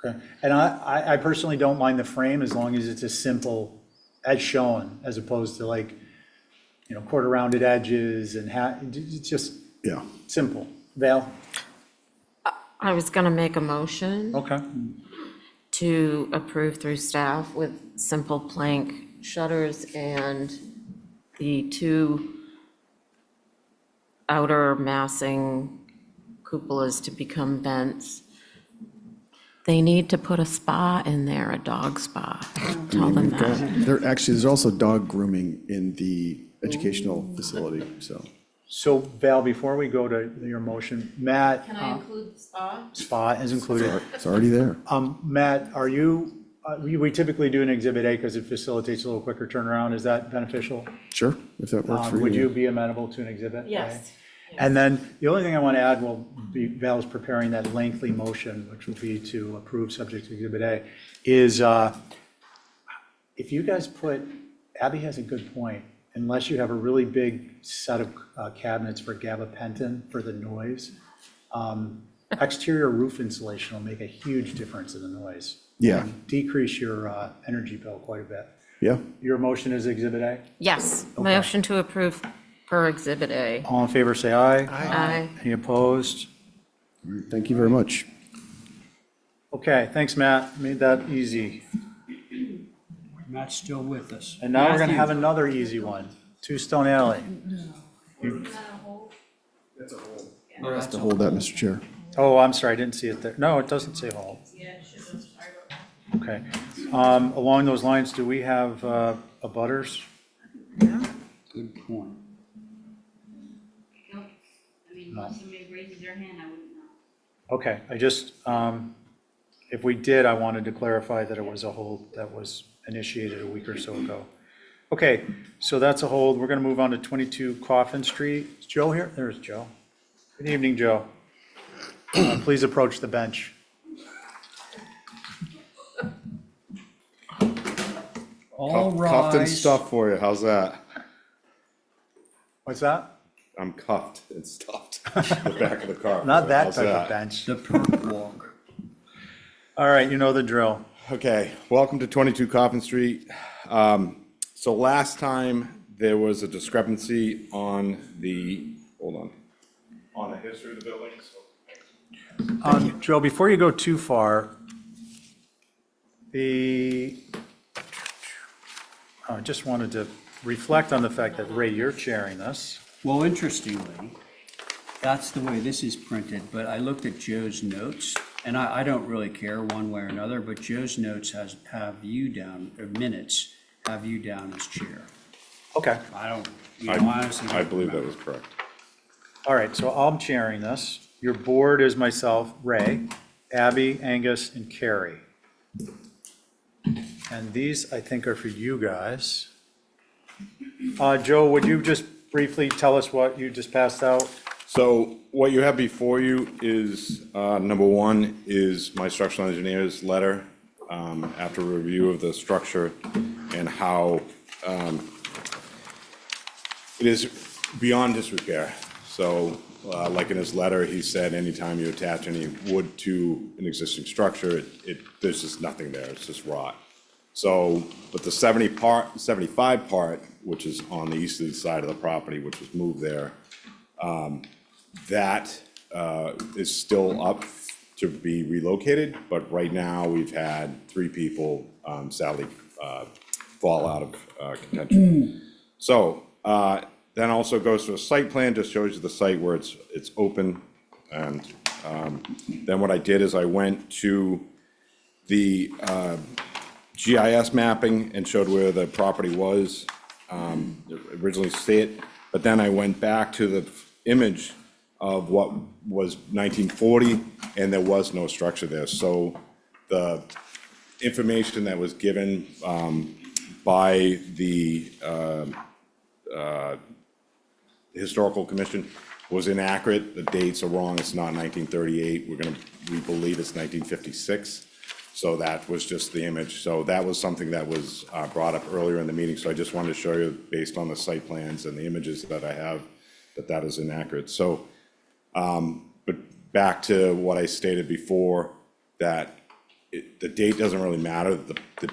Okay, and I personally don't mind the frame as long as it's as simple as shown, as opposed to like, quarter rounded edges and it's just Yeah. simple. Val? I was going to make a motion Okay. to approve through staff with simple plank shutters and the 2 outer massing cupolas to become vents. They need to put a spa in there, a dog spa. Tell them that. There's also dog grooming in the educational facility, so. So Val, before we go to your motion, Matt. Can I include the spa? Spa is included. It's already there. Matt, are you, we typically do an Exhibit A because it facilitates a little quicker turnaround. Is that beneficial? Sure, if that works for you. Would you be amenable to an Exhibit A? Yes. And then the only thing I want to add, Val's preparing that lengthy motion, which will be to approve subject to Exhibit A, is if you guys Abby has a good point, unless you have a really big set of cabinets for gabapentin for the noise, exterior roof insulation will make a huge difference in the noise. Yeah. And decrease your energy bill quite a bit. Yeah. Your motion is Exhibit A? Yes, Okay. motion to approve per Exhibit A. All in favor, say aye. Aye. Any opposed? Thank you very much. Okay, thanks, Matt. Made that easy. Matt's still with us. And now we're going to have Matthew. another easy one. 2 Stone Alley. Has to hold that, Mr. Chair. Oh, I'm sorry, I didn't see it there. No, it doesn't say hold. Okay. Along those lines, do we have abutters? Good point. Nope. I mean, unless somebody raises their hand, I wouldn't know. Okay, I just, if we did, I wanted to clarify that it was a hold that was initiated a week or so ago. Okay, so that's a hold. We're going to move on to 22 Coffin Street. Is Joe here? There's Joe. Good evening, Joe. Please approach the bench. All Cuffed and rise. stuffed for you, how's that? What's that? I'm cuffed and stuffed, the back of the car. Not that How's type of bench. The perk walk. All right, you know the drill. Okay, welcome to 22 Coffin Street. So last time, there was a discrepancy on the, hold on the history of the building, so. Joe, before you go too far, I just wanted to reflect on the fact that, Ray, you're chairing this. Well, interestingly, that's the way this is printed, but I looked at Joe's notes, and I don't really care one way or another, but Joe's notes have you down, or minutes, have you down as chair. Okay. I don't, honestly. I believe that was correct. All right, so I'm chairing this. Your board is myself, Ray, Abby, Angus, and Carrie. And these, I think, are for you guys. Joe, would you just briefly tell us what you just passed out? So what you have before you is, number one, is my structural engineer's letter after review of the structure and how it is beyond disrepair. So like in his letter, he said anytime you attach any wood to an existing structure, there's just nothing there, it's just rot. So, but the 75 part, which is on the easterly side of the property, which was moved there, that is still up to be relocated, but right now we've had 3 people sadly fall out of contention. So then also goes to a site plan, just shows you the site where it's open. And then what I did is I went to the GIS mapping and showed where the property was, originally stated, but then I went back to the image of what was 1940, and there was no structure there. So the information that was given by the Historical Commission was inaccurate. The dates are wrong. It's not 1938. We believe it's 1956. So that was just the image. So that was something that was brought up earlier in the meeting. So I just wanted to show you, based on the site plans and the images that I have, that is inaccurate. So, but back to what I stated before, that the date doesn't really matter. The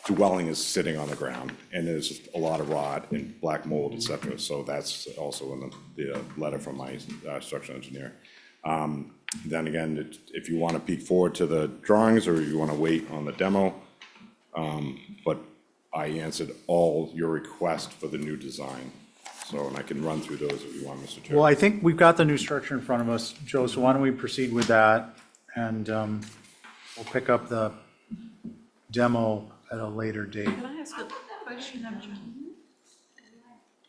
dwelling is sitting on the ground, and there's a lot of rot and black mold, et cetera. So that's also in the letter from my structural engineer. Then again, if you want to peek forward to the drawings, or you want to wait on the demo, but I answered all your requests for the new design. So, and I can run through those if you want, Mr. Chair. Well, I think we've got the new structure in front of us, Joe, so why don't we proceed with that? And we'll pick up the demo at a later date. Can I ask a question of John?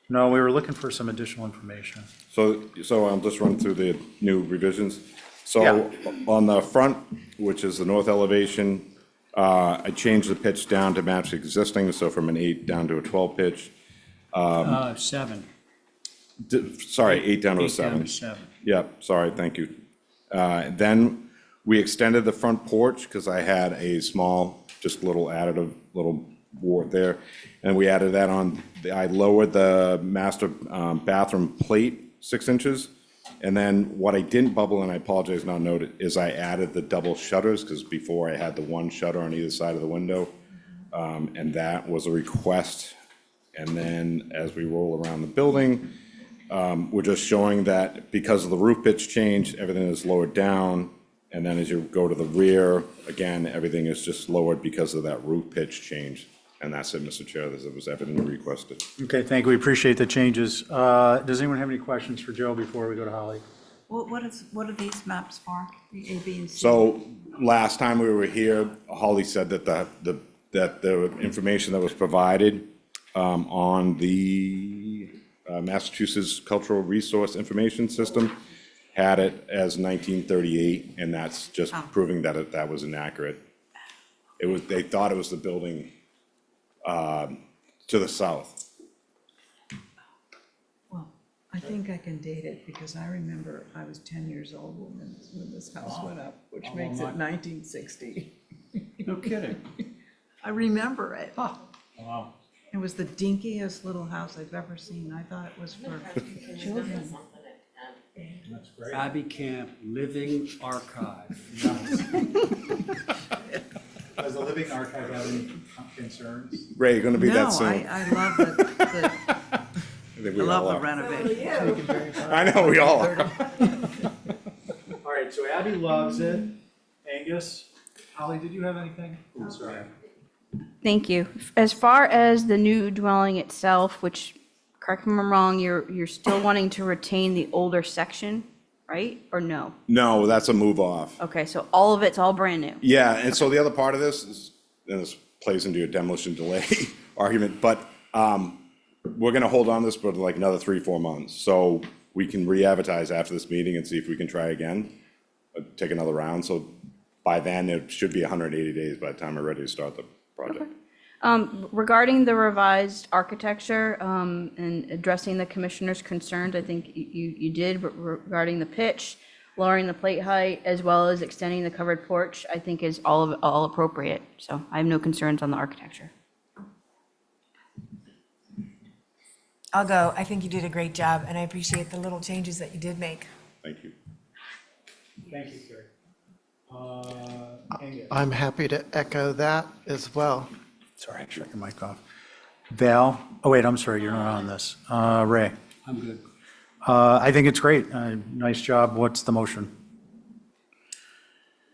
No, we were looking for some additional information. So I'll just run through the new revisions. So Yeah. on the front, which is the north elevation, I changed the pitch down to match existing, so from an 8 down to a 12 pitch. 7. Sorry, 8 down to a 8 down 7. to 7. Yep, sorry, thank you. Then we extended the front porch because I had a small, just little additive, little wart there. And we added that on, I lowered the master bathroom plate 6 inches. And then what I didn't bubble, and I apologize not noted, is I added the double shutters, because before I had the one shutter on either side of the window. And that was a request. And then as we roll around the building, we're just showing that because of the roof pitch change, everything is lowered down. And then as you go to the rear, again, everything is just lowered because of that roof pitch change. And that's it, Mr. Chair. That was everything you requested. Okay, thank you. We appreciate the changes. Does anyone have any questions for Joe before we go to Holly? What are these maps for, the A, B, and C? So last time we were here, Holly said that the information that was provided on the Massachusetts Cultural Resource Information System had it as 1938, and that's just proving that that was inaccurate. They thought it was the building to the south. Well, I think I can date it because I remember I was 10 years old when this house went up, which makes it 1960. No kidding. I remember it. Wow. It was the dinkiest little house I've ever seen. I thought it was for children. That's great. Abbey Camp Living Archive. Does the Living Archive have any concerns? Ray, you're going to be that No, soon. I love the I think we I love all the are. renovation. I know, we all are. All right, so Abby loves it. Angus, Holly, did you have anything? Oh, sorry. Thank you. As far as the new dwelling itself, which, correct me if I'm wrong, you're still wanting to retain the older section, right? Or no? No, that's a move off. Okay, so all of it's all brand new. Yeah, and so the other part of this is, and this plays into your demolition delay argument, but we're gonna hold on this for like another 3-4 months. So we can re-advertise after this meeting and see if we can try again, take another round. So by then, it should be 180 days by the time we're ready to start the project. Regarding the revised architecture and addressing the commissioner's concerns, I think you did regarding the pitch, lowering the plate height, as well as extending the covered porch, I think is all appropriate. So I have no concerns on the architecture. I'll go. I think you did a great job, and I appreciate the little changes that you did make. Thank you. Thank you, Carrie. Angus. I'm happy to echo that as well. Sorry, shut your mic off. Val, oh wait, I'm sorry, you're not on this. Ray. I'm good. I think it's great. Nice job. What's the motion?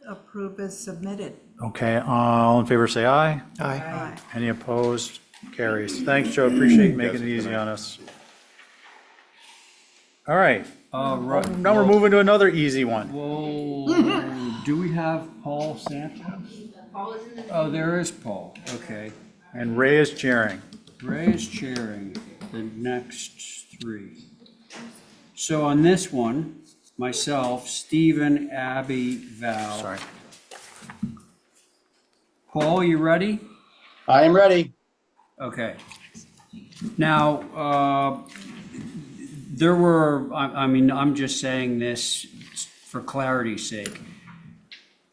Approve as submitted. Okay, all in favor, say aye. Aye. Any opposed? Carries. Thanks, Joe. Appreciate you making it easy on us. All right. Right. Now we're moving to another easy one. Well, do we have Paul Santos? Oh, there is Paul. Okay. And Ray is chairing. Ray is chairing the next 3. So on this one, myself, Stephen, Abby, Val. Sorry. Paul, you ready? I am ready. Okay. Now, there were, I mean, I'm just saying this for clarity's sake.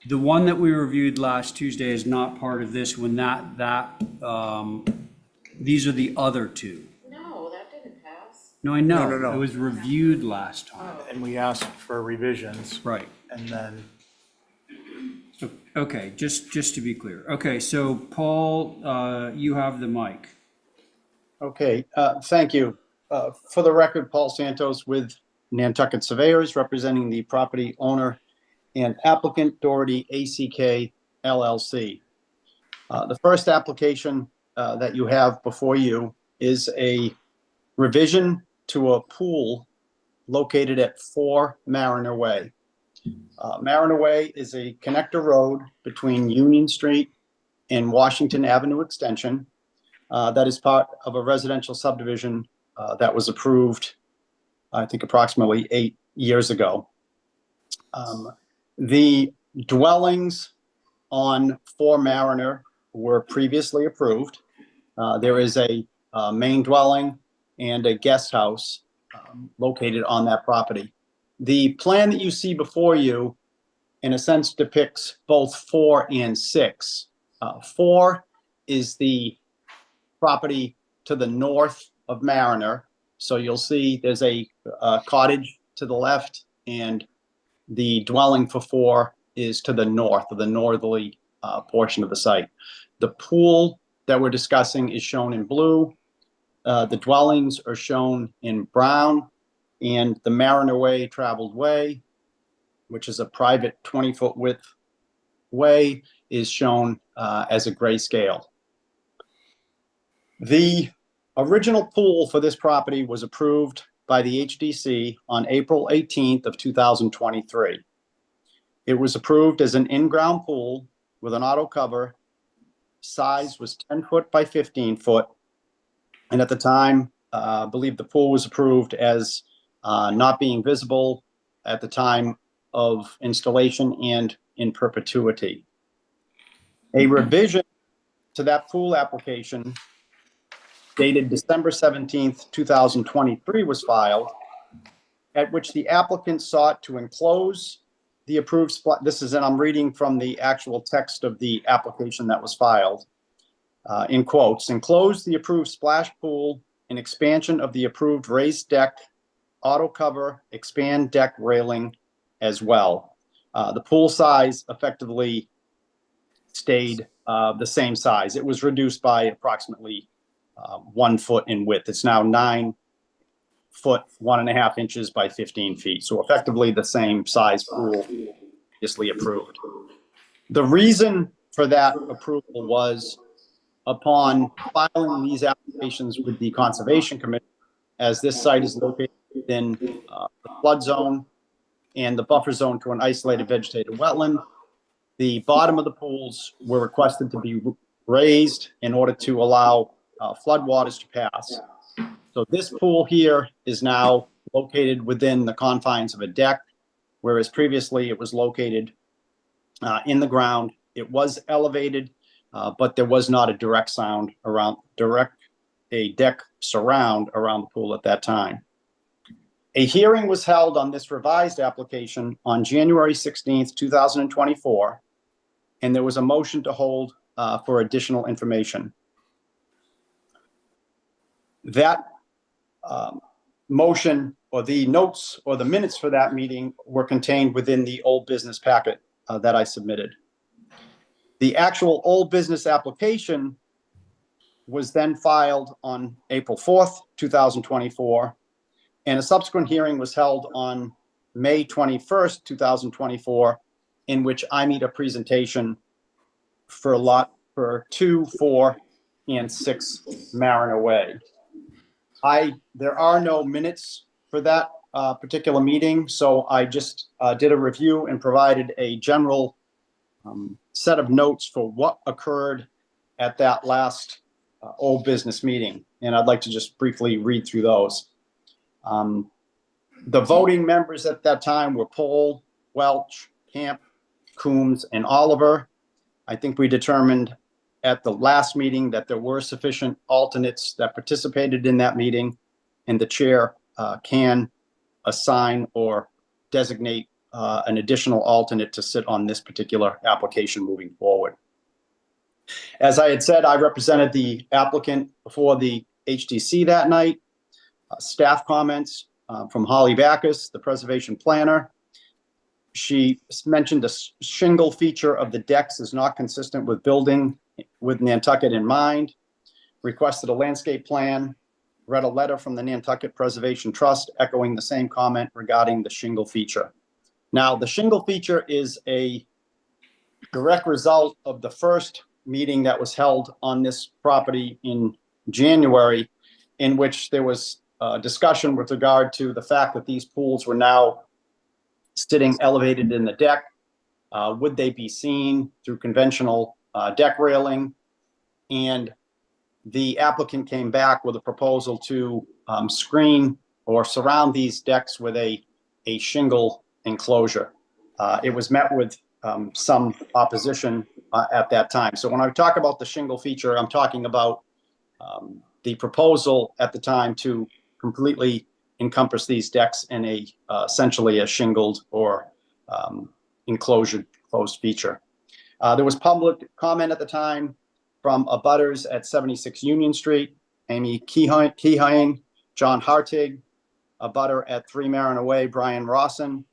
The one that we reviewed last Tuesday is not part of this one. These are the other two. No, that didn't pass. No, I know. No, no, no. It was reviewed last time. And we asked for revisions. Right. And then, Okay, just to be clear. Okay, so Paul, you have the mic. Okay, thank you. For the record, Paul Santos with Nantucket Surveyors, representing the property owner and applicant Doherty ACK LLC. The first application that you have before you is a revision to a pool located at 4 Mariner Way. Mariner Way is a connector road between Union Street and Washington Avenue Extension that is part of a residential subdivision that was approved, I think, approximately 8 years ago. The dwellings on 4 Mariner were previously approved. There is a main dwelling and a guest house located on that property. The plan that you see before you, in a sense, depicts both 4 and 6. 4 is the property to the north of Mariner. So you'll see there's a cottage to the left, and the dwelling for 4 is to the north, of the northerly portion of the site. The pool that we're discussing is shown in blue. The dwellings are shown in brown, and the Mariner Way traveled way, which is a private 20-foot width way, is shown as a grayscale. The original pool for this property was approved by the HDC on April 18th of 2023. It was approved as an in-ground pool with an auto cover. Size was 10 foot by 15 foot. And at the time, I believe the pool was approved as not being visible at the time of installation and in perpetuity. A revision to that pool application dated December 17th, 2023 was filed, at which the applicant sought to enclose the approved, this is, and I'm reading from the actual text of the application that was filed, in quotes, enclose the approved splash pool, an expansion of the approved raised deck, auto cover, expand deck railing as well. The pool size effectively stayed the same size. It was reduced by approximately 1 foot in width. It's now 9 foot, 1.5 inches by 15 feet. So effectively the same size pool previously approved. The reason for that approval was upon filing these applications with the Conservation Commission, as this site is located within the flood zone and the buffer zone to an isolated vegetated wetland, the bottom of the pools were requested to be raised in order to allow flood waters to pass. So this pool here is now located within the confines of a deck, whereas previously it was located in the ground. It was elevated, but there was not a deck surround around the pool at that time. A hearing was held on this revised application on January 16th, 2024, and there was a motion to hold for additional information. That motion, or the notes or the minutes for that meeting, were contained within the old business packet that I submitted. The actual old business application was then filed on April 4th, 2024, and a subsequent hearing was held on May 21st, 2024, in which I made a presentation for lot for 2, 4, and 6 Mariner Way. There are no minutes for that particular meeting, so I just did a review and provided a general set of notes for what occurred at that last old business meeting, and I'd like to just briefly read through those. The voting members at that time were Pohl, Welch, Camp, Coombs, and Oliver. I think we determined at the last meeting that there were sufficient alternates that participated in that meeting, and the chair can assign or designate an additional alternate to sit on this particular application moving forward. As I had said, I represented the applicant before the HDC that night. Staff comments from Holly Backus, the preservation planner. She mentioned a shingle feature of the decks is not consistent with building with Nantucket in mind, requested a landscape plan, read a letter from the Nantucket Preservation Trust echoing the same comment regarding the shingle feature. Now, the shingle feature is a direct result of the first meeting that was held on this property in January, in which there was discussion with regard to the fact that these pools were now sitting elevated in the deck. Would they be seen through conventional deck railing? And the applicant came back with a proposal to screen or surround these decks with a shingle enclosure. It was met with some opposition at that time. So when I talk about the shingle feature, I'm talking about the proposal at the time to completely encompass these decks in a essentially a shingled or enclosed feature. There was public comment at the time from abutters at 76 Union Street, Amy Keyhine, John Hartig, abutter at 3 Mariner Way, Brian Rawson,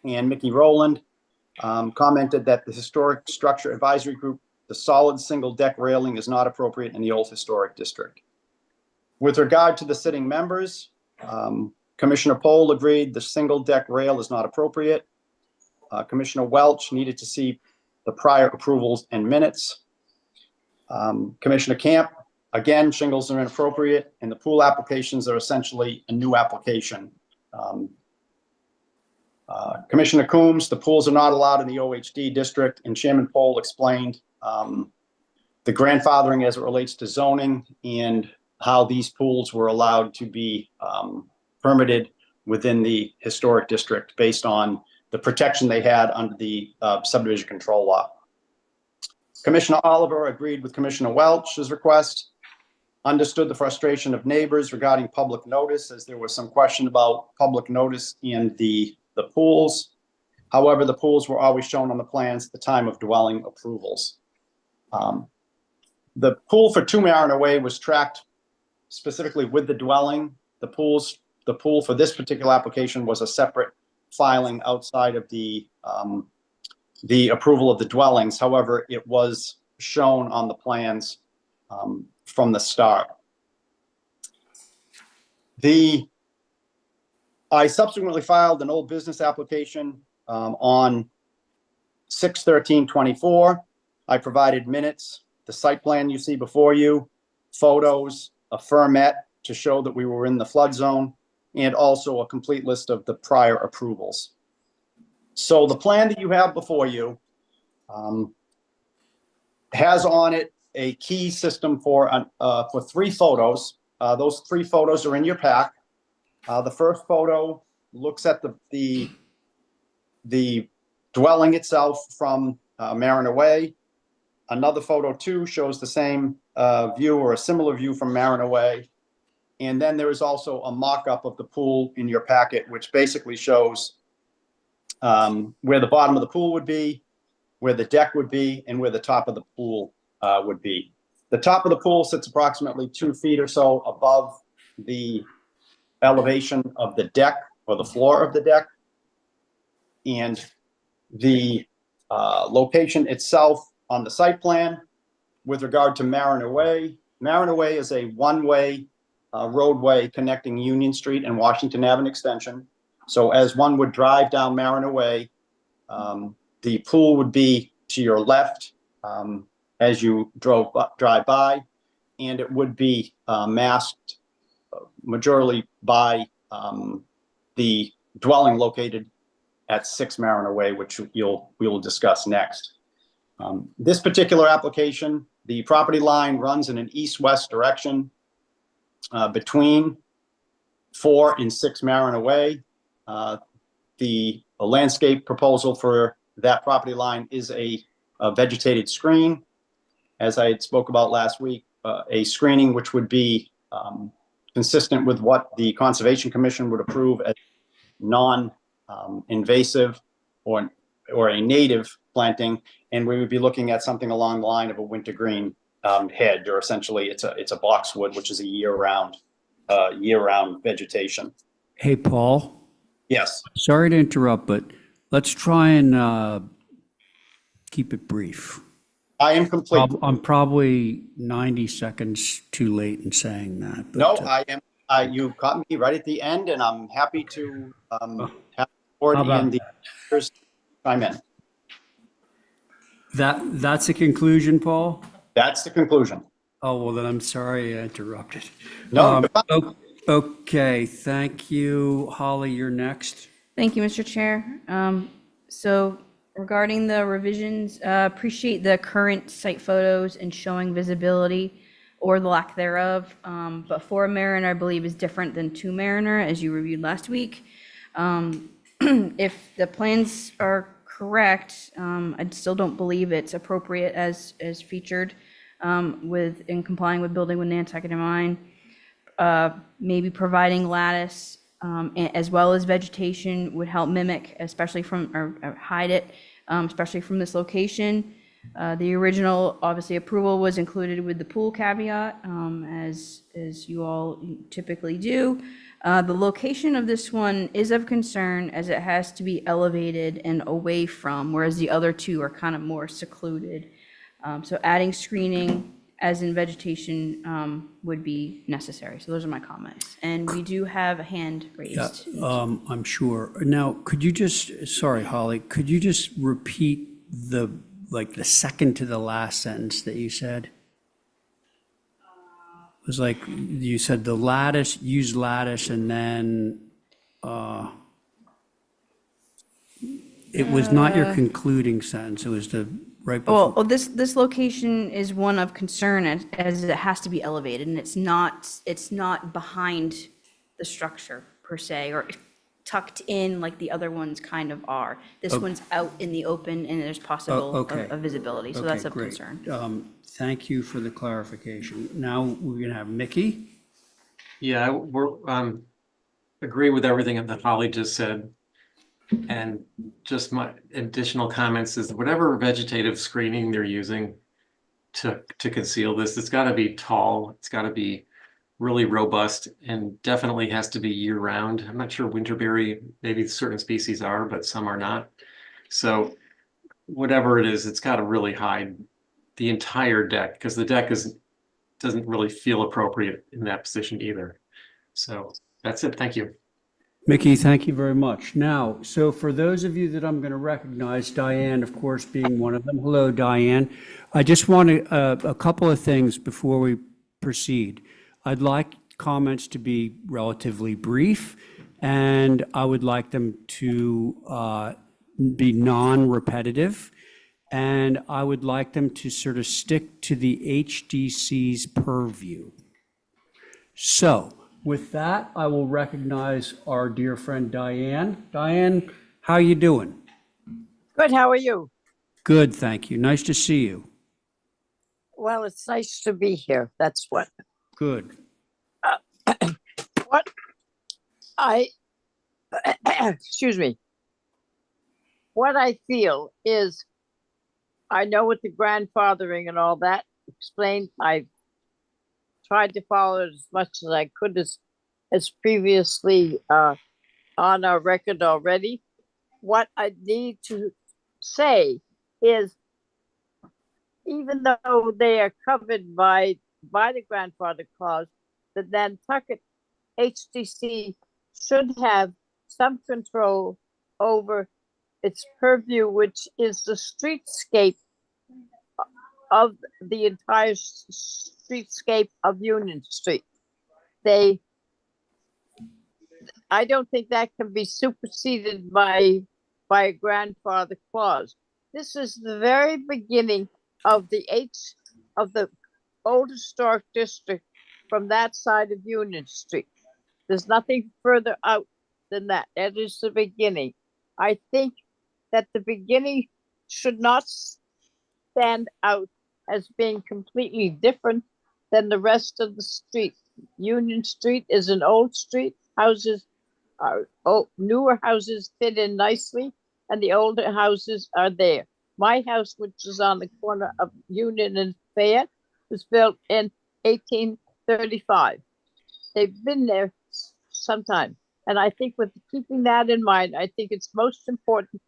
and Mickey Rowland commented that the Historic Structure Advisory Group, the solid single deck railing is not appropriate in the old historic district. With regard to the sitting members, Commissioner Pohl agreed the single deck rail is not appropriate. Commissioner Welch needed to see the prior approvals and minutes. Commissioner Camp, again, shingles are inappropriate, and the pool applications are essentially a new application. Commissioner Coombs, the pools are not allowed in the OHD district, and Chairman Pohl explained the grandfathering as it relates to zoning and how these pools were allowed to be permitted within the historic district based on the protection they had under the subdivision control law. Commissioner Oliver agreed with Commissioner Welch's request, understood the frustration of neighbors regarding public notice, as there was some question about public notice in the pools. However, the pools were always shown on the plans at the time of dwelling approvals. The pool for 2 Mariner Way was tracked specifically with the dwelling. The pool for this particular application was a separate filing outside of the approval of the dwellings. However, it was shown on the plans from the start. I subsequently filed an old business application on 6/13/24. I provided minutes, the site plan you see before you, photos, a firmette to show that we were in the flood zone, and also a complete list of the prior approvals. So the plan that you have before you has on it a key system for 3 photos. Those 3 photos are in your pack. The first photo looks at the dwelling itself from Mariner Way. Another photo 2 shows the same view or a similar view from Mariner Way. And then there is also a mock-up of the pool in your packet, which basically shows where the bottom of the pool would be, where the deck would be, and where the top of the pool would be. The top of the pool sits approximately 2 feet or so above the elevation of the deck or the floor of the deck. And the location itself on the site plan with regard to Mariner Way. Mariner Way is a one-way roadway connecting Union Street and Washington Avenue Extension. So as one would drive down Mariner Way, the pool would be to your left as you drive by, and it would be masked majorly by the dwelling located at 6 Mariner Way, which we will discuss next. This particular application, the property line runs in an east-west direction between 4 and 6 Mariner Way. The landscape proposal for that property line is a a vegetated screen, as I had spoke about last week, a screening which would be consistent with what the Conservation Commission would approve as non-invasive or a native planting, and we would be looking at something along the line of a wintergreen hedge, or essentially it's a boxwood, which is a year-round vegetation. Hey, Paul, Yes. sorry to interrupt, but let's try and keep it brief. I am complete. I'm probably 90 seconds too late in saying that. But, No, I am. You caught me right at the end, and I'm happy to have the board How about and the others chime in. that's the conclusion, Paul? That's the conclusion. Oh, well, then I'm sorry I interrupted. No, you're fine. Okay, thank you. Holly, you're next. Thank you, Mr. Chair. So regarding the revisions, appreciate the current site photos and showing visibility or the lack thereof. But for a Mariner, I believe, is different than to Mariner, as you reviewed last week. If the plans are correct, I still don't believe it's appropriate as featured in complying with building with Nantucket in mind. Maybe providing lattice as well as vegetation would help mimic, especially or hide it, especially from this location. The original, obviously, approval was included with the pool caveat, as you all typically do. The location of this one is of concern as it has to be elevated and away from, whereas the other two are kind of more secluded. So adding screening as in vegetation would be necessary. So those are my comments. And we do have a hand raised. Yeah, I'm sure. Now, could you just, sorry, Holly, could you just repeat the second to the last sentence that you said? It was like, you said the lattice, use lattice, and then it was not your concluding sentence, it was the right before. Well, this location is one of concern as it has to be elevated, and it's not behind the structure per se, or tucked in like the other ones kind of are. This one's out in the open, and there's possible of visibility, so that's of great. concern. Thank you for the clarification. Now we're gonna have Mickey. Yeah, we're, agree with everything that Holly just said. And just my additional comments is whatever vegetative screening they're using to conceal this, it's gotta be tall, it's gotta be really robust, and definitely has to be year round. I'm not sure winterberry, maybe certain species are, but some are not. So whatever it is, it's gotta really hide the entire deck, because the deck doesn't really feel appropriate in that position either. So that's it, thank you. Mickey, thank you very much. Now, so for those of you that I'm going to recognize, Diane, of course, being one of them. Hello, Diane. I just want a couple of things before we proceed. I'd like comments to be relatively brief, and I would like them to be non-repetitive, and I would like them to sort of stick to the HDC's purview. So, with that, I will recognize our dear friend Diane. Diane, how you doing? Good, how are you? Good, thank you. Nice to see you. Well, it's nice to be here, that's what. Good. What I, excuse me. What I feel is, I know with the grandfathering and all that explained, I tried to follow it as much as I could as previously on our record already. What I need to say is, even though they are covered by the grandfather clause, the Nantucket HDC should have some control over its purview, which is the streetscape of the entire streetscape of Union Street. I don't think that can be superseded by a grandfather clause. This is the very beginning of the old historic district from that side of Union Street. There's nothing further out than that. That is the beginning. I think that the beginning should not stand out as being completely different than the rest of the street. Union Street is an old street. Houses are, newer houses fit in nicely, and the older houses are there. My house, which is on the corner of Union and Fayette, was built in 1835. They've been there some time. And I think with keeping that in mind, I think it's most important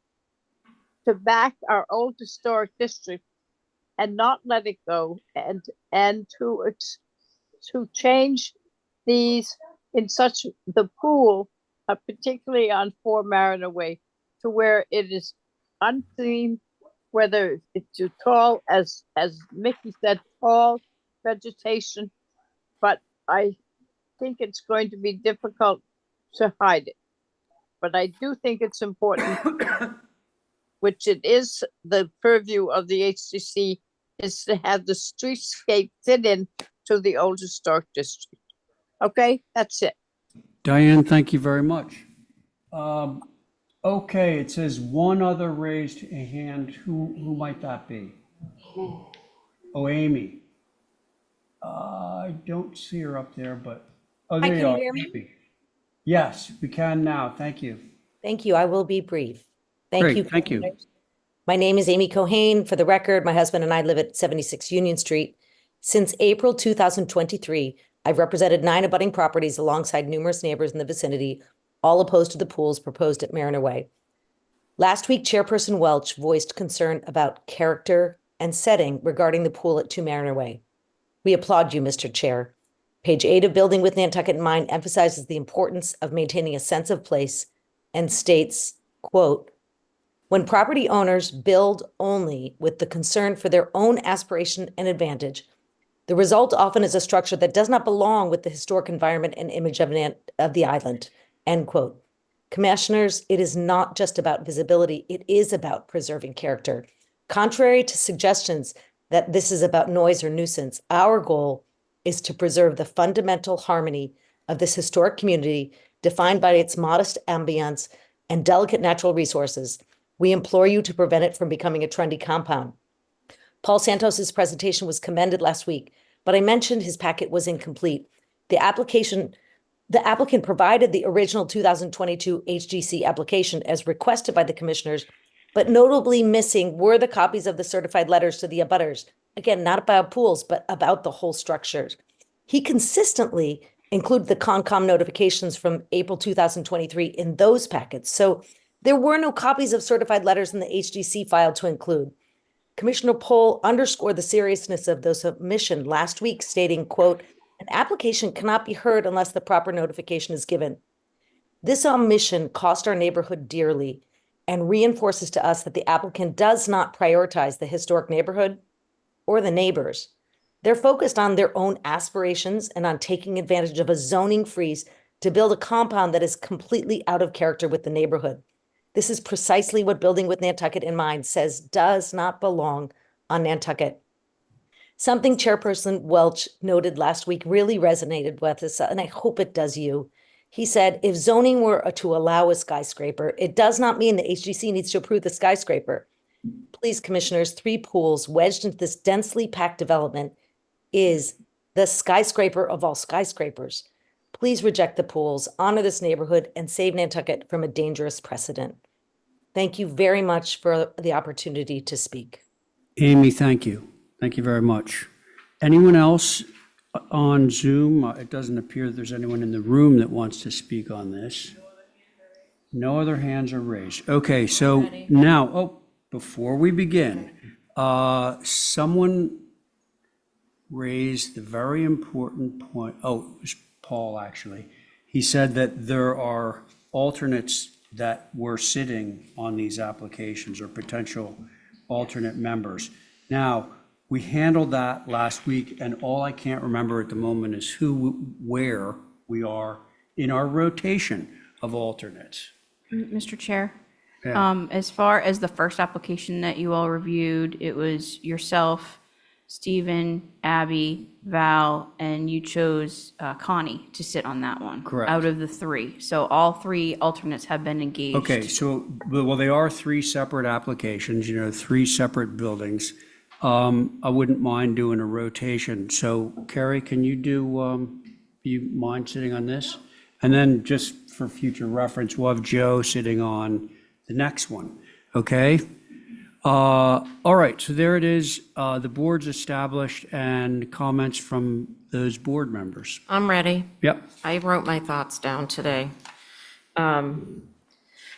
to back our old historic district and not let it go, and to change these in such the pool, particularly on 4 Mariner Way, to where it is unclean, whether it's too tall, as Mickey said, tall vegetation, but I think it's going to be difficult to hide it. But I do think it's important, which it is the purview of the HCC, is to have the streetscape fit in to the old historic district. Okay, that's it. Diane, thank you very much. Okay, it says one other raised hand. Who might that be? Oh, Amy. I don't see her up there, but, oh, there Hi, you can are. you hear me? Amy. Yes, we can now. Thank you. Thank you. I will be brief. Thank Great, you. thank you. Commissioners. My name is Amy Cohane. For the record, my husband and I live at 76 Union Street. Since April 2023, I've represented 9 abutting properties alongside numerous neighbors in the vicinity, all opposed to the pools proposed at Mariner Way. Last week, Chairperson Welch voiced concern about character and setting regarding the pool at 2 Mariner Way. We applaud you, Mr. Chair. Page 8 of Building with Nantucket in Mind emphasizes the importance of maintaining a sense of place and states, quote, when property owners build only with the concern for their own aspiration and advantage, the result often is a structure that does not belong with the historic environment and image of the island, end quote. Commissioners, it is not just about visibility, it is about preserving character. Contrary to suggestions that this is about noise or nuisance, our goal is to preserve the fundamental harmony of this historic community defined by its modest ambience and delicate natural resources. We implore you to prevent it from becoming a trendy compound. Paul Santos's presentation was commended last week, but I mentioned his packet was incomplete. The applicant provided the original 2022 HGC application as requested by the commissioners, but notably missing were the copies of the certified letters to the abutters. Again, not about pools, but about the whole structures. He consistently included the Concom notifications from April 2023 in those packets. So there were no copies of certified letters in the HGC file to include. Commissioner Pohl underscored the seriousness of the submission last week, stating, quote, an application cannot be heard unless the proper notification is given. This omission cost our neighborhood dearly and reinforces to us that the applicant does not prioritize the historic neighborhood or the neighbors. They're focused on their own aspirations and on taking advantage of a zoning freeze to build a compound that is completely out of character with the neighborhood. This is precisely what Building with Nantucket in Mind says does not belong on Nantucket. Something Chairperson Welch noted last week really resonated with us, and I hope it does you. He said, if zoning were to allow a skyscraper, it does not mean the HGC needs to approve the skyscraper. Please, commissioners, 3 pools wedged into this densely packed development is the skyscraper of all skyscrapers. Please reject the pools, honor this neighborhood, and save Nantucket from a dangerous precedent. Thank you very much for the opportunity to speak. Amy, thank you. Thank you very much. Anyone else on Zoom? It doesn't appear that there's anyone in the room that wants to speak on this. No other hands are raised. Okay, so now, before we begin, someone raised the very important point. Oh, it was Paul, actually. He said that there are alternates that were sitting on these applications or potential alternate members. Now, we handled that last week, and all I can't remember at the moment is where we are in our rotation of alternates. Mr. Chair, Yeah. as far as the first application that you all reviewed, it was yourself, Stephen, Abby, Val, and you chose Connie to sit on that one. Correct. Out of the 3. So all 3 alternates have been engaged. Okay, so, well, they are 3 separate applications, 3 separate buildings. I wouldn't mind doing a rotation. So Carrie, can you you mind sitting on this? And then just for future reference, we'll have Joe sitting on the next one, okay? All right, so there it is. The board's established and comments from those board members. I'm ready. Yep. I wrote my thoughts down today.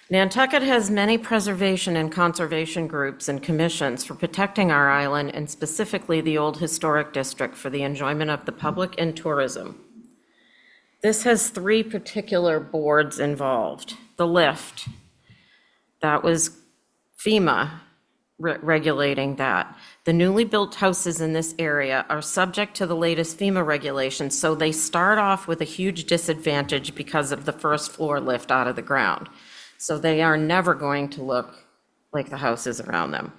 Nantucket has many preservation and conservation groups and commissions for protecting our island and specifically the Old Historic District for the enjoyment of the public and tourism. This has 3 particular boards involved. The lift, that was FEMA regulating that. The newly built houses in this area are subject to the latest FEMA regulations, so they start off with a huge disadvantage because of the first floor lift out of the ground. So they are never going to look like the houses around them.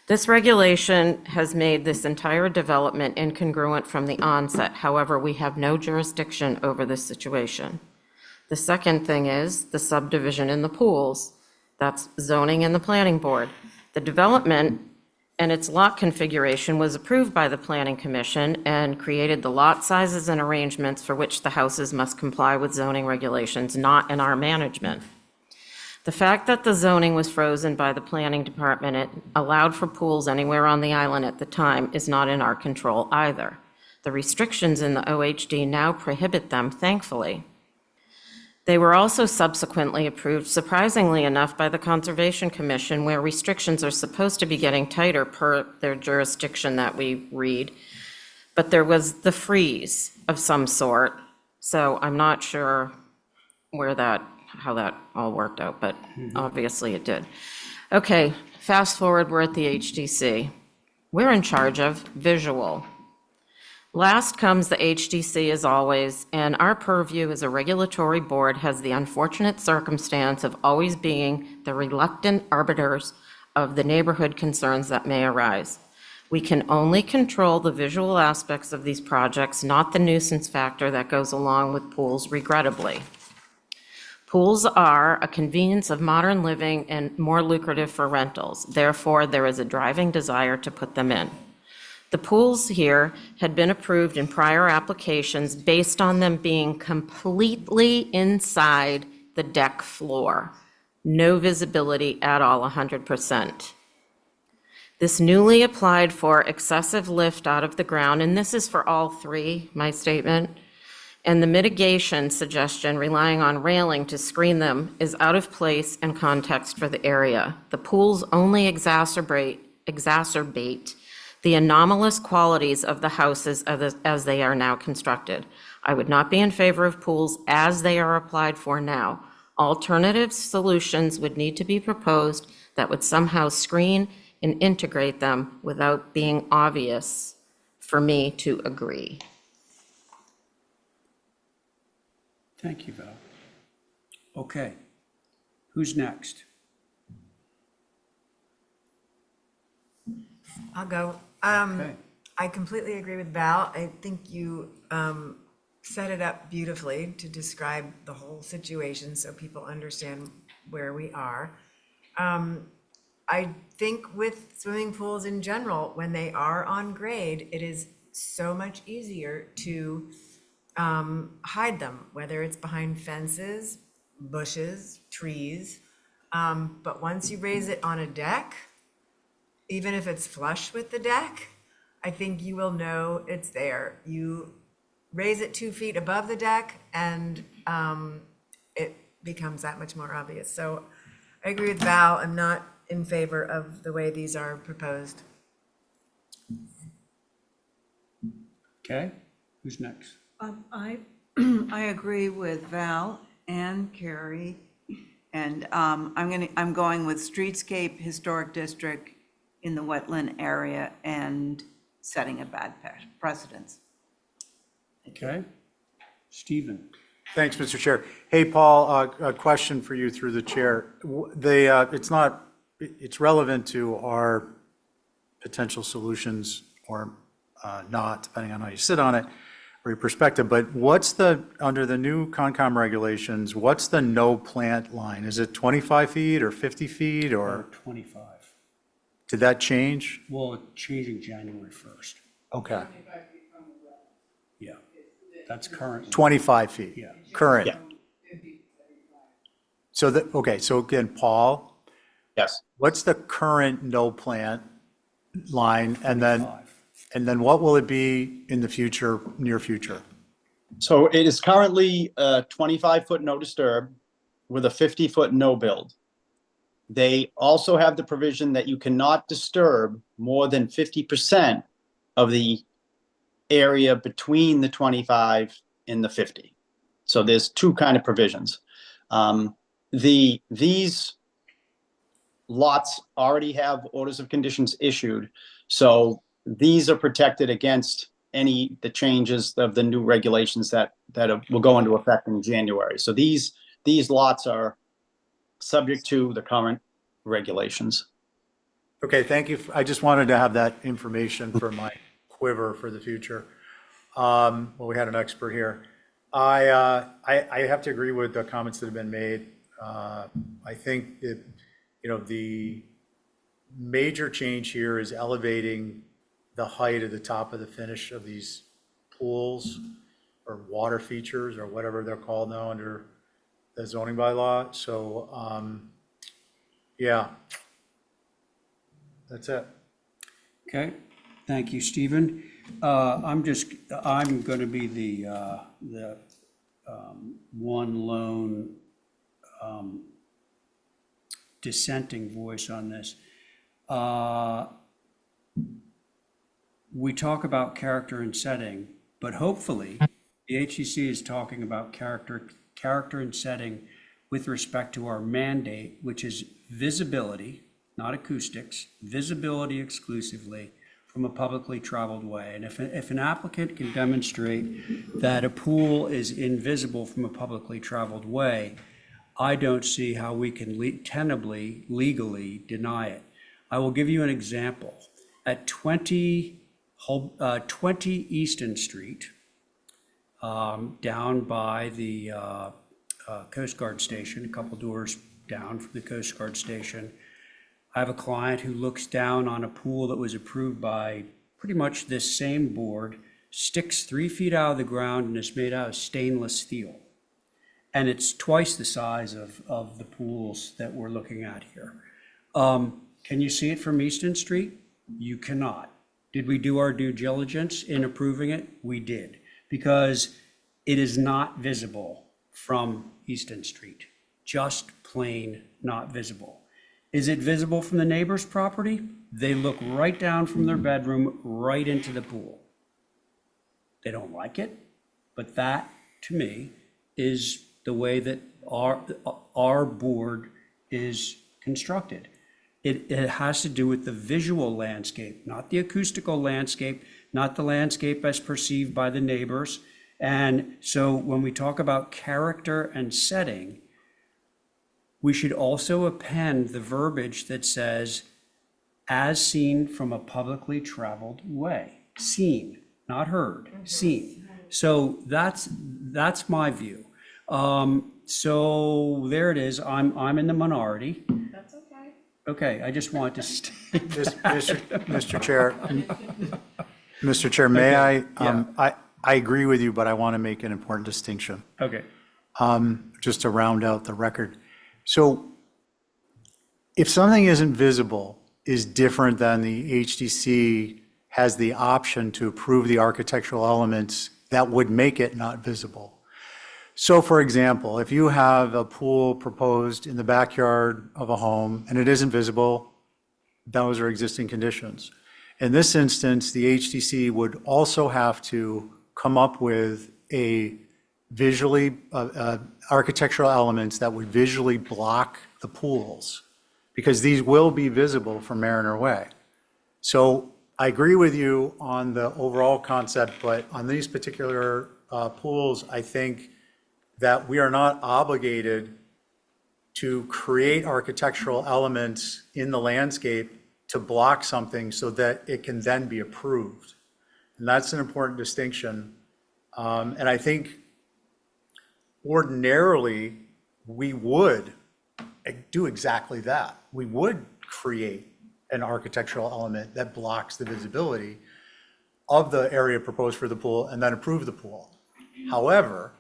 This regulation has made this entire development incongruent from the onset. However, we have no jurisdiction over this situation. The second thing is the subdivision in the pools. That's zoning and the planning board. The development and its lot configuration was approved by the Planning Commission and created the lot sizes and arrangements for which the houses must comply with zoning regulations, not in our management. The fact that the zoning was frozen by the planning department and allowed for pools anywhere on the island at the time is not in our control either. The restrictions in the OHD now prohibit them, thankfully. They were also subsequently approved, surprisingly enough, by the Conservation Commission, where restrictions are supposed to be getting tighter per their jurisdiction that we read. But there was the freeze of some sort, so I'm not sure how that all worked out, but obviously it did. Okay, fast forward, we're at the HDC. We're in charge of visual. Last comes the HDC as always, and our purview as a regulatory board has the unfortunate circumstance of always being the reluctant arbiters of the neighborhood concerns that may arise. We can only control the visual aspects of these projects, not the nuisance factor that goes along with pools, regrettably. Pools are a convenience of modern living and more lucrative for rentals. Therefore, there is a driving desire to put them in. The pools here had been approved in prior applications based on them being completely inside the deck floor. No visibility at all, 100%. This newly applied for excessive lift out of the ground, and this is for all 3, my statement, and the mitigation suggestion relying on railing to screen them is out of place and context for the area. The pools only exacerbate the anomalous qualities of the houses as they are now constructed. I would not be in favor of pools as they are applied for now. Alternative solutions would need to be proposed that would somehow screen and integrate them without being obvious for me to agree. Thank you, Val. Okay, who's next? I'll go. Okay. I completely agree with Val. I think you set it up beautifully to describe the whole situation so people understand where we are. I think with swimming pools in general, when they are on grade, it is so much easier to hide them, whether it's behind fences, bushes, trees. But once you raise it on a deck, even if it's flush with the deck, I think you will know it's there. You raise it 2 feet above the deck and it becomes that much more obvious. So I agree with Val. I'm not in favor of the way these are proposed. Okay, who's next? I agree with Val and Carrie, and I'm going with streetscape, historic district in the wetland area, and setting a bad precedence. Okay, Stephen. Thanks, Mr. Chair. Hey, Paul, a question for you through the chair. It's relevant to our potential solutions or not, depending on how you sit on it or your perspective, but under the new Concom regulations, what's the no plant line? Is it 25 feet or 50 feet or? 25. Did that change? Well, changing January 1st. Okay. Yeah, that's current. 25 feet? Yeah. Current? Yeah. So that, okay, so again, Paul, Yes. what's the current no plant line? And then what will it be in the future, near future? So it is currently a 25-foot no disturb with a 50-foot no build. They also have the provision that you cannot disturb more than 50% of the area between the 25 and the 50. So there's two kind of provisions. These lots already have orders of conditions issued, so these are protected against the changes of the new regulations that will go into effect in January. So these lots are subject to the current regulations. Okay, thank you. I just wanted to have that information for my quiver for the future. Well, we had an expert here. I have to agree with the comments that have been made. I think that, the major change here is elevating the height of the top of the finish of these pools or water features or whatever they're called now under the zoning bylaw. So, yeah, that's it. Okay, thank you, Stephen. I'm going to be the one lone dissenting voice on this. We talk about character and setting, but hopefully the HCC is talking about character and setting with respect to our mandate, which is visibility, not acoustics, visibility exclusively from a publicly traveled way. And if an applicant can demonstrate that a pool is invisible from a publicly traveled way, I don't see how we can tenably, legally deny it. I will give you an example. At 20 Easton Street, down by the Coast Guard station, a couple doors down from the Coast Guard station, I have a client who looks down on a pool that was approved by pretty much this same board, sticks 3 feet out of the ground and is made out of stainless steel. And it's twice the size of the pools that we're looking at here. Can you see it from Easton Street? You cannot. Did we do our due diligence in approving it? We did, because it is not visible from Easton Street, just plain not visible. Is it visible from the neighbor's property? They look right down from their bedroom, right into the pool. They don't like it, but that, to me, is the way that our board is constructed. It has to do with the visual landscape, not the acoustical landscape, not the landscape as perceived by the neighbors. And so when we talk about character and setting, we should also append the verbiage that says, as seen from a publicly traveled way. Seen, not heard, seen. So that's my view. So there it is. I'm in the minority. That's okay. Okay, I just wanted to state Mr. Chair, may I agree with you, but I want to make an important distinction. Okay. Just to round out the record. So if something isn't visible is different than the HDC has the option to approve the architectural elements that would make it not visible. So for example, if you have a pool proposed in the backyard of a home and it isn't visible, those are existing conditions. In this instance, the HDC would also have to come up with a visually, architectural elements that would visually block the pools, because these will be visible from Mariner Way. So I agree with you on the overall concept, but on these particular pools, I think that we are not obligated to create architectural elements in the landscape to block something so that it can then be approved. And that's an important distinction. And I think ordinarily we would do exactly that. We would create an architectural element that blocks the visibility of the area proposed for the pool and then approve the pool. However,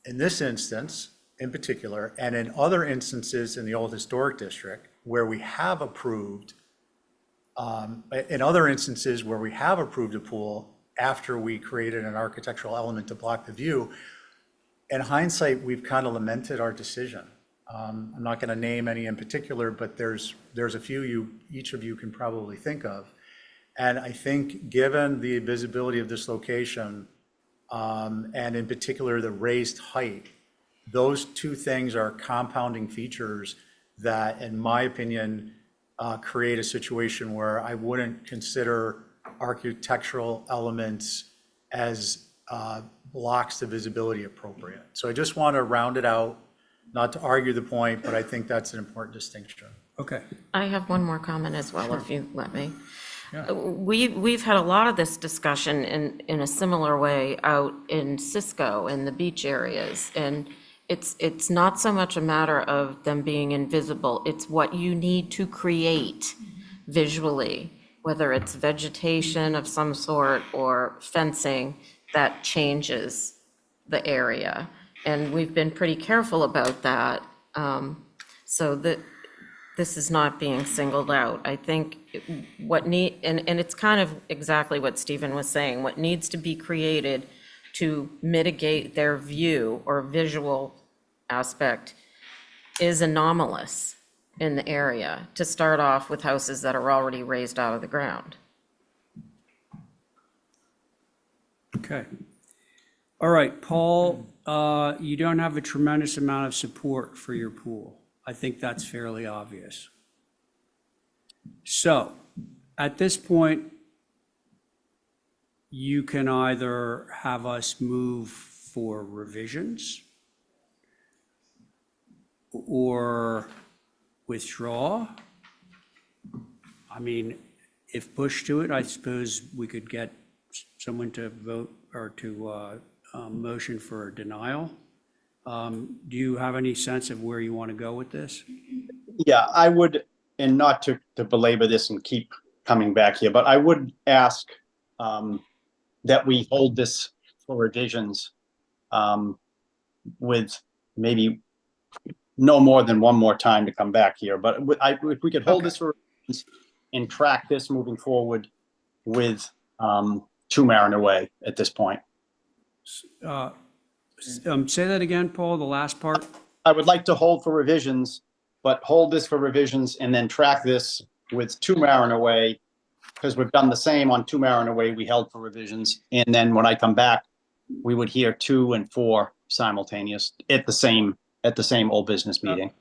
in this instance in particular, and in other instances in the old historic district where we have approved, in other instances where we have approved a pool after we created an architectural element to block the view, in hindsight, we've kind of lamented our decision. I'm not going to name any in particular, but there's a few each of you can probably think of. And I think given the visibility of this location, and in particular the raised height, those two things are compounding features that, in my opinion, create a situation where I wouldn't consider architectural elements as blocks to visibility appropriate. So I just want to round it out, not to argue the point, but I think that's an important distinction. Okay. I have one more comment as well, if you let me. We've had a lot of this discussion in a similar way out in Cisco in the beach areas. And it's not so much a matter of them being invisible, it's what you need to create visually, whether it's vegetation of some sort or fencing that changes the area. And we've been pretty careful about that, so that this is not being singled out. I think and it's kind of exactly what Stephen was saying, what needs to be created to mitigate their view or visual aspect is anomalous in the area, to start off with houses that are already raised out of the ground. Okay. All right, Paul, you don't have a tremendous amount of support for your pool. I think that's fairly obvious. So at this point, you can either have us move for revisions or withdraw. I mean, if pushed to it, I suppose we could get someone to vote or to motion for a denial. Do you have any sense of where you want to go with this? Yeah, I would, and not to belabor this and keep coming back here, but I would ask that we hold this for revisions with maybe no more than one more time to come back here. But if we could hold this for revisions and track this moving forward with 2 Mariner Way at this point. Say that again, Paul, the last part. I would like to hold for revisions, but hold this for revisions and then track this with 2 Mariner Way, because we've done the same on 2 Mariner Way. We held for revisions, and then when I come back, we would hear 2 and 4 simultaneous at the same old business meeting.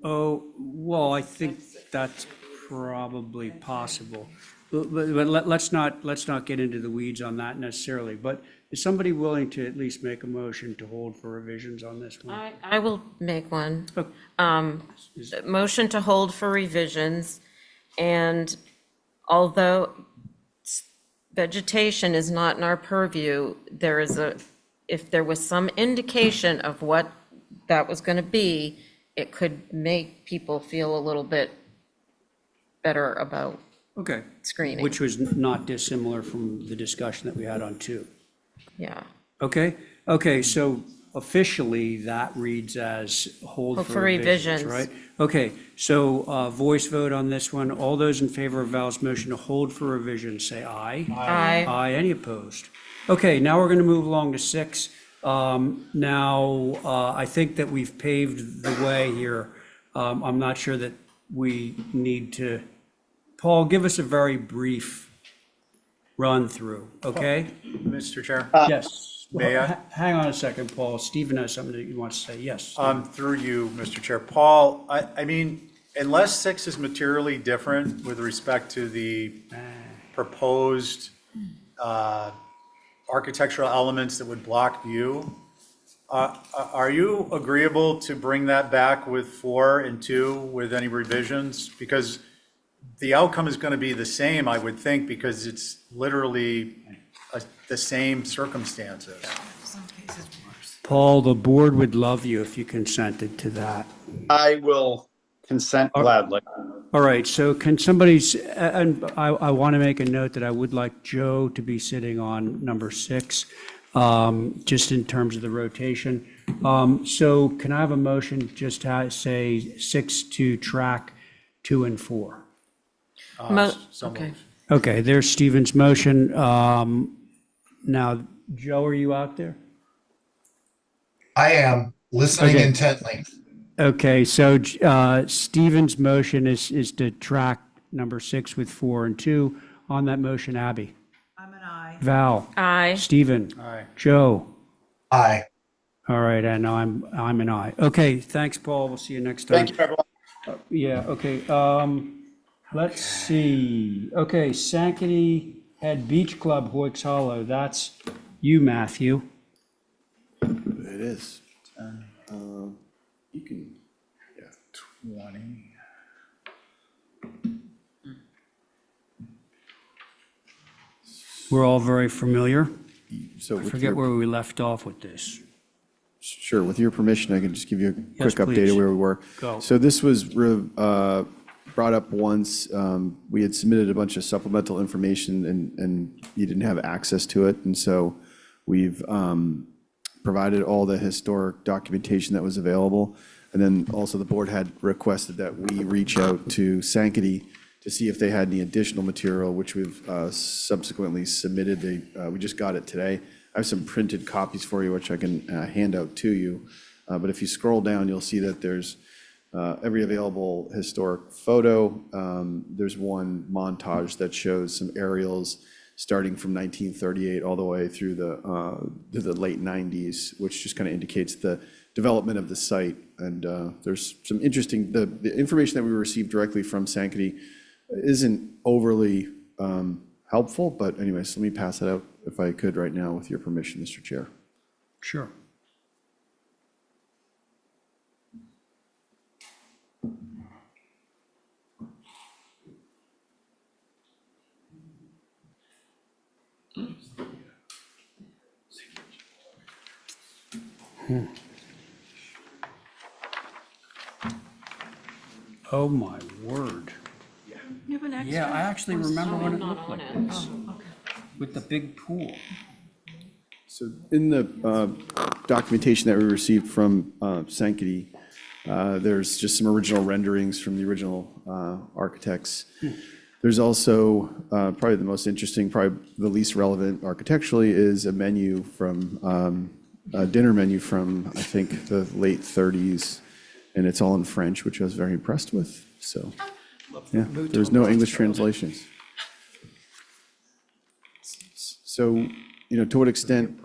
Oh, well, I think that's probably possible. But let's not get into the weeds on that necessarily. But is somebody willing to at least make a motion to hold for revisions on this one? I will make one. Motion to hold for revisions, and although vegetation is not in our purview, if there was some indication of what that was going to be, it could make people feel a little bit better about screening. Which was not dissimilar from the discussion that we had on 2. Yeah. Okay, so officially that reads as hold for revisions, right? Okay, so voice vote on this one. All those in favor of Val's motion to hold for revisions, say aye. Aye. Aye, any opposed? Okay, now we're going to move along to 6. Now, I think that we've paved the way here. I'm not sure that we need to, Paul, give us a very brief run through, okay? Mr. Chair? Yes. May I? Hang on a second, Paul. Stephen has something that he wants to say. Yes. Through you, Mr. Chair. Paul, I mean, unless 6 is materially different with respect to the proposed architectural elements that would block view, are you agreeable to bring that back with 4 and 2 with any revisions? Because the outcome is going to be the same, I would think, because it's literally the same circumstances. Paul, the board would love you if you consented to that. I will consent gladly. All right, so can somebody, and I want to make a note that I would like Joe to be sitting on number 6, just in terms of the rotation. So can I have a motion just to say 6 to track 2 and 4? Okay. Okay, there's Stephen's motion. Now, Joe, are you out there? I am listening Okay. intently. Okay, so Stephen's motion is to track number 6 with 4 and 2. On that motion, Abby? I'm an aye. Val? Aye. Stephen? Aye. Joe? Aye. All right, and I'm an aye. Okay, thanks, Paul. We'll see you next time. Thank you, everyone. Yeah, okay, let's see. Okay, Sankaty Head Beach Club, Hoyks Hollow, that's you, Matthew. It is. You can, yeah. 20. We're all very familiar. So I with forget your- where we left off with this. Sure, with your permission, I can just give you a Yes, quick update please. of where we were. Go. So this was brought up once. We had submitted a bunch of supplemental information and you didn't have access to it. And so we've provided all the historic documentation that was available. And then also the board had requested that we reach out to Sankaty to see if they had any additional material, which we've subsequently submitted. We just got it today. I have some printed copies for you, which I can hand out to you. But if you scroll down, you'll see that there's every available historic photo. There's one montage that shows some aerials starting from 1938 all the way through to the late 90s, which just kind of indicates the development of the site. And there's some interesting, the information that we received directly from Sankaty isn't overly helpful, but anyways, let me pass it out if I could right now with your permission, Mr. Chair. Sure. Oh, my word. You have an extra? Yeah, I actually remember Oh, when I'm it not looked on like it. this, with the big pool. So in the documentation that we received from Sankaty, there's just some original renderings from the original architects. There's also probably the most interesting, probably the least relevant architecturally, is a menu from, a dinner menu from, I think, the late 30s, and it's all in French, which I was very impressed with, so, yeah, there's no English translations. So, to what extent,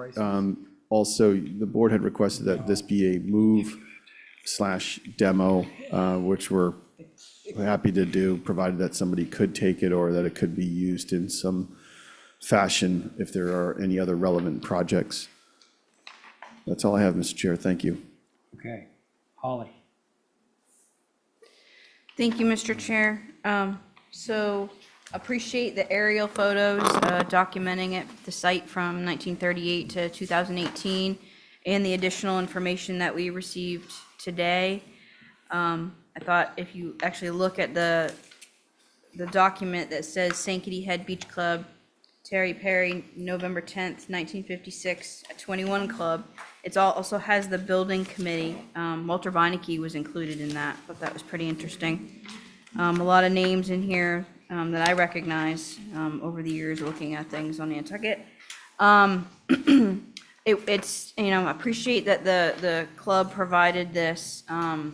also, the board had requested that this be a move/demo, which we're happy to do, provided that somebody could take it or that it could be used in some fashion if there are any other relevant projects. That's all I have, Mr. Chair. Thank you. Okay. Holly? Thank you, Mr. Chair. So appreciate the aerial photos documenting it, the site from 1938 to 2018, and the additional information that we received today. I thought if you actually look at the document that says Sankaty Head Beach Club, Terry Perry, November 10th, 1956, at 21 Club. It also has the building committee. Walter Beinecke was included in that. Thought that was pretty interesting. A lot of names in here that I recognize over the years looking at things on Nantucket. It's, appreciate that the club provided this. I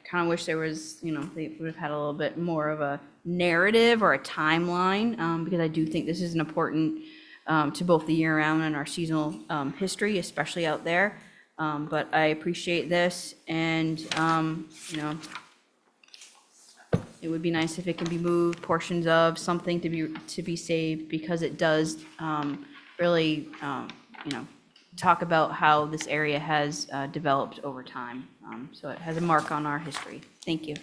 kind of wish there was, they would have had a little bit more of a narrative or a timeline, because I do think this is an important to both the year-round and our seasonal history, especially out there. But I appreciate this, and, it would be nice if it can be moved, portions of something to be saved, because it does really, talk about how this area has developed over time. So it has a mark on our history. Thank you.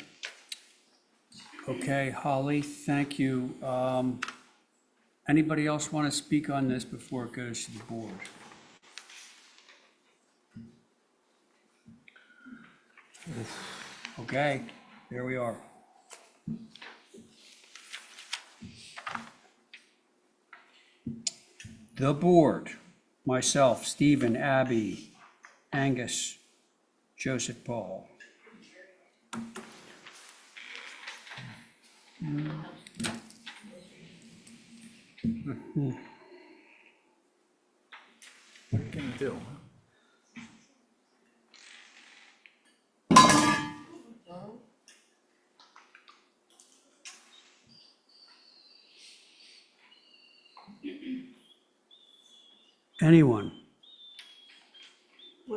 Okay, Holly, thank you. Anybody else want to speak on this before it goes to the board? Okay, Here we are. The board, myself, Stephen, Abby, Angus, Joseph Paul. What can you do? Anyone?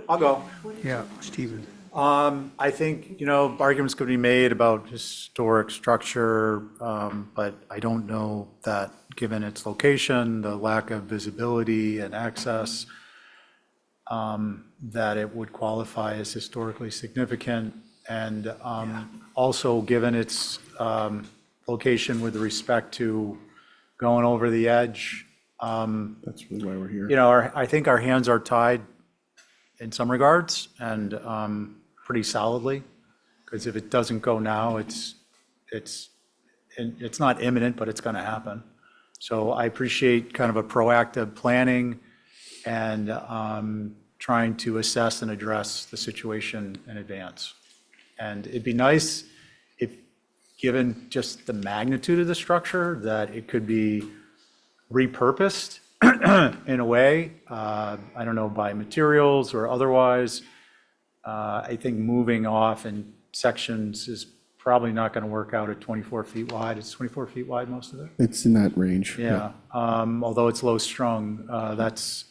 I'll go. Yeah, Stephen. I think, arguments could be made about historic structure, but I don't know that, given its location, the lack of visibility and access, that it would qualify as historically significant. And also, given its location with respect to going over the edge, That's really why we're here. I think our hands are tied in some regards, and pretty solidly, because if it doesn't go now, it's not imminent, but it's going to happen. So I appreciate kind of a proactive planning and trying to assess and address the situation in advance. And it'd be nice if, given just the magnitude of the structure, that it could be repurposed in a way, I don't know, by materials or otherwise. I think moving off in sections is probably not going to work out at 24 feet wide. It's 24 feet wide, most of it. It's in that range. Yeah, although it's low strung, that's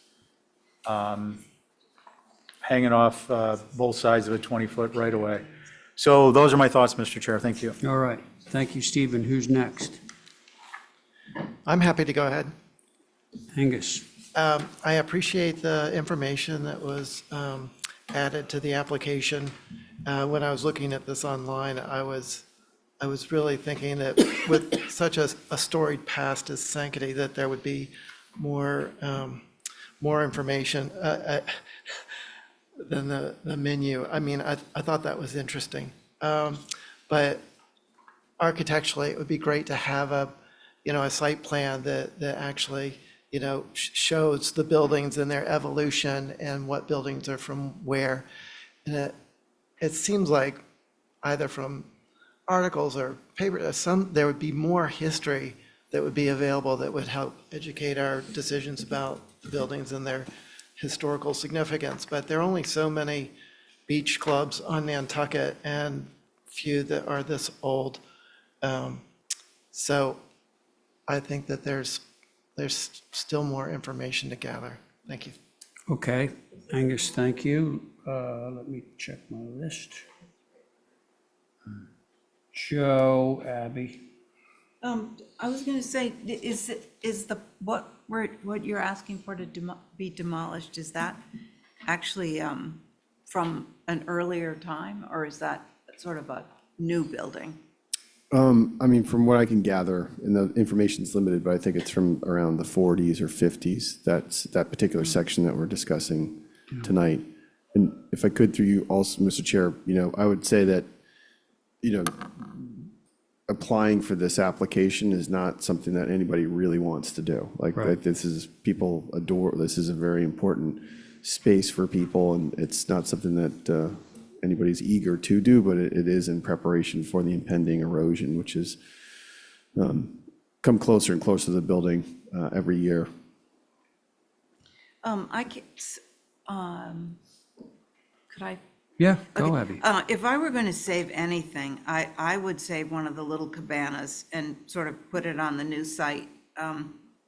hanging off both sides of a 20-foot right of way. So those are my thoughts, Mr. Chair. Thank you. All right. Thank you, Stephen. Who's next? I'm happy to go ahead. Angus. I appreciate the information that was added to the application. When I was looking at this online, I was really thinking that with such a storied past as Sankaty, that there would be more information than the menu. I mean, I thought that was interesting. But architecturally, it would be great to have a site plan that actually shows the buildings and their evolution and what buildings are from where. And it seems like either from articles or paper, there would be more history that would be available that would help educate our decisions about the buildings and their historical significance. But there are only so many beach clubs on Nantucket and few that are this old. So I think that there's still more information to gather. Thank you. Okay, Angus, thank you. Let me check my list. Joe, Abby. I was going to say, what you're asking for to be demolished, is that actually from an earlier time, or is that sort of a new building? I mean, from what I can gather, and the information's limited, but I think it's from around the 40s or 50s, that particular section that we're discussing tonight. And if I could, through you also, Mr. Chair, I would say that, applying for this application is not something that anybody really wants to do. Like, this is, people adore, this is a very important space for people, and it's not something that anybody's eager to do, but it is in preparation for the impending erosion, which has come closer and closer to the building every year. Could I? Yeah, go, Okay. Abby. If I were going to save anything, I would save one of the little cabanas and sort of put it on the new site.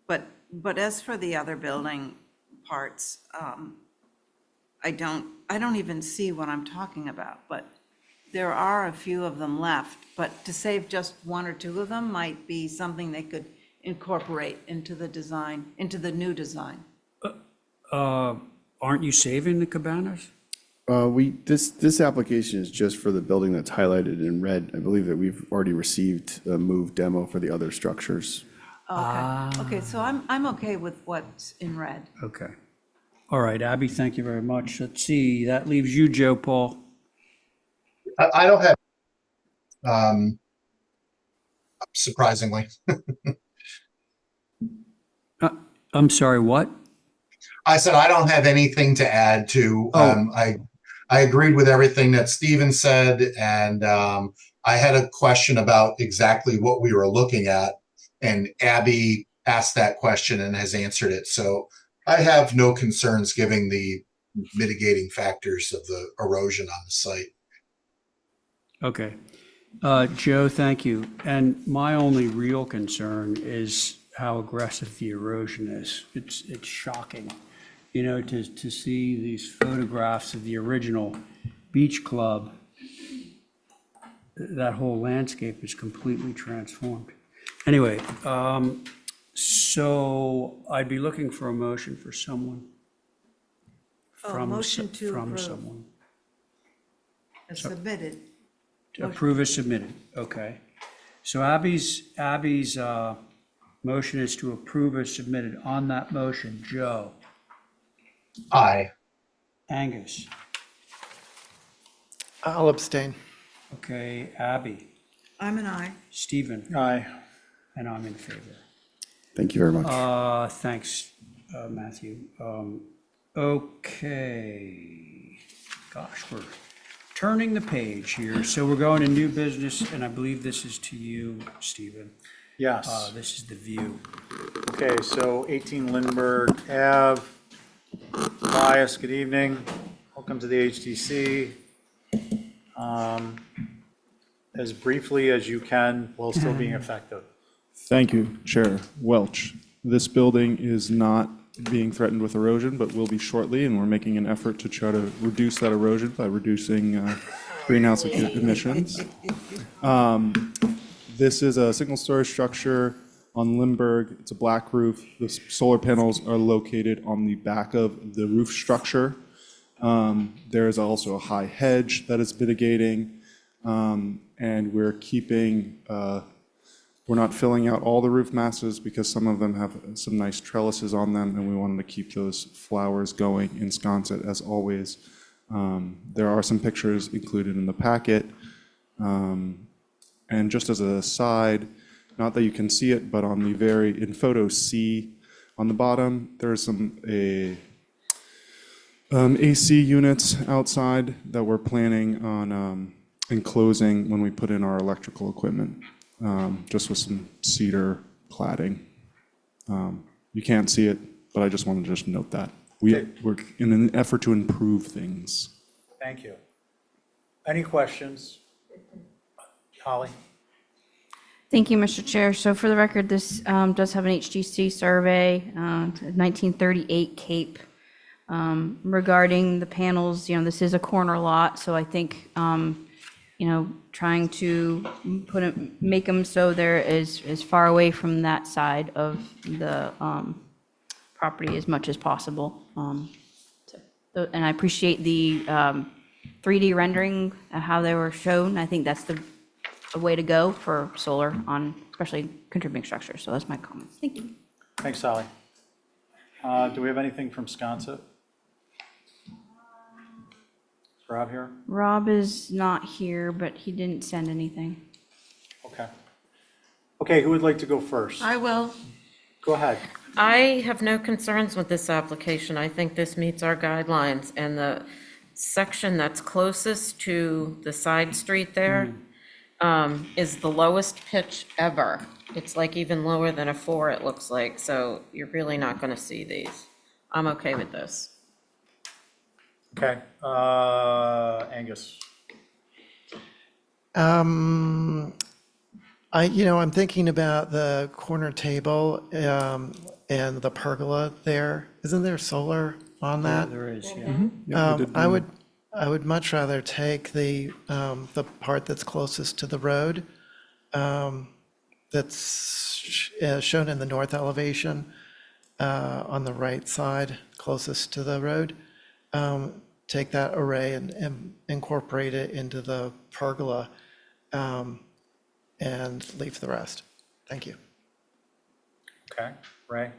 But as for the other building parts, I don't even see what I'm talking about, but there are a few of them left. But to save just one or two of them might be something they could incorporate into the design, into the new design. Aren't you saving the cabanas? This application is just for the building that's highlighted in red. I believe that we've already received a move demo for the other structures. Okay, so I'm okay with what's in red. Okay. All right, Abby, thank you very much. Let's see, that leaves you, Joe Paul. I don't have surprisingly. I'm sorry, what? I said I don't have anything to add to. I agreed with everything that Steven said, and I had a question about exactly what we were looking at, and Abby asked that question and has answered it. So I have no concerns giving the mitigating factors of the erosion on the site. Okay. Joe, thank you. And my only real concern is how aggressive the erosion is. It's shocking, you know, to see these photographs of the original beach club. That whole landscape is completely transformed. Anyway, so I'd be looking for a motion for someone. Motion to From approve. someone. As submitted. To approve as submitted, okay. So Abby's motion is to approve as submitted. On that motion, Joe? Aye. Angus? I'll abstain. Okay, Abby? I'm an aye. Stephen? Aye. And I'm in favor. Thank you very much. Thanks, Matthew. Okay. Gosh, we're turning the page here. So we're going to new business, and I believe this is to you, Stephen. Yes. This is the view. Okay, so 18 Lindberg Ave. Bias, good evening. Welcome to the HTC. As briefly as you can while still being effective. Thank you, Chair Welch. This building is not being threatened with erosion, but will be shortly, and we're making an effort to try to reduce that erosion by reducing greenhouse emissions. This is a single-story structure on Lindberg. It's a black roof. The solar panels are located on the back of the roof structure. There is also a high hedge that is mitigating, and we're keeping, we're not filling out all the roof masses because some of them have some nice trellises on them, and we wanted to keep those flowers going, ensconce it as always. There are some pictures included in the packet. And just as an aside, not that you can see it, but on the in photo C on the bottom, there's some AC units outside that we're planning on enclosing when we put in our electrical equipment, just with some cedar cladding. You can't see it, but I just wanted to just note that. We're in an effort to improve things. Thank you. Any questions? Holly? Thank you, Mr. Chair. So for the record, this does have an HGC survey, 1938 Cape. Regarding the panels, this is a corner lot, so I think, trying to make them so they're as far away from that side of the property as much as possible. And I appreciate the 3D rendering, how they were shown. I think that's a way to go for solar on especially contributing structures. So that's my comments. Thank you. Thanks, Holly. Do we have anything from Sconset? Is Rob here? Rob is not here, but he didn't send anything. Okay. Okay, who would like to go first? I will. Go ahead. I have no concerns with this application. I think this meets our guidelines, and the section that's closest to the side street there is the lowest pitch ever. It's like even lower than a 4, it looks like, so you're really not going to see these. I'm okay with this. Okay, Angus. I'm thinking about the corner table and the pergola there. Isn't there solar on that? There is, yeah. Mm-hmm. I would much rather take the part that's closest to the road, that's shown in the north elevation, on the right side, closest to the road. Take that array and incorporate it into the pergola, and leave the rest. Thank you. Okay, Ray?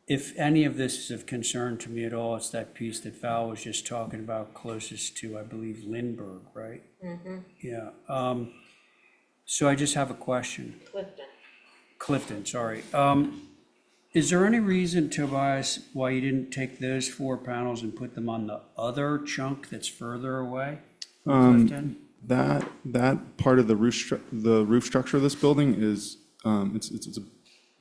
If any of this is of concern to me at all, it's that piece that Val was just talking about closest to, I believe, Lindberg, right? Yeah. So I just have a question. Clifton, sorry. Is there any reason, Tobias, why you didn't take those 4 panels and put them on the other chunk that's further away from Clifton? That part of the roof structure of this building is,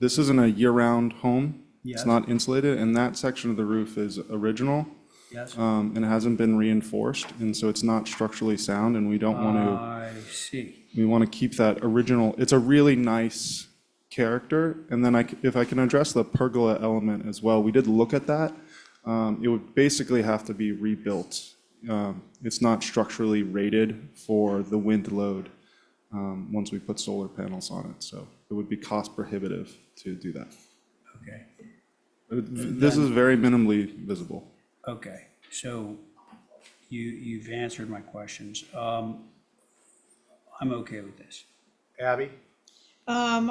this isn't a year-round home. Yes. It's not insulated, and that section of the roof is original. Yes. And it hasn't been reinforced, and so it's not structurally sound, and we don't want to. I see. We want to keep that original. It's a really nice character, and then if I can address the pergola element as well, we did look at that. It would basically have to be rebuilt. It's not structurally rated for the wind load once we put solar panels on it, so it would be cost prohibitive to do that. Okay. This is very minimally visible. Okay, so you've answered my questions. I'm okay with this. Abby? I'm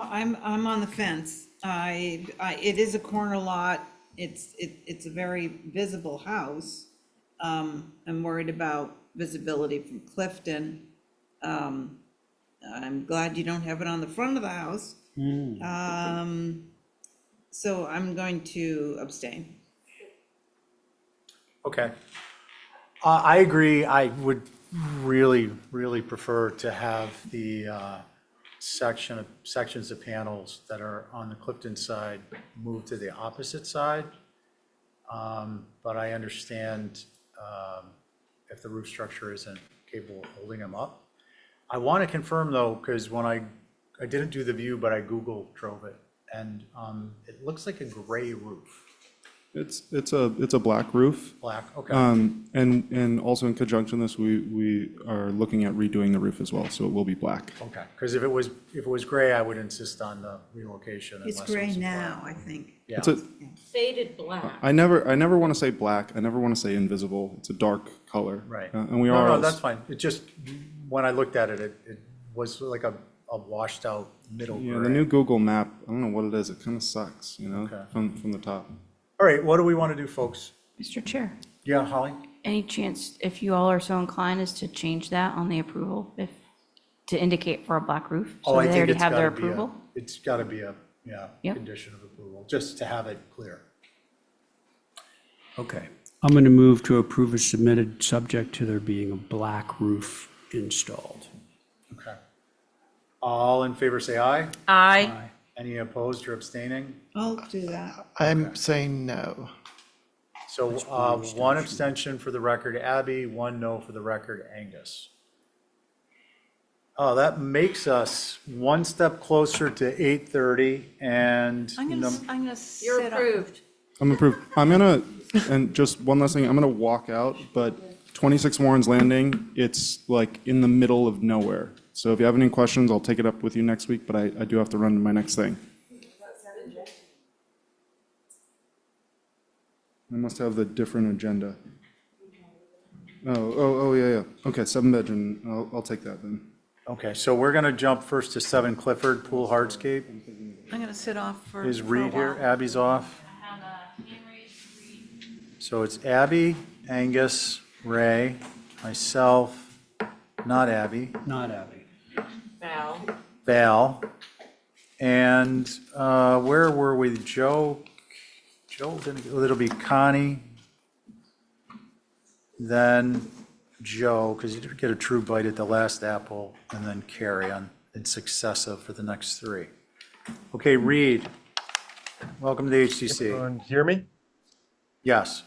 on the fence. It is a corner lot. It's a very visible house. I'm worried about visibility from Clifton. I'm glad you don't have it on the front of the house. So I'm going to abstain. Okay. I agree. I would really, really prefer to have the sections of panels that are on the Clifton side move to the opposite side. But I understand if the roof structure isn't capable of holding them up. I want to confirm though, because when I didn't do the view, but I Google drove it, and it looks like a gray roof. It's a black roof. Black, okay. And also in conjunction with this, we are looking at redoing the roof as well, so it will be black. Okay, because if it was gray, I would insist on the relocation. It's unless it gray was now, black. I think. Yeah. Faded black. I never want to say black. I never want to say invisible. It's a dark color. Right. And we No, are. no, that's fine. It just, when I looked at it, it was like a washed out middle Yeah, gray. the new Google map, I don't know what it is. It kind of sucks, Okay. from the top. All right, what do we want to do, folks? Mr. Chair, Yeah, Holly? any chance, if you all are so inclined, is to change that on the approval, to indicate for a black roof? Oh, So I they think already it's have their gotta be a- approval? It's got to be a, Yep. condition of approval, just to have it clear. Okay. I'm going to move to approve as submitted, subject to there being a black roof installed. Okay. All in favor, say aye. Aye. Any opposed or abstaining? I'll do that. I'm saying no. So one abstention for the record, Abby, one no for the record, Angus. Oh, that makes us one step closer to 8:30 and I'm gonna You're sit up. approved. I'm approved. And just one last thing, I'm gonna walk out, but 26 Warren's Landing, it's like in the middle of nowhere. So if you have any questions, I'll take it up with you next week, but I do have to run to my next thing. I must have the different agenda. Oh, yeah. Okay, 7-bedroom, I'll take that then. Okay, so we're going to jump first to 7 Clifford, Pool Hardscape. I'm gonna sit off for Is a Reed here? while. Abby's off. So it's Abby, Angus, Ray, myself, not Abby, Not Abby. Val, and where were we? Joe didn't, it'll be Connie, then Joe, because you didn't get a true bite at the last apple, and then Carrie in successive for the next 3. Okay, Reed, welcome to the HTC. Everyone hear me? Yes.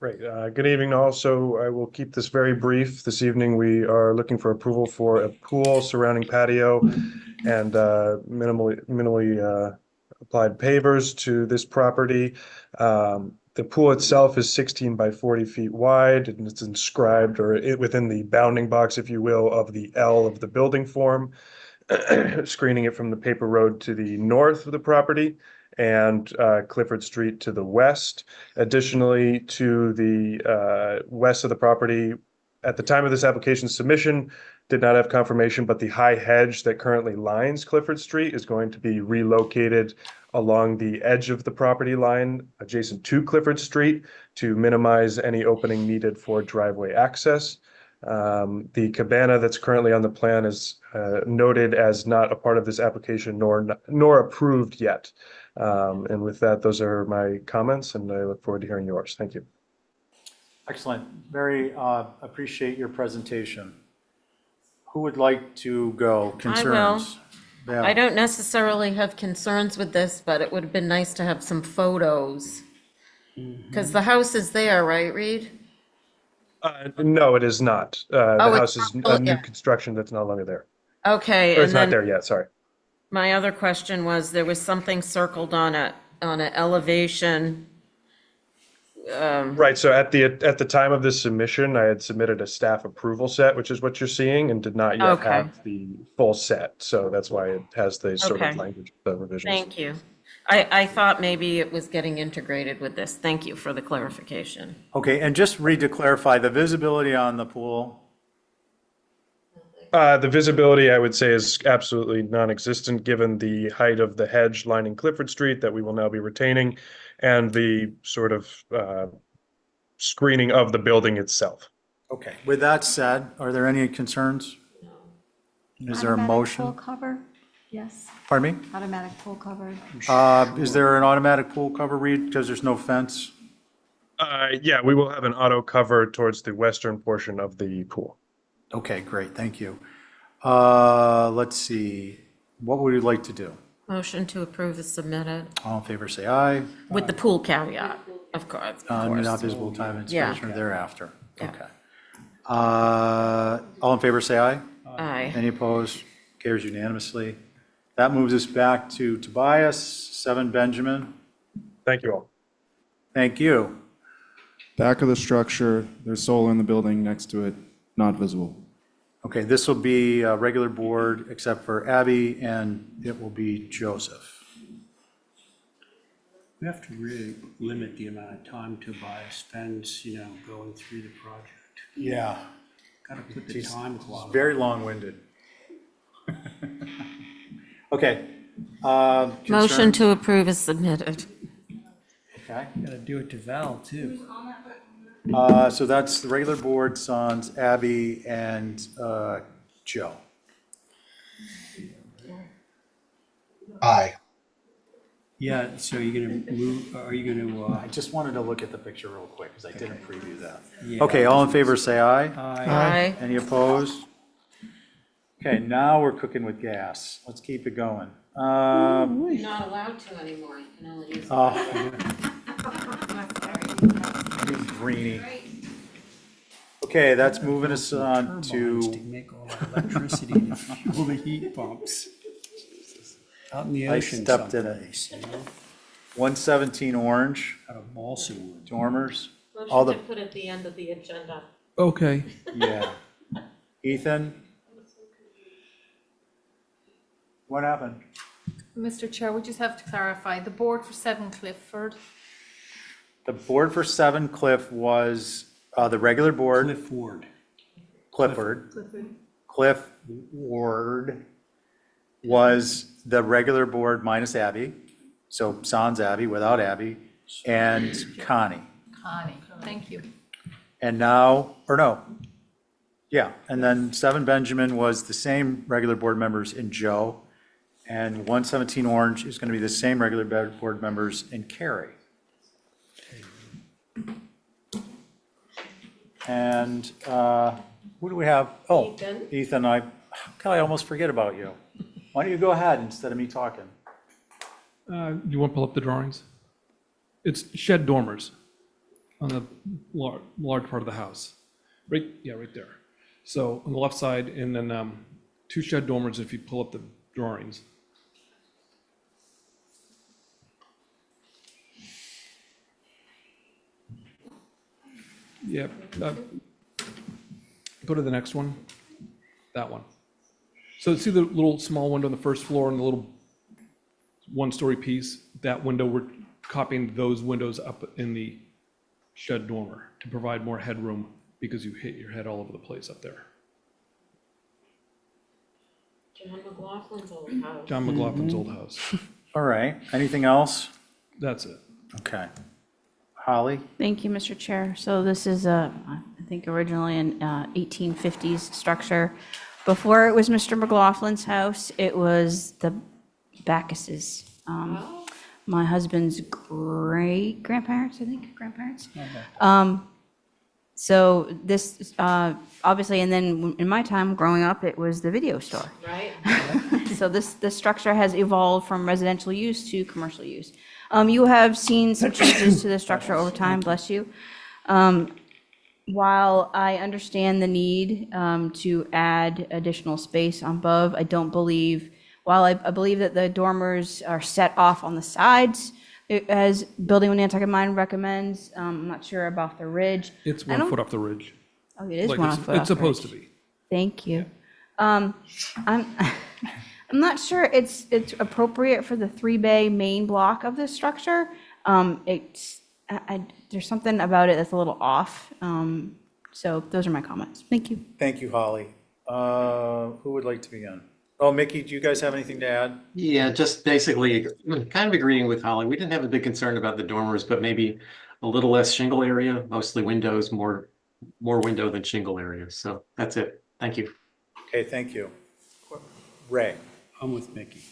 Great. Good evening also. I will keep this very brief. This evening, we are looking for approval for a pool surrounding patio and minimally applied pavers to this property. The pool itself is 16 by 40 feet wide, and it's inscribed within the bounding box, if you will, of the L of the building form, screening it from the paper road to the north of the property and Clifford Street to the west. Additionally, to the west of the property, at the time of this application submission, did not have confirmation, but the high hedge that currently lines Clifford Street is going to be relocated along the edge of the property line adjacent to Clifford Street to minimize any opening needed for driveway access. The cabana that's currently on the plan is noted as not a part of this application nor approved yet. And with that, those are my comments, and I look forward to hearing yours. Thank you. Excellent. Very appreciate your presentation. Who would like to go? Concerns? Yeah. I don't necessarily have concerns with this, but it would have been nice to have some photos. Because the house is there, right, Reed? No, it is not. The Oh, house it's is not a new yet. construction that's no longer there. Okay, Or and it's not then there yet, sorry. my other question was, there was something circled on an elevation. Right, so at the time of this submission, I had submitted a staff approval set, which is what you're seeing, and did not yet Okay. have the full set. So that's why it has the sort of Okay. language of the revisions. Thank you. I thought maybe it was getting integrated with this. Thank you for the clarification. Okay, and just Reed, to clarify, the visibility on the pool, The visibility, I would say, is absolutely non-existent, given the height of the hedge lining Clifford Street that we will now be retaining, and the sort of screening of the building itself. okay. With that said, are there any concerns? Is there a motion? Pool cover, yes. Pardon me? Automatic pool cover. Is there an automatic pool cover, Reed, because there's no fence? Yeah, we will have an auto cover towards the western portion of the pool. Okay, great, thank you. Let's see, what would you like to do? Motion to approve is submitted All in favor, say aye. with the pool caveat, of course. Not visible time of Yeah. inspection or thereafter. Yeah. Okay. All in favor, say aye. Aye. Any opposed? Carries unanimously. That moves us back to Tobias, 7 Benjamin. Thank you all. Thank you. Back of the structure, there's solar in the building next to it, not visible. Okay, this will be a regular board except for Abby, and it will be Joseph. We have to really limit the amount of time Tobias spends, going through the project. Yeah. Got to put the He's- time he's clock. very long-winded. Okay. Motion concern- to approve is submitted. Okay. Got to do it to Val, too. So that's the regular board, sons, Abby and Joe. Aye. Yeah, so you're going to move, are you going to? I just wanted to look at the picture real quick because I didn't preview that. Yeah. Okay, all in favor, say aye. Aye. Any opposed? Okay, now we're cooking with gas. Let's keep it going. You're not allowed to anymore. You can only use. Greenie. Okay, that's moving us on To to, make all that electricity to fuel the heat pumps. Out in the I ocean stepped in it. someplace, 117 Orange, Out of balsa wood. dormers. All Motion the, to put at the end of the agenda. Okay. yeah. Ethan? What happened? Mr. Chair, we just have to clarify, the board for 7 Clifford, The board for 7 Cliff was the regular board. Cliff Ward. Clifford. Cliff Ward was the regular board minus Abby, so sans Abby, without Abby, and Connie. Connie, thank you. And now, or no, yeah, and then 7 Benjamin was the same regular board members in Joe, and 117 Orange is going to be the same regular board members in Carrie. And who do we have? Oh, Ethan. Ethan, I almost forget about you. Why don't you go ahead instead of me talking? You want to pull up the drawings? It's shed dormers on the large part of the house. Right, yeah, right there. So on the left side, and then 2 shed dormers if you pull up the drawings. Yeah, go to the next one, that one. So see the little small window on the first floor and the little 1-story piece? That window, we're copying those windows up in the shed dormer to provide more headroom because you hit your head all over the place up there. John McLaughlin's old house. John McLaughlin's old house. All right, anything else? That's it. Okay. Holly? Thank you, Mr. Chair. So this is I think originally an 1850s structure. Before it was Mr. McLaughlin's house, it was the Backus's. My husband's great-grandparents, I think, grandparents. So this, obviously, and then in my time growing up, it was the video store. Right? So this structure has evolved from residential use to commercial use. You have seen some changes to the structure over time, bless you. While I understand the need to add additional space on above, I don't believe, while I believe that the dormers are set off on the sides, as Building Nantucket Mine recommends, I'm not sure about the ridge. It's I 1 don't- foot off the ridge. Oh, it is Like 1 it's- foot off It's the supposed to ridge. be. Thank you. I'm I'm not sure it's appropriate for the 3-bay main block of this structure. It's there's something about it that's a little off. So those are my comments. Thank you. Thank you, Holly. Who would like to begin? Oh, Mickey, do you guys have anything to add? Yeah, just basically kind of agreeing with Holly. We didn't have a big concern about the dormers, but maybe a little less shingle area, mostly windows, more window than shingle area. So that's it. Thank you. Okay, thank you. Ray? I'm with Mickey.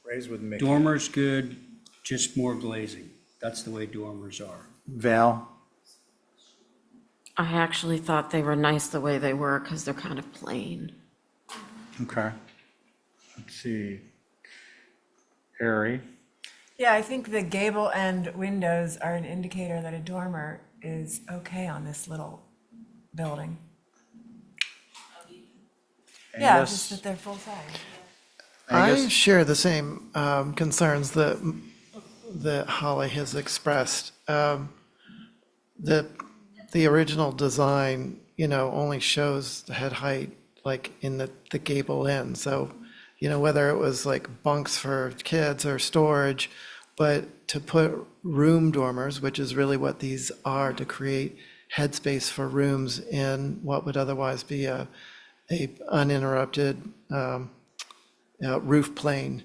Ray's with Mickey. Dormer's good, just more glazing. That's the way dormers are. Val? I actually thought they were nice the way they were because they're kind of plain. Okay. Let's see. Harry? Yeah, I think the gable end windows are an indicator that a dormer is okay on this little building. Yeah, Yes. just that they're full size. I Angus? share the same concerns that Holly has expressed. The original design, only shows the head height like in the gable end. So, whether it was like bunks for kids or storage, but to put room dormers, which is really what these are, to create headspace for rooms in what would otherwise be a uninterrupted roof plane,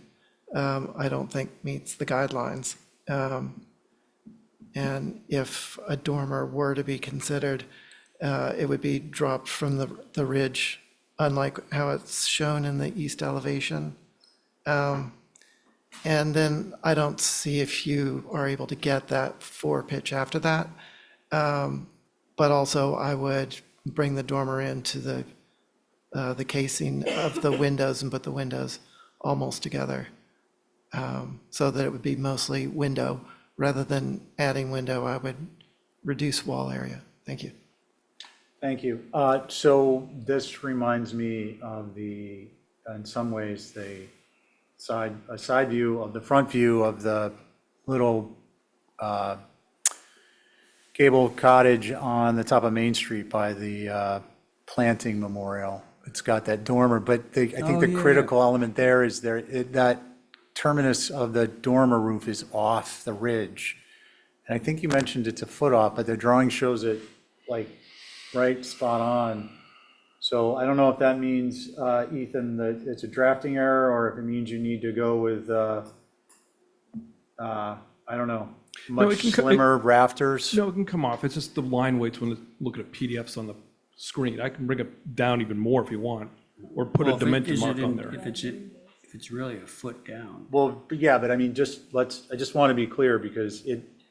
I don't think meets the guidelines. And if a dormer were to be considered, it would be dropped from the ridge, unlike how it's shown in the east elevation. And then I don't see if you are able to get that 4-pitch after that. But also I would bring the dormer into the casing of the windows and put the windows almost together, so that it would be mostly window. Rather than adding window, I would reduce wall area. Thank you. Thank you. So this reminds me of in some ways, a side view of the front view of the little gable cottage on the top of Main Street by the planting memorial. It's got that dormer, but I think the critical element there is that terminus of the dormer roof is off the ridge. And I think you mentioned it's a foot off, but the drawing shows it like right spot on. So I don't know if that means, Ethan, that it's a drafting error, or if it means you need to go with, I don't know, No, it much can co- slimmer rafters. No, it can come off. It's just the line weights when looking at PDFs on the screen. I can bring it down even more if you want, or put a dimension mark on there. If it's really a foot down. Well, yeah, but I mean, I just want to be clear because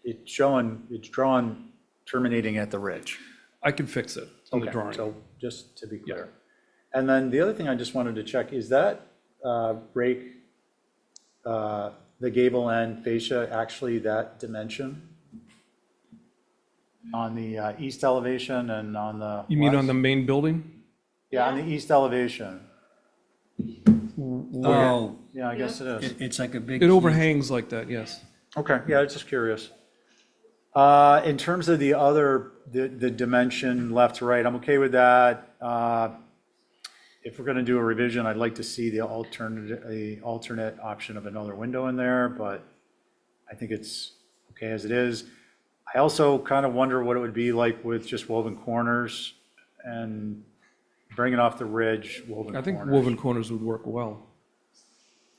it's drawn terminating at the ridge. I can fix it on the Okay, drawing. so just to be clear. And then the other thing I just wanted to check, is that break, the gable end fascia, actually that dimension on the east elevation and on the You mean on west? the main building? Yeah, on the east elevation. Oh. Yeah, I guess it is. It's like a big. It overhangs like that, yes. Okay, yeah, I was just curious. In terms of the dimension left to right, I'm okay with that. If we're gonna do a revision, I'd like to see the alternate option of another window in there, but I think it's okay as it is. I also kind of wonder what it would be like with just woven corners and bringing off the ridge, woven I think corners. woven corners would work well.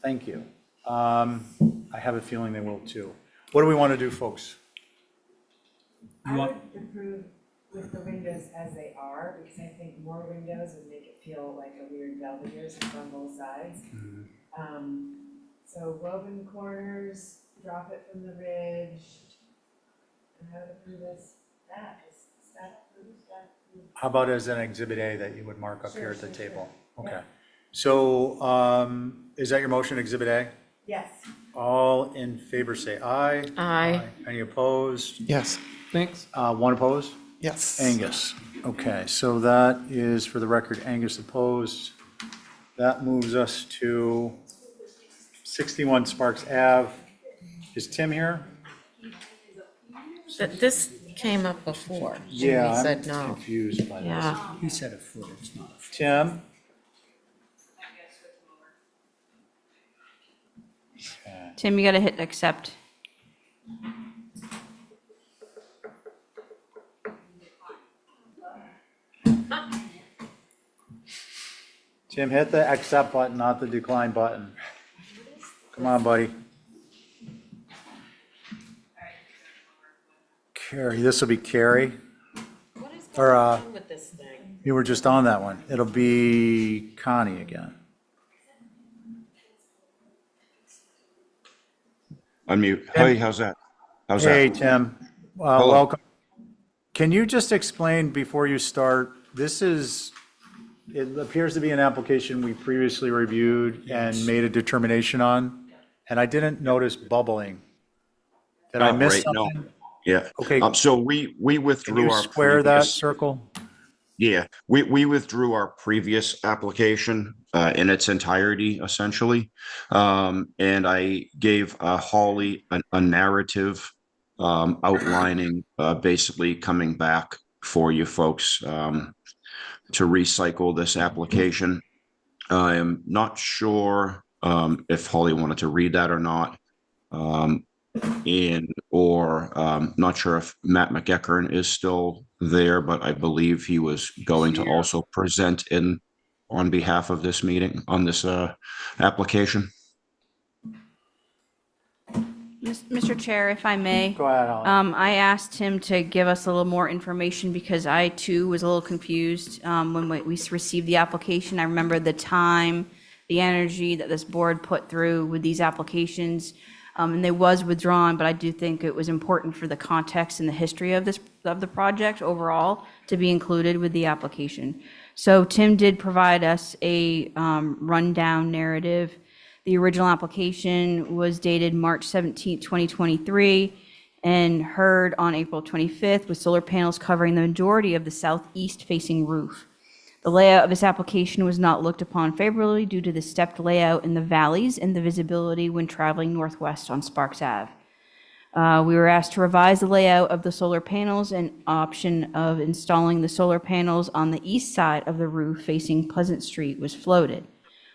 Thank you. I have a feeling they will too. What do we want to do, folks? I would approve with the windows as they are, because I think more windows would make it feel like a weird Belvedere on both sides. So woven corners, drop it from the ridge. And how to approve that? Is that approved? How about as an exhibit A that you would mark up Sure, here at the sure, table? sure. Okay. So is that your motion, exhibit A? Yes. All in favor say aye. Aye. Any opposed? Yes. Thanks. One opposed? Yes. Angus. Okay, so that is, for the record, Angus opposed. That moves us to 61 Sparks Ave. Is Tim here? This came up before. and Yeah, we I'm said no. confused by this. Yeah. He said a foot, it's not a foot. Tim? Okay. Tim, you gotta hit accept. Tim, hit the accept button, not the decline button. Come on, buddy. Carrie, this will be Carrie. What is Or, going on with this thing? You were just on that one. It'll be Connie again. Unmute. Hey, how's that? How's that? Hey, Tim. Hello. Welcome. Can you just explain before you start, it appears to be an application we previously reviewed and made a determination on, and I didn't notice bubbling. Did I miss Right, no. something? Yeah. Okay. So we Can withdrew you our square that previous. circle? Yeah, we withdrew our previous application in its entirety, essentially. And I gave Holly a narrative outlining basically coming back for you folks to recycle this application. I am not sure if Holly wanted to read that or not. Not sure if Matt McEachern is still there, but I believe he was going to also present on behalf of this meeting on this application. Mr. Chair, if I may. Go ahead, Holly. I asked him to give us a little more information because I too was a little confused when we received the application. I remember the time, the energy that this board put through with these applications. And they was withdrawn, but I do think it was important for the context and the history of the project overall to be included with the application. So Tim did provide us a rundown narrative. The original application was dated March 17th, 2023, and heard on April 25th with solar panels covering the majority of the southeast-facing roof. The layout of this application was not looked upon favorably due to the stepped layout in the valleys and the visibility when traveling northwest on Sparks Ave. We were asked to revise the layout of the solar panels and option of installing the solar panels on the east side of the roof facing Pleasant Street was floated.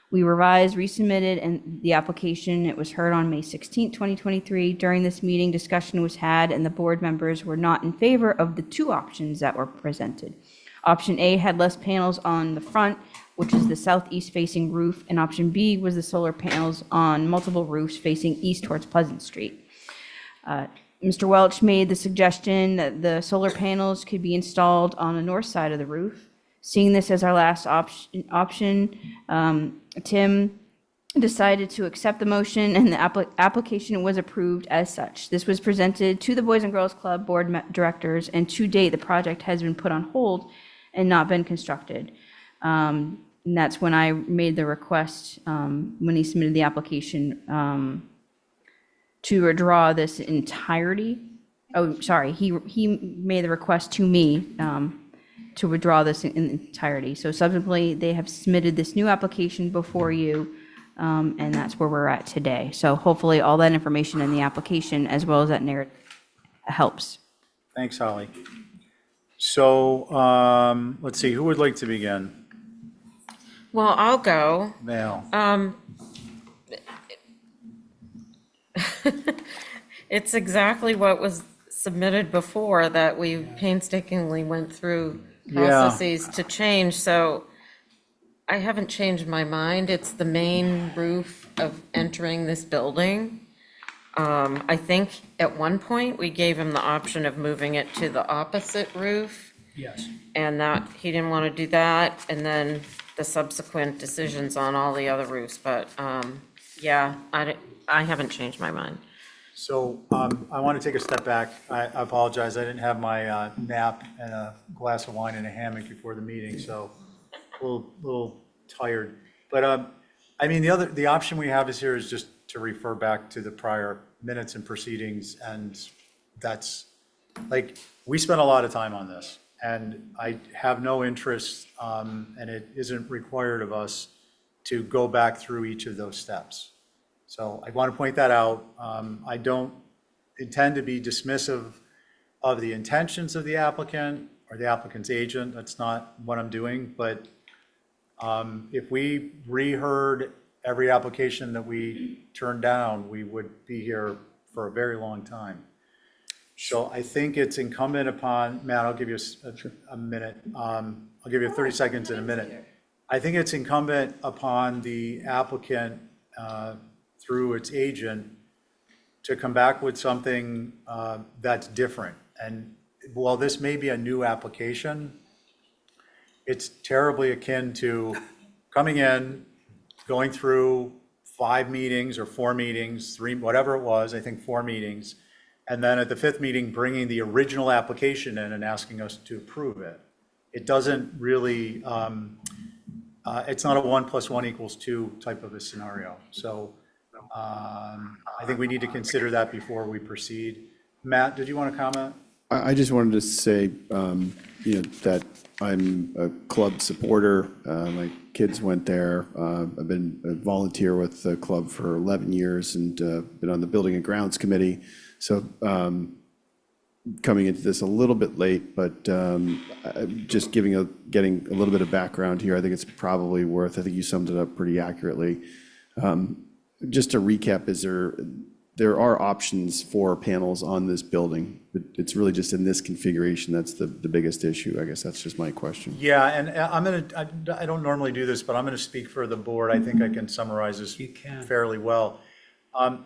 We revised, resubmitted, and the application, it was heard on May 16, 2023. During this meeting, discussion was had, and the board members were not in favor of the two options that were presented. Option A had less panels on the front, which is the southeast-facing roof, and option B was the solar panels on multiple roofs facing east towards Pleasant Street. Mr. Welch made the suggestion that the solar panels could be installed on the north side of the roof. Seeing this as our last option, Tim decided to accept the motion, and the application was approved as such. This was presented to the Boys and Girls Club board directors, and to date, the project has been put on hold and not been constructed. And that's when I made the request, when he submitted the application, to withdraw this entirety. Oh, sorry, he made the request to me to withdraw this in entirety. So subsequently, they have submitted this new application before you, and that's where we're at today. So hopefully, all that information in the application, as well as that narrative, helps. Thanks, Holly. So, let's see, who would like to begin? Well, I'll go. Val. It's exactly what was submitted before that we painstakingly went through Yeah. processes to change, so I haven't changed my mind. It's the main roof of entering this building. I think at one point, we gave him the option of moving it to the opposite roof, Yes. and that, he didn't want to do that, and then the subsequent decisions on all the other roofs, but, yeah, I haven't changed my mind. So I want to take a step back. I apologize, I didn't have my nap and a glass of wine and a hammock before the meeting, so a little tired. But I mean, the option we have is here is just to refer back to the prior minutes and proceedings, and that's, like, we spent a lot of time on this, and I have no interest, and it isn't required of us to go back through each of those steps. So I want to point that out. I don't intend to be dismissive of the intentions of the applicant or the applicant's agent. That's not what I'm doing. But if we reheard every application that we turned down, we would be here for a very long time. So I think it's incumbent upon, Matt, I'll give you a minute. I'll give you 30 seconds in a minute. I think it's incumbent upon the applicant through its agent to come back with something that's different. And while this may be a new application, it's terribly akin to coming in, going through 5 meetings or 4 meetings, 3, whatever it was, I think 4 meetings, and then at the 5th meeting, bringing the original application in and asking us to approve it. It doesn't really, it's not a 1 + 1 = 2 type of a scenario. So I think we need to consider that before we proceed. Matt, did you want to comment? I just wanted to say, that I'm a club supporter. My kids went there. I've been a volunteer with the club for 11 years and been on the Building and Grounds Committee. So coming into this a little bit late, but just getting a little bit of background here, I think it's probably worth, I think you summed it up pretty accurately. Just to recap, there are options for panels on this building, but it's really just in this configuration that's the biggest issue. I guess that's just my question. Yeah, and I don't normally do this, but I'm going to speak for the board. I think I can summarize this fairly well.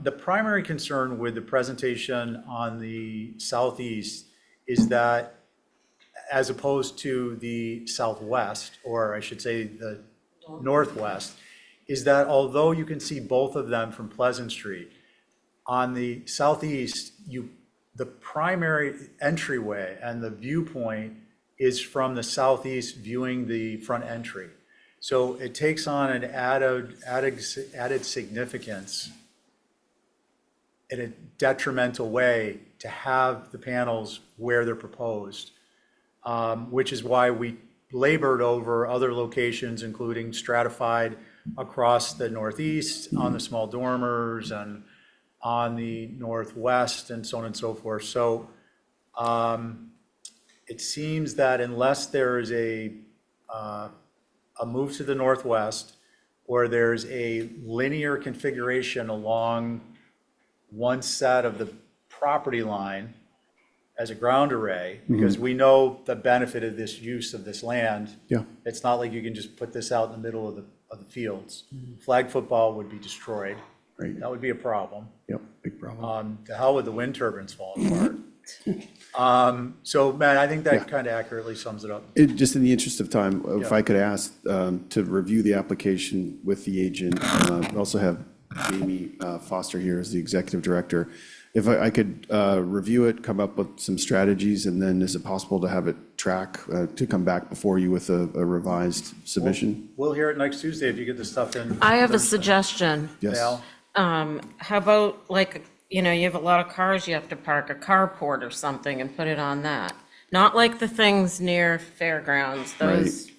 The primary concern with the presentation on the southeast is that, as opposed to the southwest, or I should say the northwest, is that although you can see both of them from Pleasant Street, on the southeast, the primary entryway and the viewpoint is from the southeast viewing the front entry. So it takes on an added significance in a detrimental way to have the panels where they're proposed, which is why we labored over other locations, including stratified across the northeast on the small dormers and on the northwest and so on and so forth. So it seems that unless there is a move to the northwest, or there's a linear configuration along one set of the property line as a ground array, because we know the benefit of this use of this land. Yeah. It's not like you can just put this out in the middle of the fields. Flag football would be destroyed. Right. That would be a problem. Yep, big problem. To hell with the wind turbines falling apart. So, Matt, I think that kind of accurately sums it up. Just in the interest of time, if I could ask to review the application with the agent. We also have Jamie Foster here as the executive director. If I could review it, come up with some strategies, and then is it possible to have it track to come back before you with a revised submission? We'll hear it next Tuesday if you get the stuff in. I have a Thursday. suggestion. Yes. Al? How about, like, you have a lot of cars, you have to park a carport or something and put it on that. Not like the things near fairgrounds, those.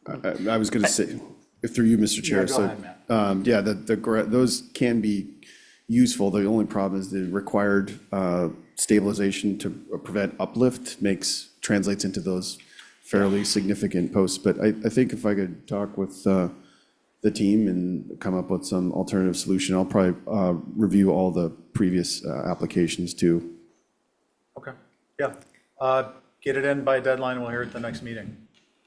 I was going to say, through you, Mr. Chair. go ahead, Matt. Those can be useful. The only problem is the required stabilization to prevent uplift translates into those fairly significant posts. But I think if I could talk with the team and come up with some alternative solution, I'll probably review all the previous applications too. Okay, yeah. Get it in by deadline, we'll hear it the next meeting.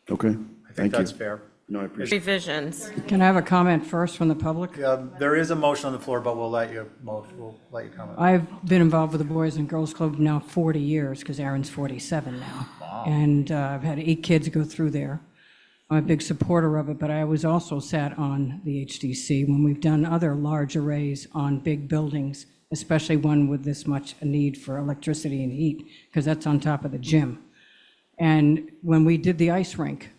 Okay, I think thank you. that's fair. No, I appreciate Revisions. Can I have a comment first from the public? There is a motion on the floor, but we'll let you comment. I've been involved with the Boys and Girls Club now 40 years, because Aaron's 47 now. Wow. And I've had 8 kids go through there. I'm a big supporter of it, but I was also sat on the HDC when we've done other large arrays on big buildings, especially one with this much a need for electricity and heat, because that's on top of the gym. And when we did the ice rink,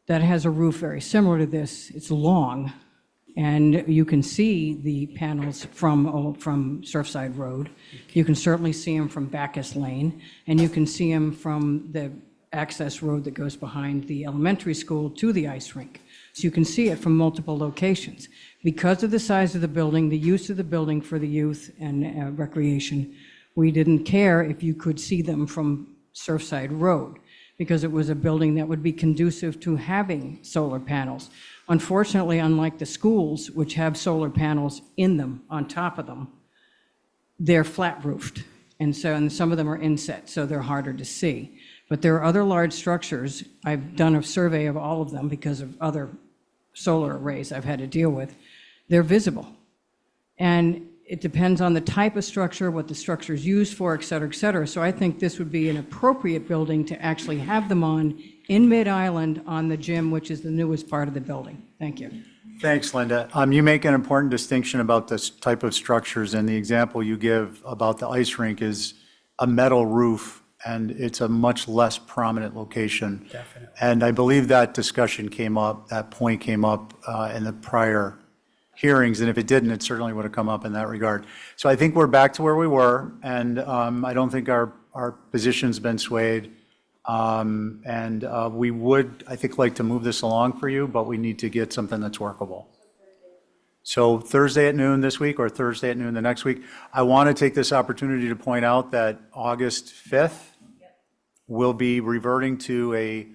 that has a roof very similar to this. It's long, and you can see the panels from Surfside Road. You can certainly see them from Bacchus Lane, and you can see them from the access road that goes behind the elementary school to the ice rink. So you can see it from multiple locations. Because of the size of the building, the use of the building for the youth and recreation, we didn't care if you could see them from Surfside Road, because it was a building that would be conducive to having solar panels. Unfortunately, unlike the schools, which have solar panels in them, on top of them, they're flat roofed. And some of them are inset, so they're harder to see. But there are other large structures. I've done a survey of all of them because of other solar arrays I've had to deal with. They're visible. And it depends on the type of structure, what the structure is used for, et cetera, et cetera. So I think this would be an appropriate building to actually have them on in Mid-Island on the gym, which is the newest part of the building. Thank you. Thanks, Linda. You make an important distinction about this type of structures, and the example you give about the ice rink is a metal roof, and it's a much less prominent location. Definitely. And I believe that discussion came up, that point came up in the prior hearings, and if it didn't, it certainly would have come up in that regard. So I think we're back to where we were, and I don't think our position's been swayed. We would, I think, like to move this along for you, but we need to get something that's workable. So Thursday at noon this week or Thursday at noon the next week. I want to take this opportunity to point out that August 5th will be reverting to a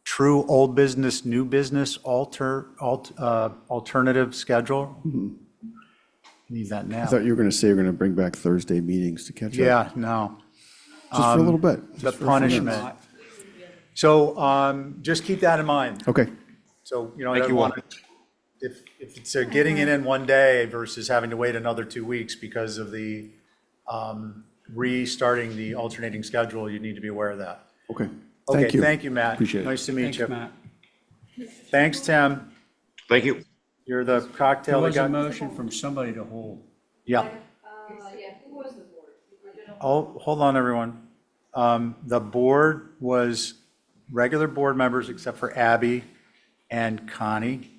true old business, new business alternative schedule. Need that now. I thought you were going to say you're going to bring back Thursday meetings to catch up. Yeah, no. Just for a little bit. The just for a few minutes. punishment. So just keep that in mind. Okay. So, Thank you all. if it's getting it in one day versus having to wait another 2 weeks because of the restarting the alternating schedule, you need to be aware of that. Okay. Okay, Thank you. thank you, Matt. Appreciate it. Nice to meet Thanks, you. Matt. Thanks, Tim. Thank you. You're the There cocktail that was a got, motion from somebody to hold. yeah. Oh, hold on, everyone. The board was regular board members except for Abby and Connie.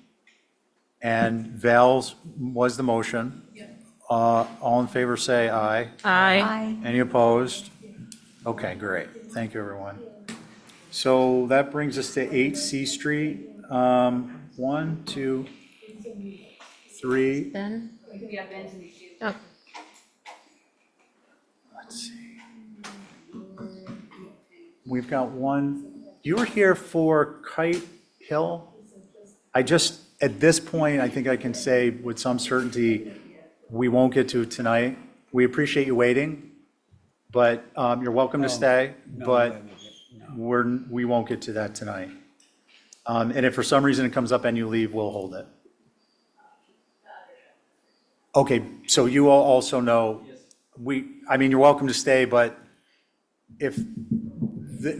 And Val's was the motion. All in favor, say aye. Aye. Any opposed? Okay, great. Thank you, everyone. So that brings us to 8 C Street. 1, 2, 3. Ben? Oh, Let's see. We've got one. You were here for Kite Hill? At this point, I think I can say with some certainty, we won't get to it tonight. We appreciate you waiting, but you're welcome to stay, but we won't get to that tonight. And if for some reason it comes up and you leave, we'll hold it. Okay, so you all also know, you're welcome to stay, but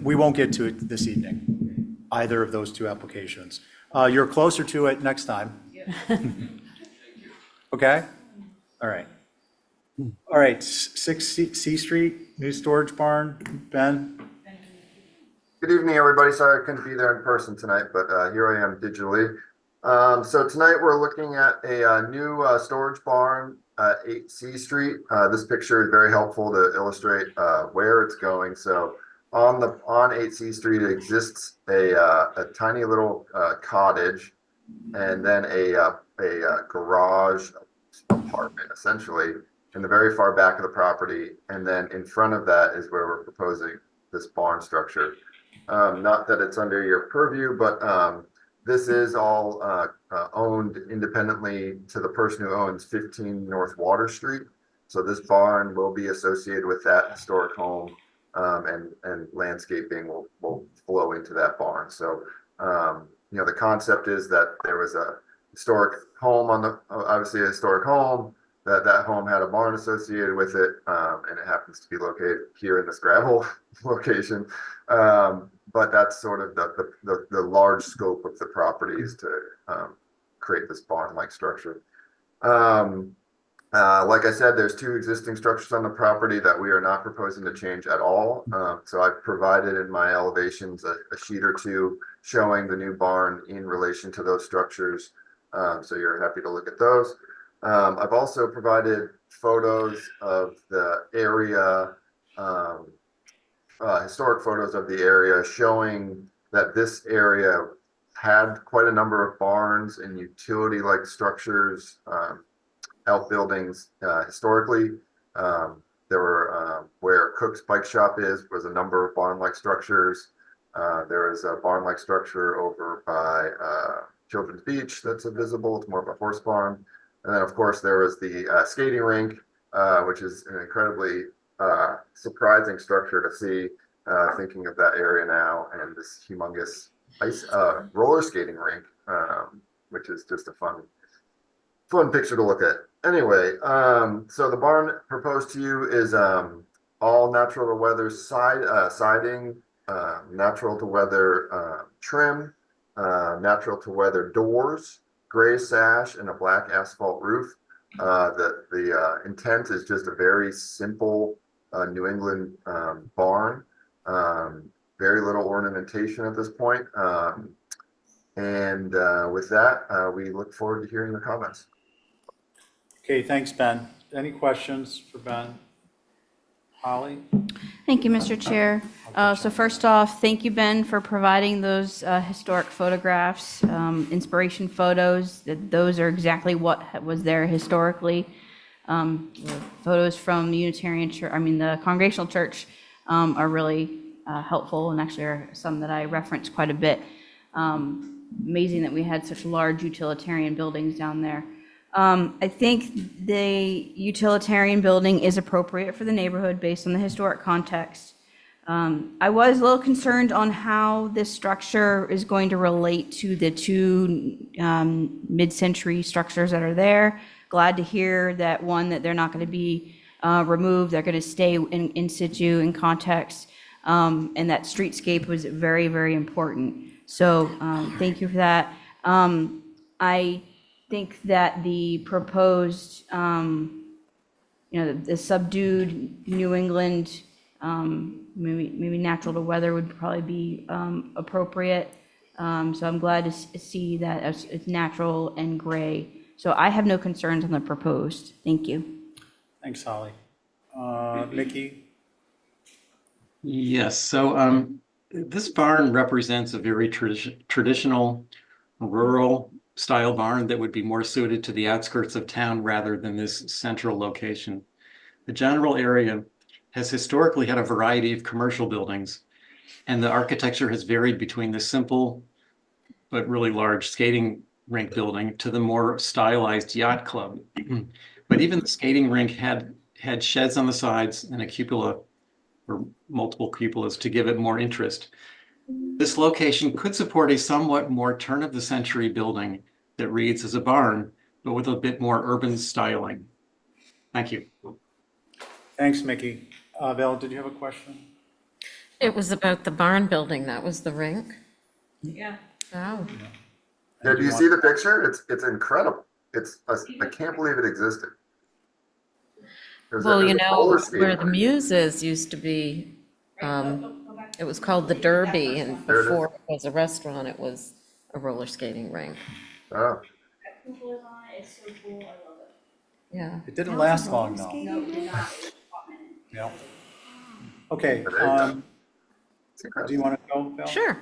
we won't get to it this evening, either of those 2 applications. You're closer to it next time. Okay? All right. All right, 6 C Street, new storage barn. Ben? Good evening, everybody. Sorry I couldn't be there in person tonight, but here I am digitally. So tonight we're looking at a new storage barn at 8 C Street. This picture is very helpful to illustrate where it's going. So on 8 C Street exists a tiny little cottage, and then a garage apartment, essentially, in the very far back of the property. And then in front of that is where we're proposing this barn structure. Not that it's under your purview, but this is all owned independently to the person who owns 15 North Water Street. So this barn will be associated with that historic home, and landscaping will flow into that barn. So, the concept is that there was a historic home obviously a historic home, that home had a barn associated with it, and it happens to be located here in this gravel location. But that's sort of the large scope of the property is to create this barn-like structure. Like I said, there's 2 existing structures on the property that we are not proposing to change at all. So I've provided in my elevations a sheet or 2 showing the new barn in relation to those structures. So you're happy to look at those. I've also provided photos of the area, historic photos of the area showing that this area had quite a number of barns and utility-like structures, outbuildings historically. There were where Cook's Bike Shop was a number of barn-like structures. There is a barn-like structure over by Children's Beach that's visible. It's more of a horse barn. And then, of course, there was the skating rink, which is an incredibly surprising structure to see, thinking of that area now, and this humongous roller skating rink, which is just a fun picture to look at. Anyway, so the barn proposed to you is all natural to weather siding, natural to weather trim, natural to weather doors, gray sash, and a black asphalt roof. The intent is just a very simple New England barn, very little ornamentation at this point. And with that, we look forward to hearing your comments. Okay, thanks, Ben. Any questions for Ben? Holly? Thank you, Mr. Chair. So first off, thank you, Ben, for providing those historic photographs, inspiration photos. Those are exactly what was there historically. Photos from the Unitarian Church, the Congregational Church, are really helpful, and actually are some that I reference quite a bit. Amazing that we had such large utilitarian buildings down there. I think the utilitarian building is appropriate for the neighborhood based on the historic context. I was a little concerned on how this structure is going to relate to the 2 mid-century structures that are there. Glad to hear that that they're not going to be removed. They're going to stay in situ, in context, and that streetscape was very, very important. So thank you for that. I think that the proposed, the subdued New England, maybe natural to weather would probably be appropriate. So I'm glad to see that it's natural and gray. So I have no concerns on the proposed. Thank you. Thanks, Holly. Mickey? Yes, so this barn represents a very traditional rural style barn that would be more suited to the outskirts of town rather than this central location. The general area has historically had a variety of commercial buildings, and the architecture has varied between the simple but really large skating rink building to the more stylized yacht club. But even the skating rink had sheds on the sides and a cupola or multiple cupolas to give it more interest. This location could support a somewhat more turn-of-the-century building that reads as a barn, but with a bit more urban styling. Thank you. Thanks, Mickey. Val, did you have a question? It was about the barn building. That was the rink? Yeah. Oh. Yeah, do you see the picture? It's incredible. I can't believe it existed. Well, where the Muses used to be, it was called the Derby, and before it was a restaurant, it was a roller skating rink. Oh. It's so cool, I love it. Yeah. It didn't last long, though. No, it did not. Yeah. Okay. Do you want to go, Val? Sure.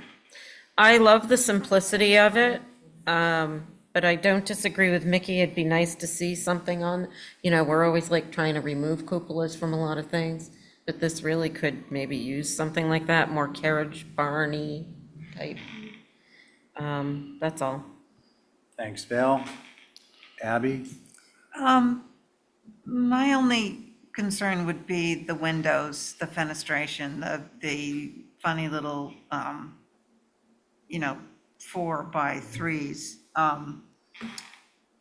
I love the simplicity of it, but I don't disagree with Mickey. It'd be nice to see something on, we're always like trying to remove cupolas from a lot of things, but this really could maybe use something like that, more carriage barny type. That's all. Thanks, Val. Abby? My only concern would be the windows, the fenestration, the funny little, 4x3s.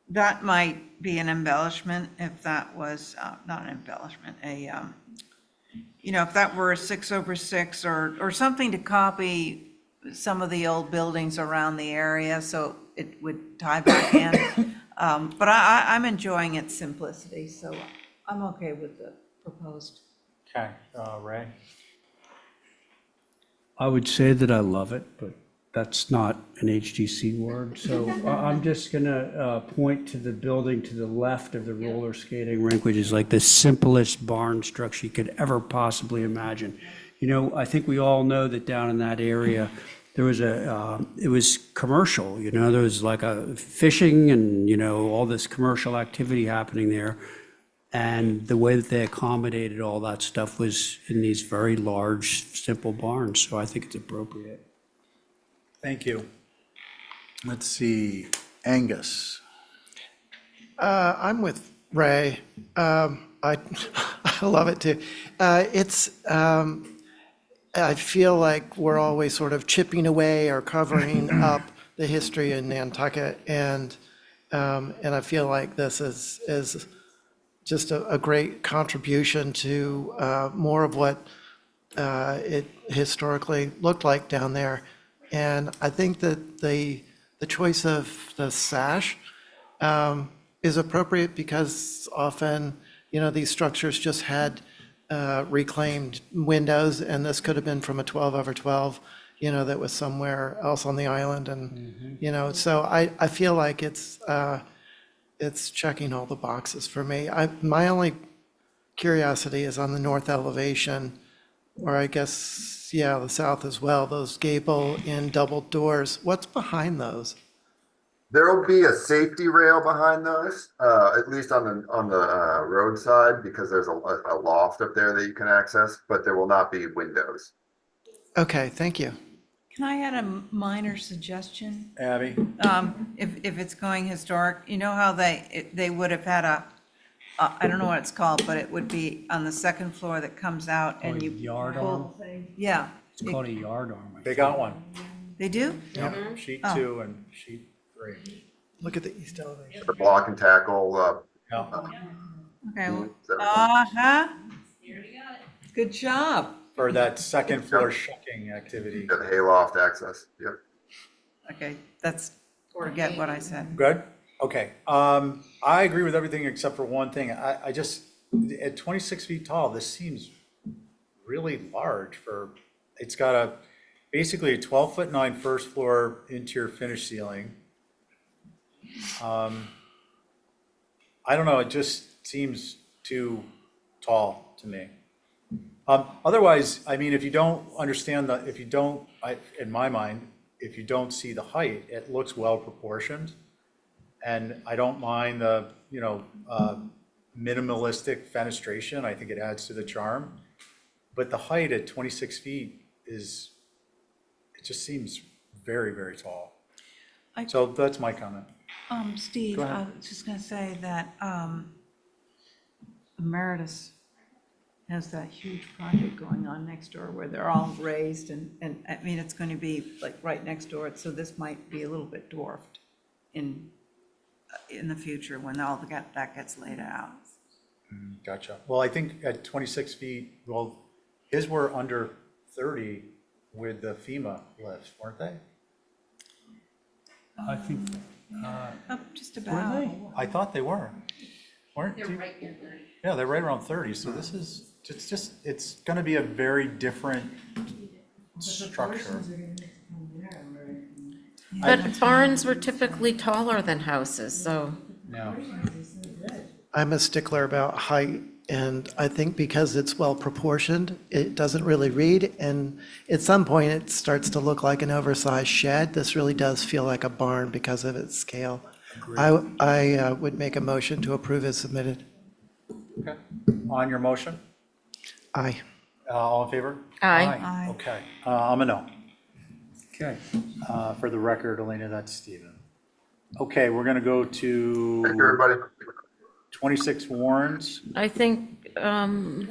That might be an embellishment if that was, not an embellishment, if that were a 6/6 or something to copy some of the old buildings around the area, so it would tie back in. But I'm enjoying its simplicity, so I'm okay with the proposed. Okay, Ray? I would say that I love it, but that's not an HTC word. So I'm just going to point to the building to the left of the roller skating rink, which is like the simplest barn structure you could ever possibly imagine. I think we all know that down in that area, there was it was commercial, there was like a fishing and, all this commercial activity happening there. And the way that they accommodated all that stuff was in these very large, simple barns. So I think it's appropriate. Thank you. Let's see, Angus. I'm with Ray. I love it too. I feel like we're always sort of chipping away or covering up the history in Nantucket, and I feel like this is just a great contribution to more of what it historically looked like down there. And I think that the choice of the sash is appropriate because often, these structures just had reclaimed windows, and this could have been from a 12/12, that was somewhere else on the island. And, so I feel like it's checking all the boxes for me. My only curiosity is on the north elevation, or I guess, the south as well, those gable and double doors. What's behind those? There will be a safety rail behind those, at least on the roadside, because there's a loft up there that you can access, but there will not be windows. Okay, thank you. Can I add a minor suggestion? Abby? If it's going historic, how they would have had I don't know what it's called, but it would be on the second floor that comes out and you Yard pull. arm? Yeah. It's called a yard arm. They got one. They do? Yep, sheet Oh. 2 and sheet 3. Look at the east elevation. The block and tackle. Yeah. Okay. Uh-huh. Good job. For that second floor shucking activity. The hayloft access. Yep. Okay, forget what I said. Good? Okay. I agree with everything except for one thing. I just, at 26 feet tall, this seems really large it's got basically a 12'9" first floor interior finish ceiling. I don't know, it just seems too tall to me. Otherwise, I mean, if you don't understand in my mind, if you don't see the height, it looks well proportioned. And I don't mind the, minimalistic fenestration. I think it adds to the charm. But the height at 26 feet it just seems very, very tall. So that's my comment. Steve, Go ahead. I was just gonna say that Emeritus has that huge project going on next door where they're all raised and I mean, it's going to be like right next door. So this might be a little bit dwarfed in the future when that gets laid out. Gotcha. Well, I think at 26 feet, his were under 30 with the FEMA lifts, weren't they? I think. Just about. I thought they were. Weren't They're you? right near 30. Yeah, they're right around 30. So this is, it's going to be a very different structure. But barns were typically taller than houses, so. Yeah. I'm a stickler about height, and I think because it's well proportioned, it doesn't really read, and at some point it starts to look like an oversized shed. This really does feel like a barn because of its scale. I would make a motion to approve as submitted. Okay. On your motion? Aye. All in favor? Aye. Aye. Okay. I'm a no. Okay. For the record, Elena, that's Stephen. Okay, we're going to go to. Thank you, everybody. 26 Warrens. I think, oh,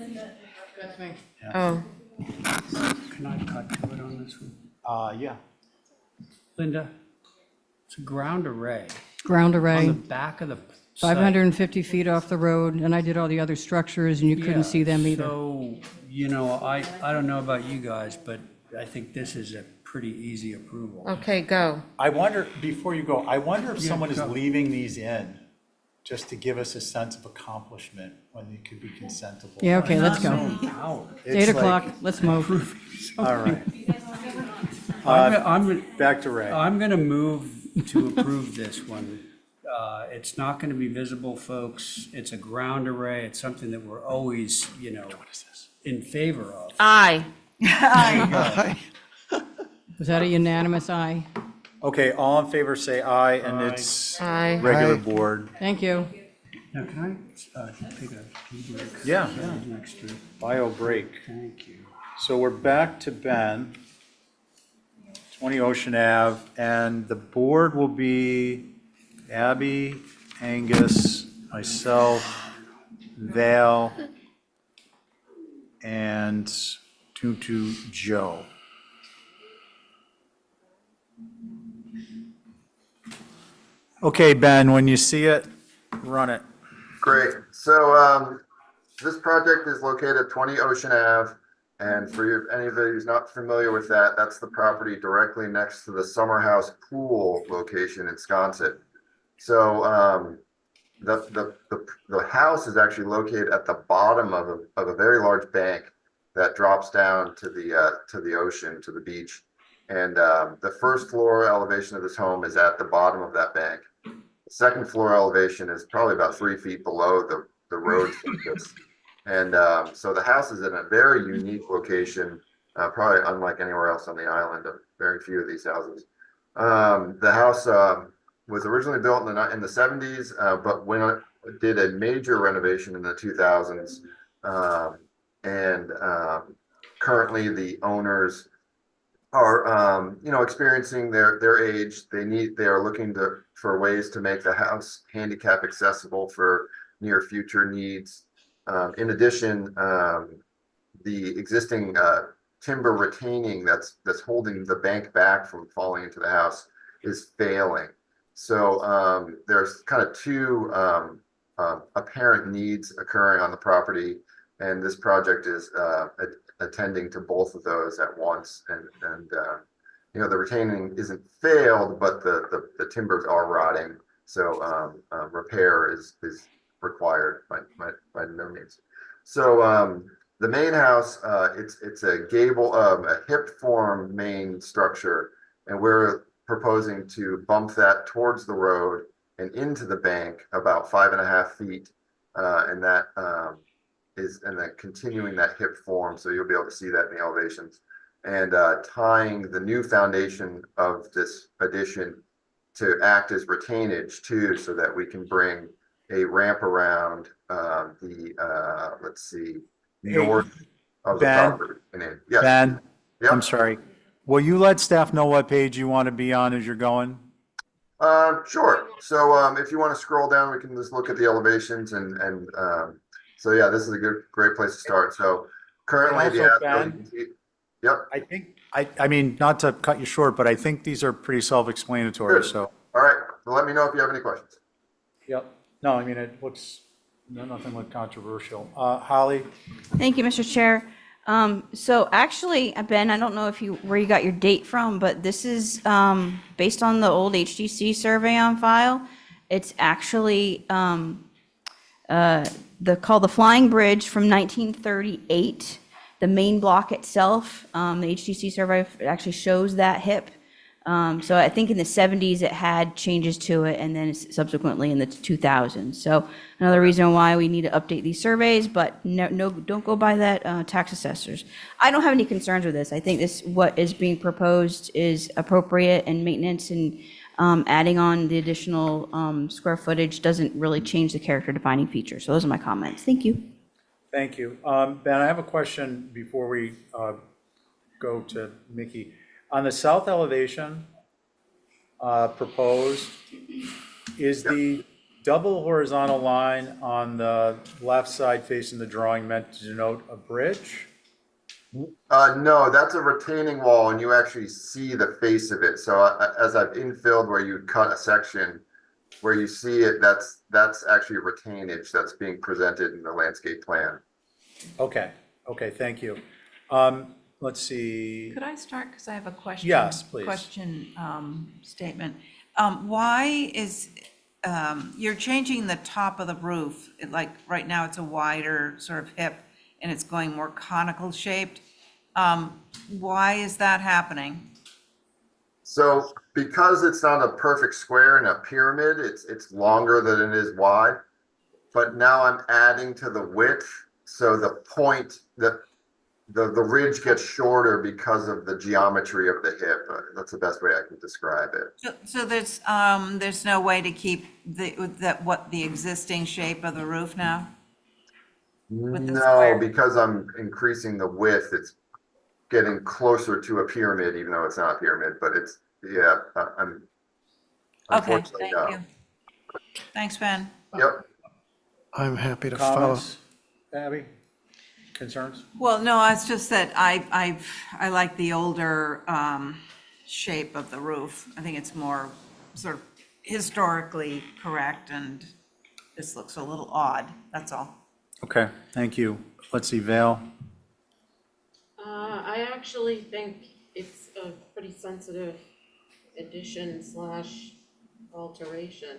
Can I cut to it on this one? Yeah. Linda, it's a ground array. Ground On the array, back of the site. 550 feet off the road, and I did all the other structures, and you couldn't see them either. So, you know, I don't know about you guys, but I think this is a pretty easy approval. okay, go. I wonder, before you go, I wonder if Yeah, someone is go. leaving these in just to give us a sense of accomplishment when they could be consentable. Yeah, okay, let's go. It's 8 o'clock, like- let's move. All right. I'm Back to Ray. I'm gonna move to approve this one. It's not gonna be visible, folks. It's a ground array. It's something that we're always, you know, in favor of. Aye. Was that a unanimous aye? Okay, all in favor, say aye, and it's Aye. regular Aye. board. Thank you. Now, can I take a tea break? Yeah. Next to it. Bio break. Thank you. So we're back to Ben, 20 Ocean Ave, and the board will be Abby, Angus, myself, Val, and Tutu Joe. Okay, Ben, when you see it, run it. Great. So this project is located at 20 Ocean Ave. And for anybody who's not familiar with that, that's the property directly next to the Summer House Pool location in Sconset. So the house is actually located at the bottom of a very large bank that drops down to the ocean, to the beach. And the first floor elevation of this home is at the bottom of that bank. The second floor elevation is probably about 3 feet below the road surface. And so the house is in a very unique location, probably unlike anywhere else on the island. Very few of these houses. The house was originally built in the 70s, but when it did a major renovation in the 2000s, and currently the owners are experiencing their age. They are looking for ways to make the house handicap accessible for near future needs. In addition, the existing timber retaining that's holding the bank back from falling into the house is failing. So there's kind of two apparent needs occurring on the property, and this project is attending to both of those at once. And the retaining isn't failed, but the timbers are rotting. So repair is required by no means. So the main house, it's a gable, a hip form main structure, and we're proposing to bump that towards the road and into the bank about 5.5 feet, and that and then continuing that hip form, so you'll be able to see that in the elevations, and tying the new foundation of this addition to act as retainage too, so that we can bring a ramp around let's see, north of the Ben, property. Yes. Ben, Yep. I'm sorry. Will you let staff know what page you want to be on as you're going? Sure. So if you want to scroll down, we can just look at the elevations and so yeah, this is a great place to start. So currently, Also, Ben, yep. I think, I mean, not to cut you short, but I think these are pretty self-explanatory, Good. so. All right. Well, let me know if you have any questions. Yep. No, I mean, it looks, nothing like controversial. Holly? Thank you, Mr. Chair. So actually, Ben, I don't know where you got your date from, but this is based on the old HDC survey on file. It's actually called the Flying Bridge from 1938. The main block itself, the HDC survey actually shows that hip. So I think in the 70s it had changes to it, and then subsequently in the 2000s. So another reason why we need to update these surveys, but no, don't go by that, tax assessors. I don't have any concerns with this. I think what is being proposed is appropriate, and maintenance and adding on the additional square footage doesn't really change the character defining feature. So those are my comments. Thank you. Thank you. Ben, I have a question before we go to Mickey. On the south elevation proposed, is the double horizontal line on the left side facing the drawing meant to denote a bridge? No, that's a retaining wall and you actually see the face of it. So as I've infilled where you cut a section, where you see it, that's actually retainage that's being presented in the landscape plan. Okay, thank you. Let's see. Could I start, because I have a question? Yes, please. Statement. Why is, you're changing the top of the roof, like, right now it's a wider sort of hip, and it's going more conical shaped. Why is that happening? So because it's not a perfect square and a pyramid, it's longer than it is wide. But now I'm adding to the width, so the point that the ridge gets shorter because of the geometry of the hip. That's the best way I can describe it. So there's no way to keep the existing shape of the roof now? With the No, square? because I'm increasing the width, it's getting closer to a pyramid, even though it's not a pyramid, but it's, yeah, I'm Okay, unfortunately, thank no. you. Thanks, Ben. Yep. I'm happy to follow. Comments? Abby? Concerns? Well, no, it's just that I like the older shape of the roof. I think it's more sort of historically correct, and this looks a little odd, that's all. Okay, thank you. Let's see, Val. I actually think it's a pretty sensitive addition / alteration,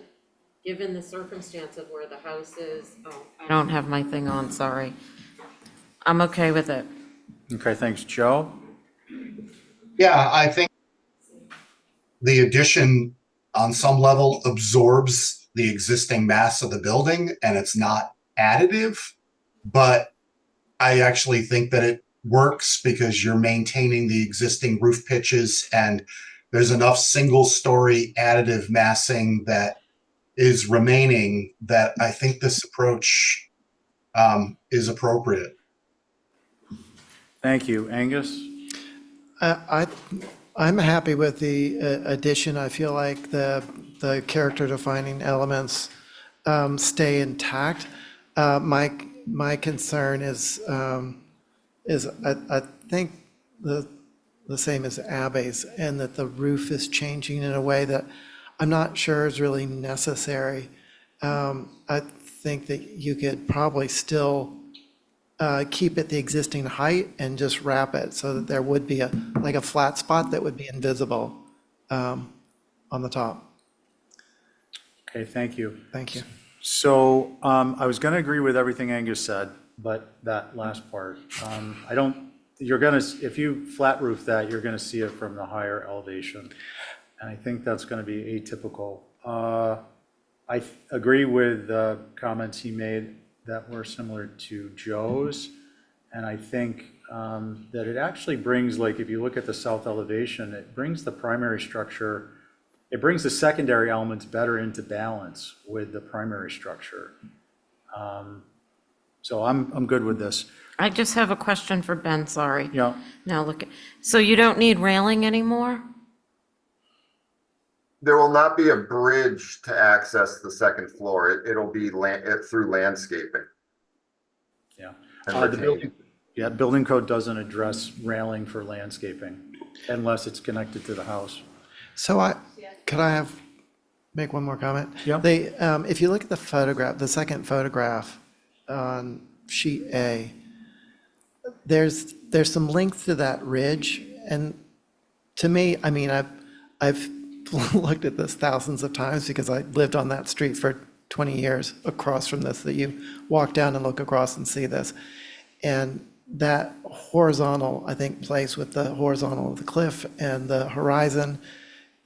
given the circumstance of where the house is. Oh, I don't have my thing on, sorry. I'm okay with it. Okay, thanks. Joe? Yeah, I think the addition on some level absorbs the existing mass of the building and it's not additive, but I actually think that it works because you're maintaining the existing roof pitches and there's enough single story additive massing that is remaining that I think this approach is appropriate. Thank you. Angus? I'm happy with the addition. I feel like the character defining elements stay intact. My concern is I think the same as Abby's, and that the roof is changing in a way that I'm not sure is really necessary. I think that you could probably still keep it the existing height and just wrap it so that there would be like a flat spot that would be invisible on the top. Okay, thank you. Thank you. So I was going to agree with everything Angus said, but that last part, if you flat roof that, you're going to see it from the higher elevation. And I think that's going to be atypical. I agree with the comments he made that were similar to Joe's. And I think that it actually brings, like, if you look at the south elevation, it brings the primary structure, it brings the secondary elements better into balance with the primary structure. So I'm good with this. I just have a question for Ben, sorry. Yeah. Now look, so you don't need railing anymore? There will not be a bridge to access the second floor. It'll be through landscaping. Yeah. And Building code doesn't address railing for landscaping unless it's connected to the house. So could I make one more comment? Yeah. If you look at the photograph, the second photograph on sheet A, there's some length to that ridge, and to me, I mean, I've looked at this thousands of times because I lived on that street for 20 years across from this, that you walk down and look across and see this. And that horizontal, I think, plays with the horizontal of the cliff and the horizon.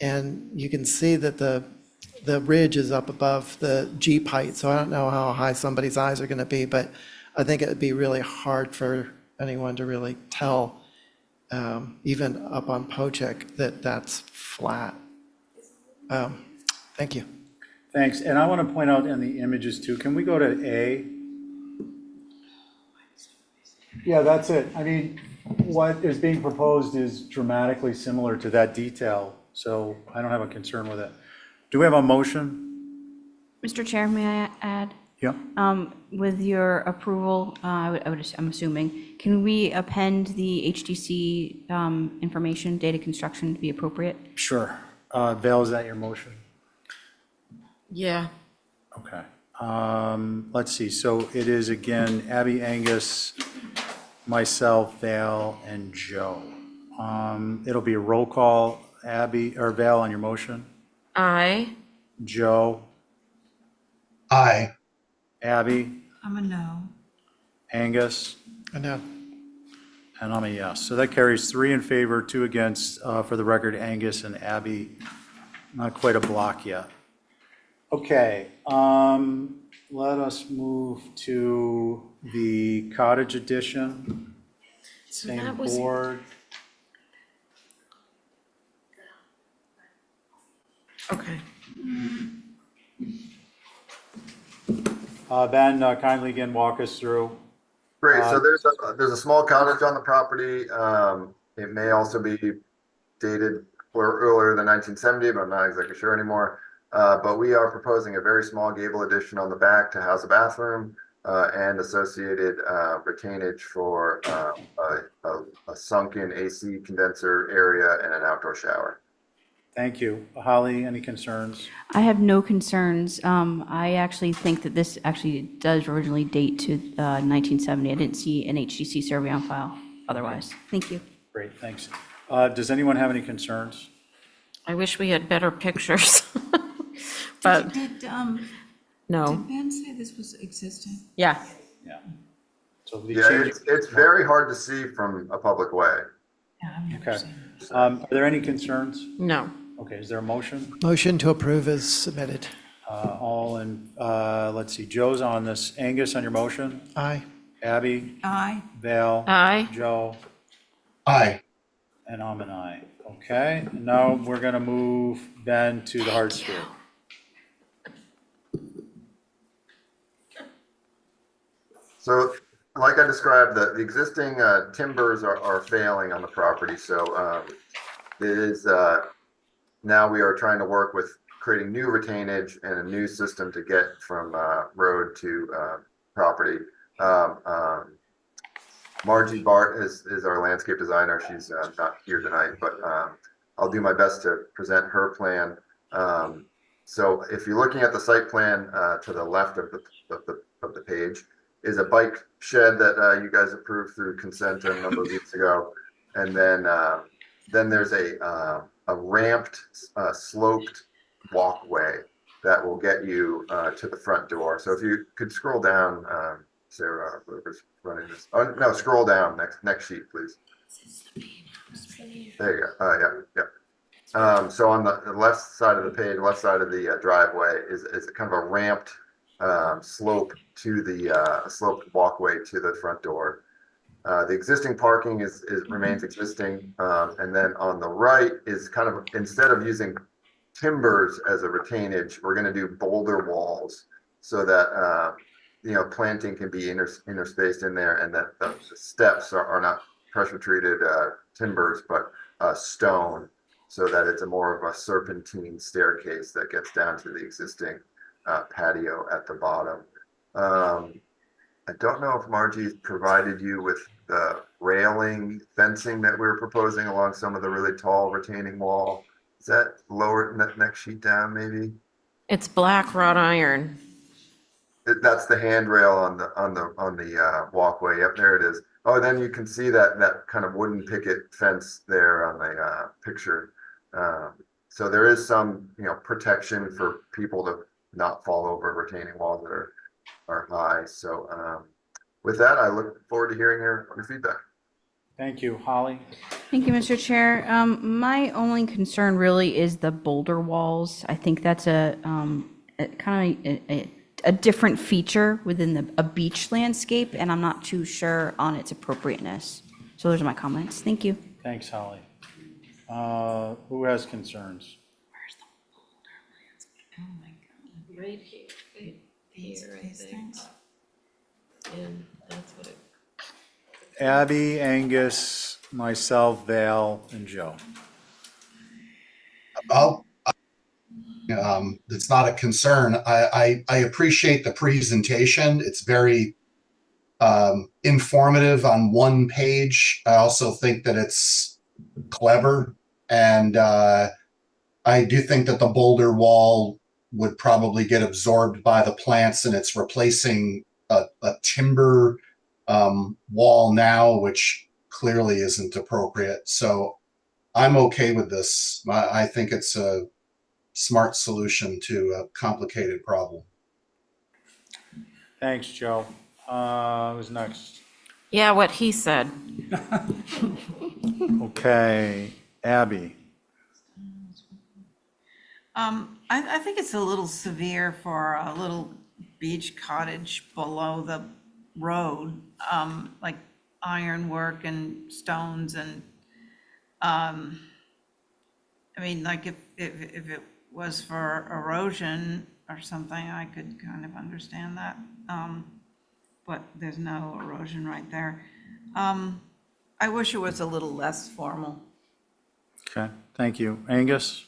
And you can see that the ridge is up above the Jeep height. So I don't know how high somebody's eyes are going to be, but I think it would be really hard for anyone to really tell, even up on Pochek, that that's flat. Thank you. Thanks. And I want to point out in the images too, can we go to A? Yeah, that's it. I mean, what is being proposed is dramatically similar to that detail, so I don't have a concern with it. Do we have a motion? Mr. Chair, may I add? Yeah. With your approval, I'm assuming, can we append the HDC information, data construction to be appropriate? Sure. Val, is that your motion? Yeah. Okay. Let's see. So it is again Abby, Angus, myself, Val, and Joe. It'll be a roll call. Abby, or Val, on your motion? Aye. Joe? Aye. Abby? I'm a no. Angus? I know. And I'm a yes. So that carries 3 in favor, 2 against. For the record, Angus and Abby, not quite a block yet. Okay, let us move to the cottage edition. So Same that was- board. Okay. Ben, kindly again walk us through. Great, so there's a small cottage on the property. It may also be dated or earlier than 1970, but I'm not exactly sure anymore. But we are proposing a very small gable addition on the back to house a bathroom and associated retainage for a sunken AC condenser area and an outdoor shower. Thank you. Holly, any concerns? I have no concerns. I actually think that this actually does originally date to 1970. I didn't see an HDC survey on file otherwise. Thank you. Great, thanks. Does anyone have any concerns? I wish we had better pictures. But Did no. Ben say this was existing? Yeah. Yeah. So the Yeah, change- it's very hard to see from a public way. Yeah, I've never Okay. seen it. Are there any concerns? No. Okay, is there a motion? Motion to approve is submitted. All in, let's see, Joe's on this. Angus, on your motion? Aye. Abby? Aye. Val? Aye. Joe? Aye. And I'm an aye. Okay, and now we're gonna move Ben to the hardscape. So like I described, the existing timbers are failing on the property. So it is now we are trying to work with creating new retainage and a new system to get from road to property. Margie Bart is our landscape designer. She's not here tonight, but I'll do my best to present her plan. So if you're looking at the site plan to the left of the page, is a bike shed that you guys approved through consent a number of weeks ago, and then there's a ramped, sloped walkway that will get you to the front door. So if you could scroll down, Sarah, whoever's running this. Oh no, scroll down next sheet, please. There you go. Yeah. So on the left side of the page, left side of the driveway is kind of a ramped slope to the sloped walkway to the front door. The existing parking remains existing, and then on the right is kind of, instead of using timbers as a retainage, we're going to do boulder walls so that planting can be interspaced in there, and that the steps are not pressure treated timbers but stone, so that it's a more of a serpentine staircase that gets down to the existing patio at the bottom. I don't know if Margie provided you with the railing fencing that we were proposing along some of the really tall retaining wall. Is that lower, next sheet down maybe? It's black wrought iron. That's the handrail on the walkway. Yep, there it is. Oh, then you can see that kind of wooden picket fence there on the picture. So there is some protection for people to not fall over retaining walls that are high. So with that, I look forward to hearing your feedback. Thank you. Holly? Thank you, Mr. Chair. My only concern really is the boulder walls. I think that's a kind of a different feature within a beach landscape, and I'm not too sure on its appropriateness. So those are my comments. Thank you. Thanks, Holly. Who has concerns? Oh my God. Right here. Here, right there. And that's what it. Abby, Angus, myself, Val, and Joe. It's not a concern. I appreciate the presentation. It's very informative on one page. I also think that it's clever. And I do think that the boulder wall would probably get absorbed by the plants, and it's replacing a timber wall now, which clearly isn't appropriate. So I'm okay with this. I think it's a smart solution to a complicated problem. Thanks, Joe. Who's next? Yeah, what he said. Okay, Abby. I think it's a little severe for a little beach cottage below the road, like ironwork and stones and, I mean, like if it was for erosion or something, I could kind of understand that. But there's no erosion right there. I wish it was a little less formal. Okay, thank you. Angus?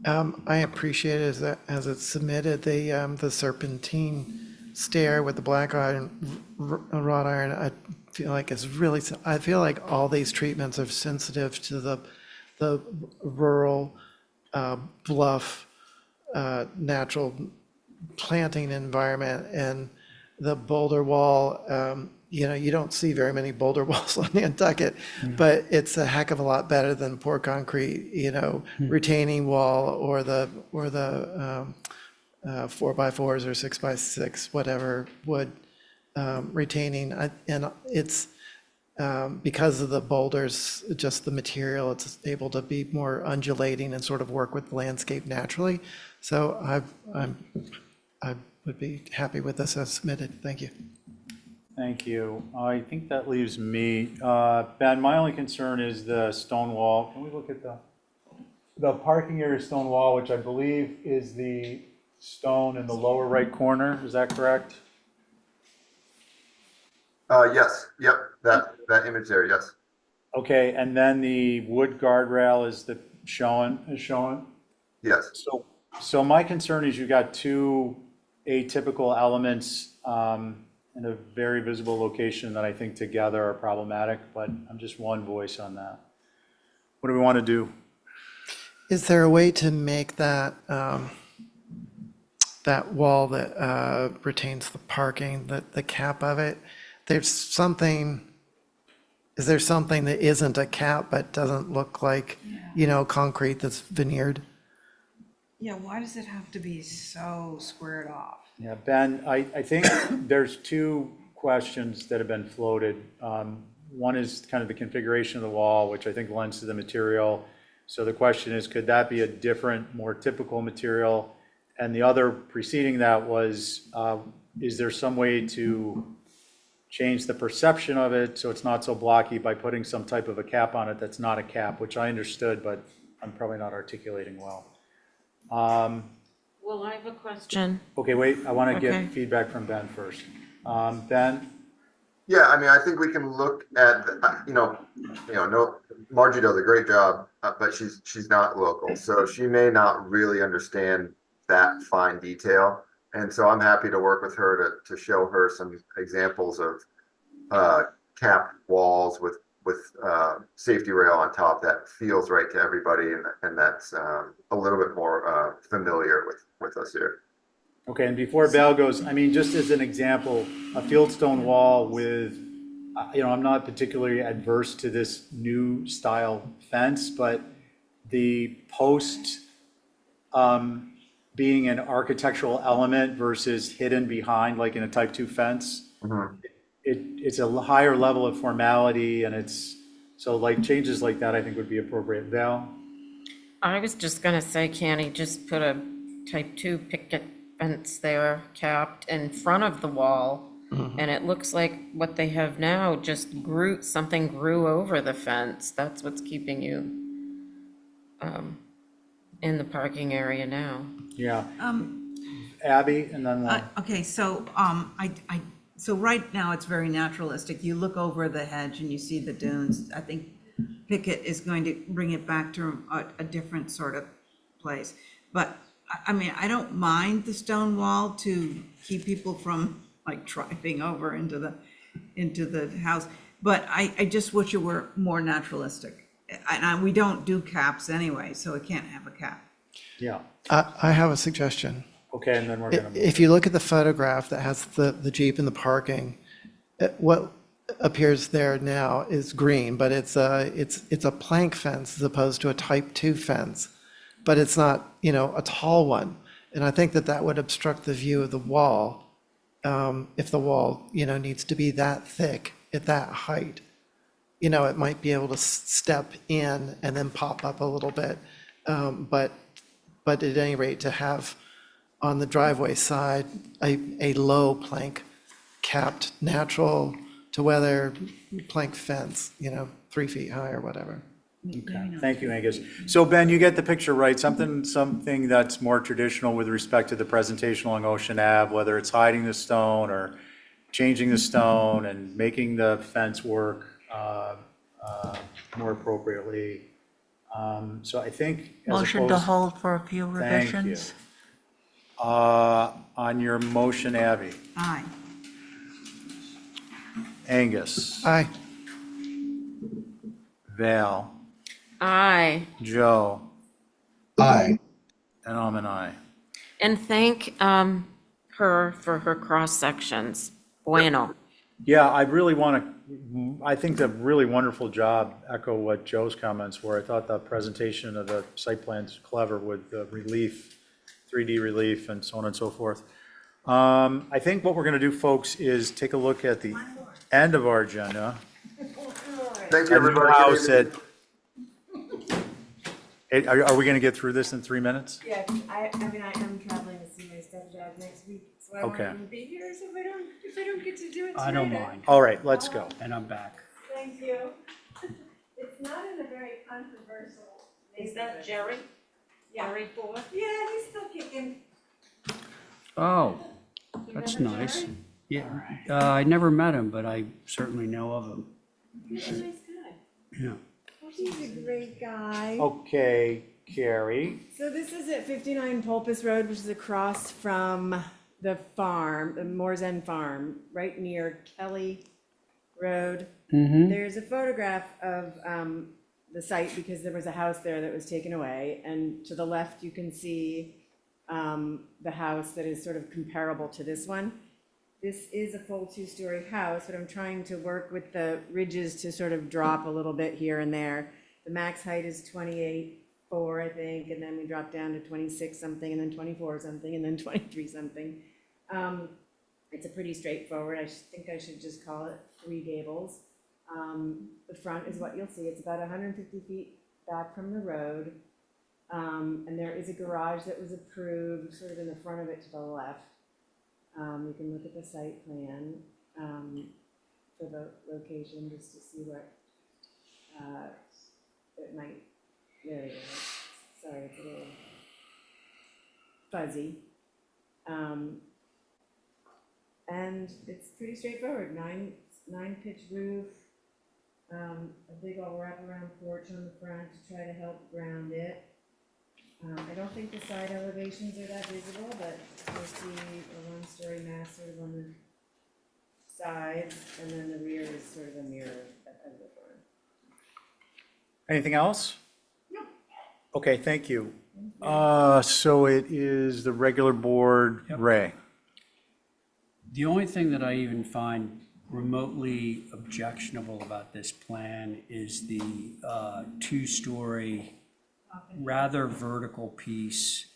I appreciate it as it's submitted, the serpentine stair with the black iron, wrought iron. I feel like it's really, I feel like all these treatments are sensitive to the rural, bluff, natural planting environment, and the boulder wall. You don't see very many boulder walls on Nantucket, but it's a heck of a lot better than poor concrete, retaining wall or the 4x4s or 6x6, whatever wood retaining. And it's because of the boulders, just the material, it's able to be more undulating and sort of work with the landscape naturally. So I would be happy with this as submitted. Thank you. Thank you. I think that leaves me. Ben, my only concern is the stone wall. Can we look at the parking area stone wall, which I believe is the stone in the lower right corner? Is that correct? Yes, yep, that image there, yes. Okay, and then the wood guardrail is showing? Yes. So my concern is you got two atypical elements in a very visible location that I think together are problematic, but I'm just one voice on that. What do we want to do? Is there a way to make that that wall that retains the parking, the cap of it? Is there something that isn't a cap but doesn't look like, concrete that's veneered? Yeah, why does it have to be so squared off? Yeah, Ben, I think there's two questions that have been floated. One is kind of the configuration of the wall, which I think lends to the material. So the question is, could that be a different, more typical material? And the other preceding that was, is there some way to change the perception of it so it's not so blocky by putting some type of a cap on it that's not a cap, which I understood, but I'm probably not articulating well. Well, I have a question. Okay, wait, I want to Okay. get feedback from Ben first. Ben? Yeah, I mean, I think we can look at, no, Margie does a great job, but she's not local, so she may not really understand that fine detail. And so I'm happy to work with her to show her some examples of cap walls with safety rail on top that feels right to everybody, and that's a little bit more familiar with us here. Okay, and before Val goes, I mean, just as an example, a fieldstone wall with, I'm not particularly adverse to this new style fence, but the post being an architectural element versus hidden behind, like in a type 2 fence, it's a higher level of formality, and so like changes like that I think would be appropriate. Val? I was just gonna say, can't he just put a type 2 picket fence there capped in front of the wall? And it looks like what they have now just something grew over the fence. That's what's keeping you in the parking area now. Yeah. Abby, and then Okay, so so right now it's very naturalistic. You look over the hedge and you see the dunes. I think Pickett is going to bring it back to a different sort of place. But, I mean, I don't mind the stone wall to keep people from like driving over into the house, but I just wish it were more naturalistic. And we don't do caps anyway, so it can't have a cap. Yeah, I have a suggestion. okay, and then we're gonna. If you look at the photograph that has the Jeep and the parking, what appears there now is green, but it's a plank fence as opposed to a type 2 fence. But it's not, a tall one. And I think that would obstruct the view of the wall, if the wall, needs to be that thick at that height. It might be able to step in and then pop up a little bit. But at any rate, to have on the driveway side, a low plank capped natural to weather plank fence, 3 feet high or whatever. Okay, thank you, Angus. So Ben, you get the picture, right? Something that's more traditional with respect to the presentation along Ocean Ave, whether it's hiding the stone or changing the stone and making the fence work more appropriately. So I think. Motion to hold for a few Thank you. revisions. On your motion, Abby. Aye. Angus. Aye. Val. Aye. Joe. Aye. And I'm an aye. And thank her for her cross-sections. Bueno. Yeah, I really want to, I think a really wonderful job, echo what Joe's comments were. I thought the presentation of the site plan's clever with the relief, 3D relief and so on and so forth. I think what we're going to do, folks, is take a look at the end of our agenda. Thank you, everybody. Good evening. Are we going to get through this in 3 minutes? Yeah, I mean, I am traveling to see my stepdad next week, so I Okay. want him to be here, so if I don't get to do it I don't tonight, mind. All right, let's go. And I'm back. Thank you. It's not in a very controversial. Is that Jerry? Yeah. Jerry Ford? Yeah, he's still kicking. Oh, that's nice. Yeah, I never met him, but I certainly know of him. He's a nice guy. Yeah. He's a great guy. Okay, Carrie. So this is at 59 Pulpus Road, which is across from the farm, the Moore's End Farm, right near Kelly Road. Mm-hmm. There's a photograph of the site because there was a house there that was taken away. And to the left, you can see the house that is sort of comparable to this one. This is a full 2-story house, but I'm trying to work with the ridges to sort of drop a little bit here and there. The max height is 28.4, I think, and then we drop down to 26 something, and then 24 something, and then 23 something. It's a pretty straightforward. I think I should just call it 3 gables. The front is what you'll see. It's about 150 feet back from the road. And there is a garage that was approved sort of in the front of it to the left. You can look at the site plan for the location just to see what it might, there it is. Sorry, it's a little fuzzy. And it's pretty straightforward, 9-pitch roof, a big old wraparound porch on the front to try to help ground it. I don't think the side elevations are that visible, but you'll see a 1-story mass sort of on the sides, and then the rear is sort of a mirror of the front. Anything else? No. Okay, thank you. So it is the regular board, Ray. The only thing that I even find remotely objectionable about this plan is the 2-story, rather vertical piece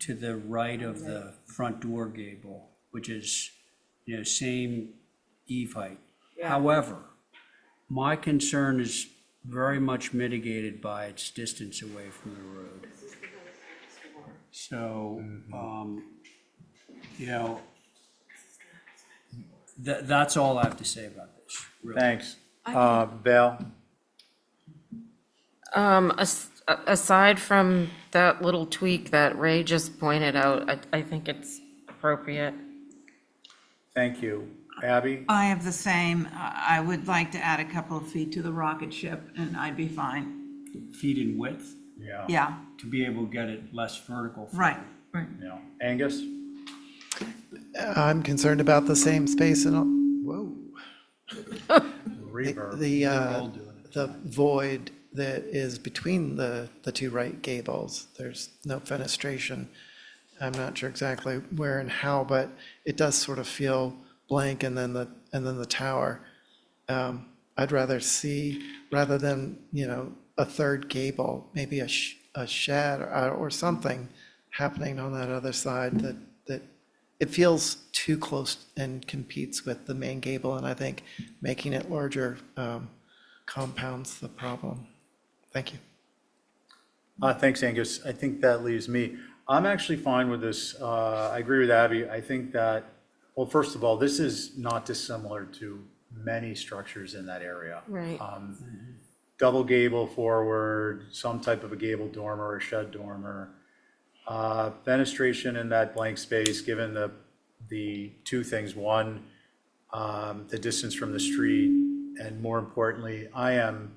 to the right of the front door gable, which is, same eave height. Yeah. However, my concern is very much mitigated by its distance away from the road. So, that's all I have to say about this, really. Thanks. Val? Aside from that little tweak that Ray just pointed out, I think it's appropriate. Thank you. Abby? I have the same. I would like to add a couple of feet to the rocket ship, and I'd be fine. Feet in width? Yeah. Yeah, to be able to get it less vertical. right. Yeah. Angus? I'm concerned about the same space and, whoa. Reverb. The void that is between the two right gables. There's no fenestration. I'm not sure exactly where and how, but it does sort of feel blank, and then the tower. I'd rather see, rather than, a third gable, maybe a shed or something happening on that other side that it feels too close and competes with the main gable, and I think making it larger compounds the problem. Thank you. Thanks, Angus. I think that leaves me. I'm actually fine with this. I agree with Abby. I think that, well, first of all, this is not dissimilar to many structures in that area. Right. Double gable forward, some type of a gable dormer or shed dormer. Fenestration in that blank space, given the two things. One, the distance from the street, and more importantly, I am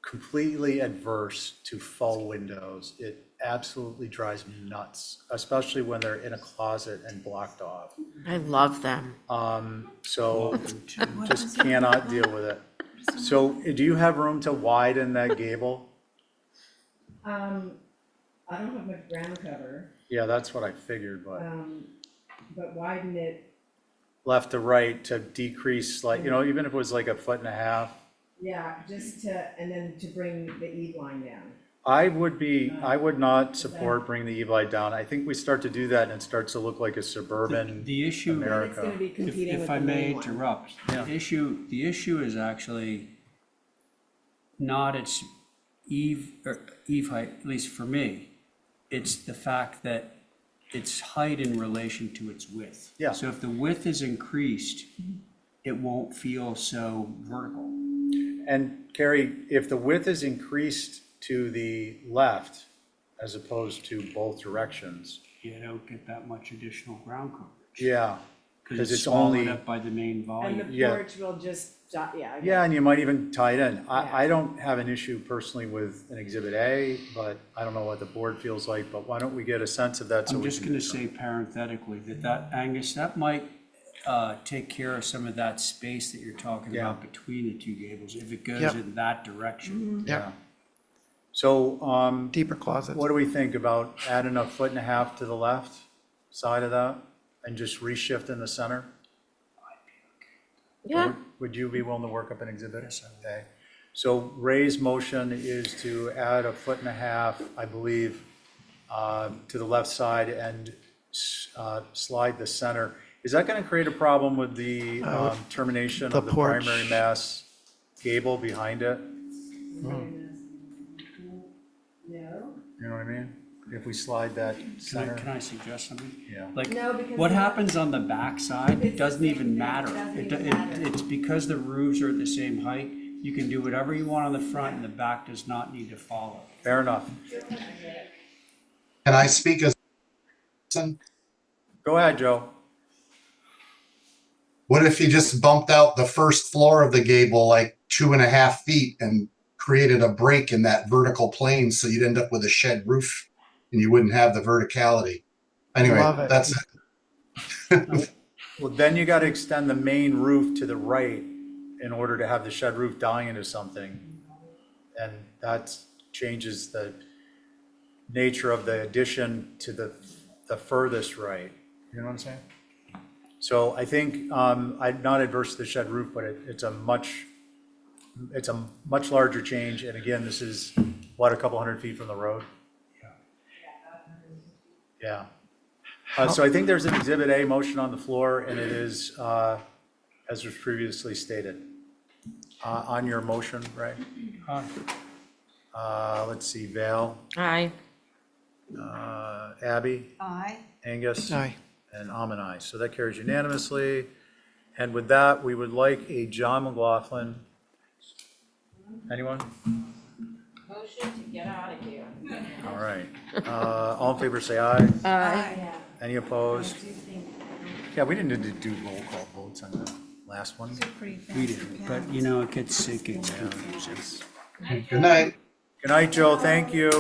completely adverse to faux windows. It absolutely drives me nuts, especially when they're in a closet and blocked off. I love them. So just cannot deal with it. So do you have room to widen that gable? I don't have much ground cover, Yeah, that's what I figured, but widen it, left to right to decrease, like, even if it was like 1.5 feet. yeah, and then to bring the eave line down. I would not support bringing the E-Glide down. I think we start to do that and it starts to look like a suburban The issue, America. It's gonna be competing if with I the may main one. interrupt, the issue is actually not its eve height, at least for me. It's the fact that its height in relation to its width. Yeah. So if the width is increased, it won't feel so vertical. And Carrie, if the width is increased to the left as opposed to both directions, You don't get that much additional ground coverage. yeah, Because it's it's only, swallowed up by the main And volume. the Yeah. porch will just, yeah. yeah, and you might even tie it in. Yeah. I don't have an issue personally with an Exhibit A, but I don't know what the board feels like, but why don't we get a sense of that so I'm we just can gonna do something. say parenthetically that Angus, that might take care of some of that space that you're talking Yeah. about between the two gables, if it goes Yep. in that direction. Yeah. So, Deeper closets. what do we think about adding 1.5 feet to the left side of that and just reshift in the center? Yeah. Would you be willing to work up an exhibit? Okay. So Ray's motion is to add 1.5 feet, I believe, to the left side and slide the center. Is that going to create a problem with the termination the of the porch. primary mass gable behind it? No. You know what I mean? If we slide that center? Can I suggest something? Yeah. Like, No, because what the- happens on the backside, it doesn't even matter. doesn't It, even it, matter. it's because the roofs are at the same height, you can do whatever you want on the front and the back does not need to follow. Fair enough. Can I speak as? Go ahead, Joe. What if you just bumped out the first floor of the gable like 2.5 feet and created a break in that vertical plane so you'd end up with a shed roof and you wouldn't have the verticality? Anyway, Love it. that's it. Well, then you got to extend the main roof to the right in order to have the shed roof dying into something. And that changes the nature of the addition to the furthest right. You know what I'm saying? So I think, I'm not adverse to the shed roof, but it's a much larger change. And again, this is, what, a couple hundred feet from the road? Yeah. So I think there's an Exhibit A motion on the floor, and it is, as was previously stated. On your motion, right? Let's see, Val, Aye. Abby, Aye. Angus. Aye. And I'm an aye. So that carries unanimously. And with that, we would like a John McLaughlin. Anyone? Motion to get out of here. All right. All in favor, say aye. Aye. Any opposed? Yeah, we didn't need to do roll call votes on the last one. We did, but you know, it gets confusing. Good night. Good night, Joe. Thank you.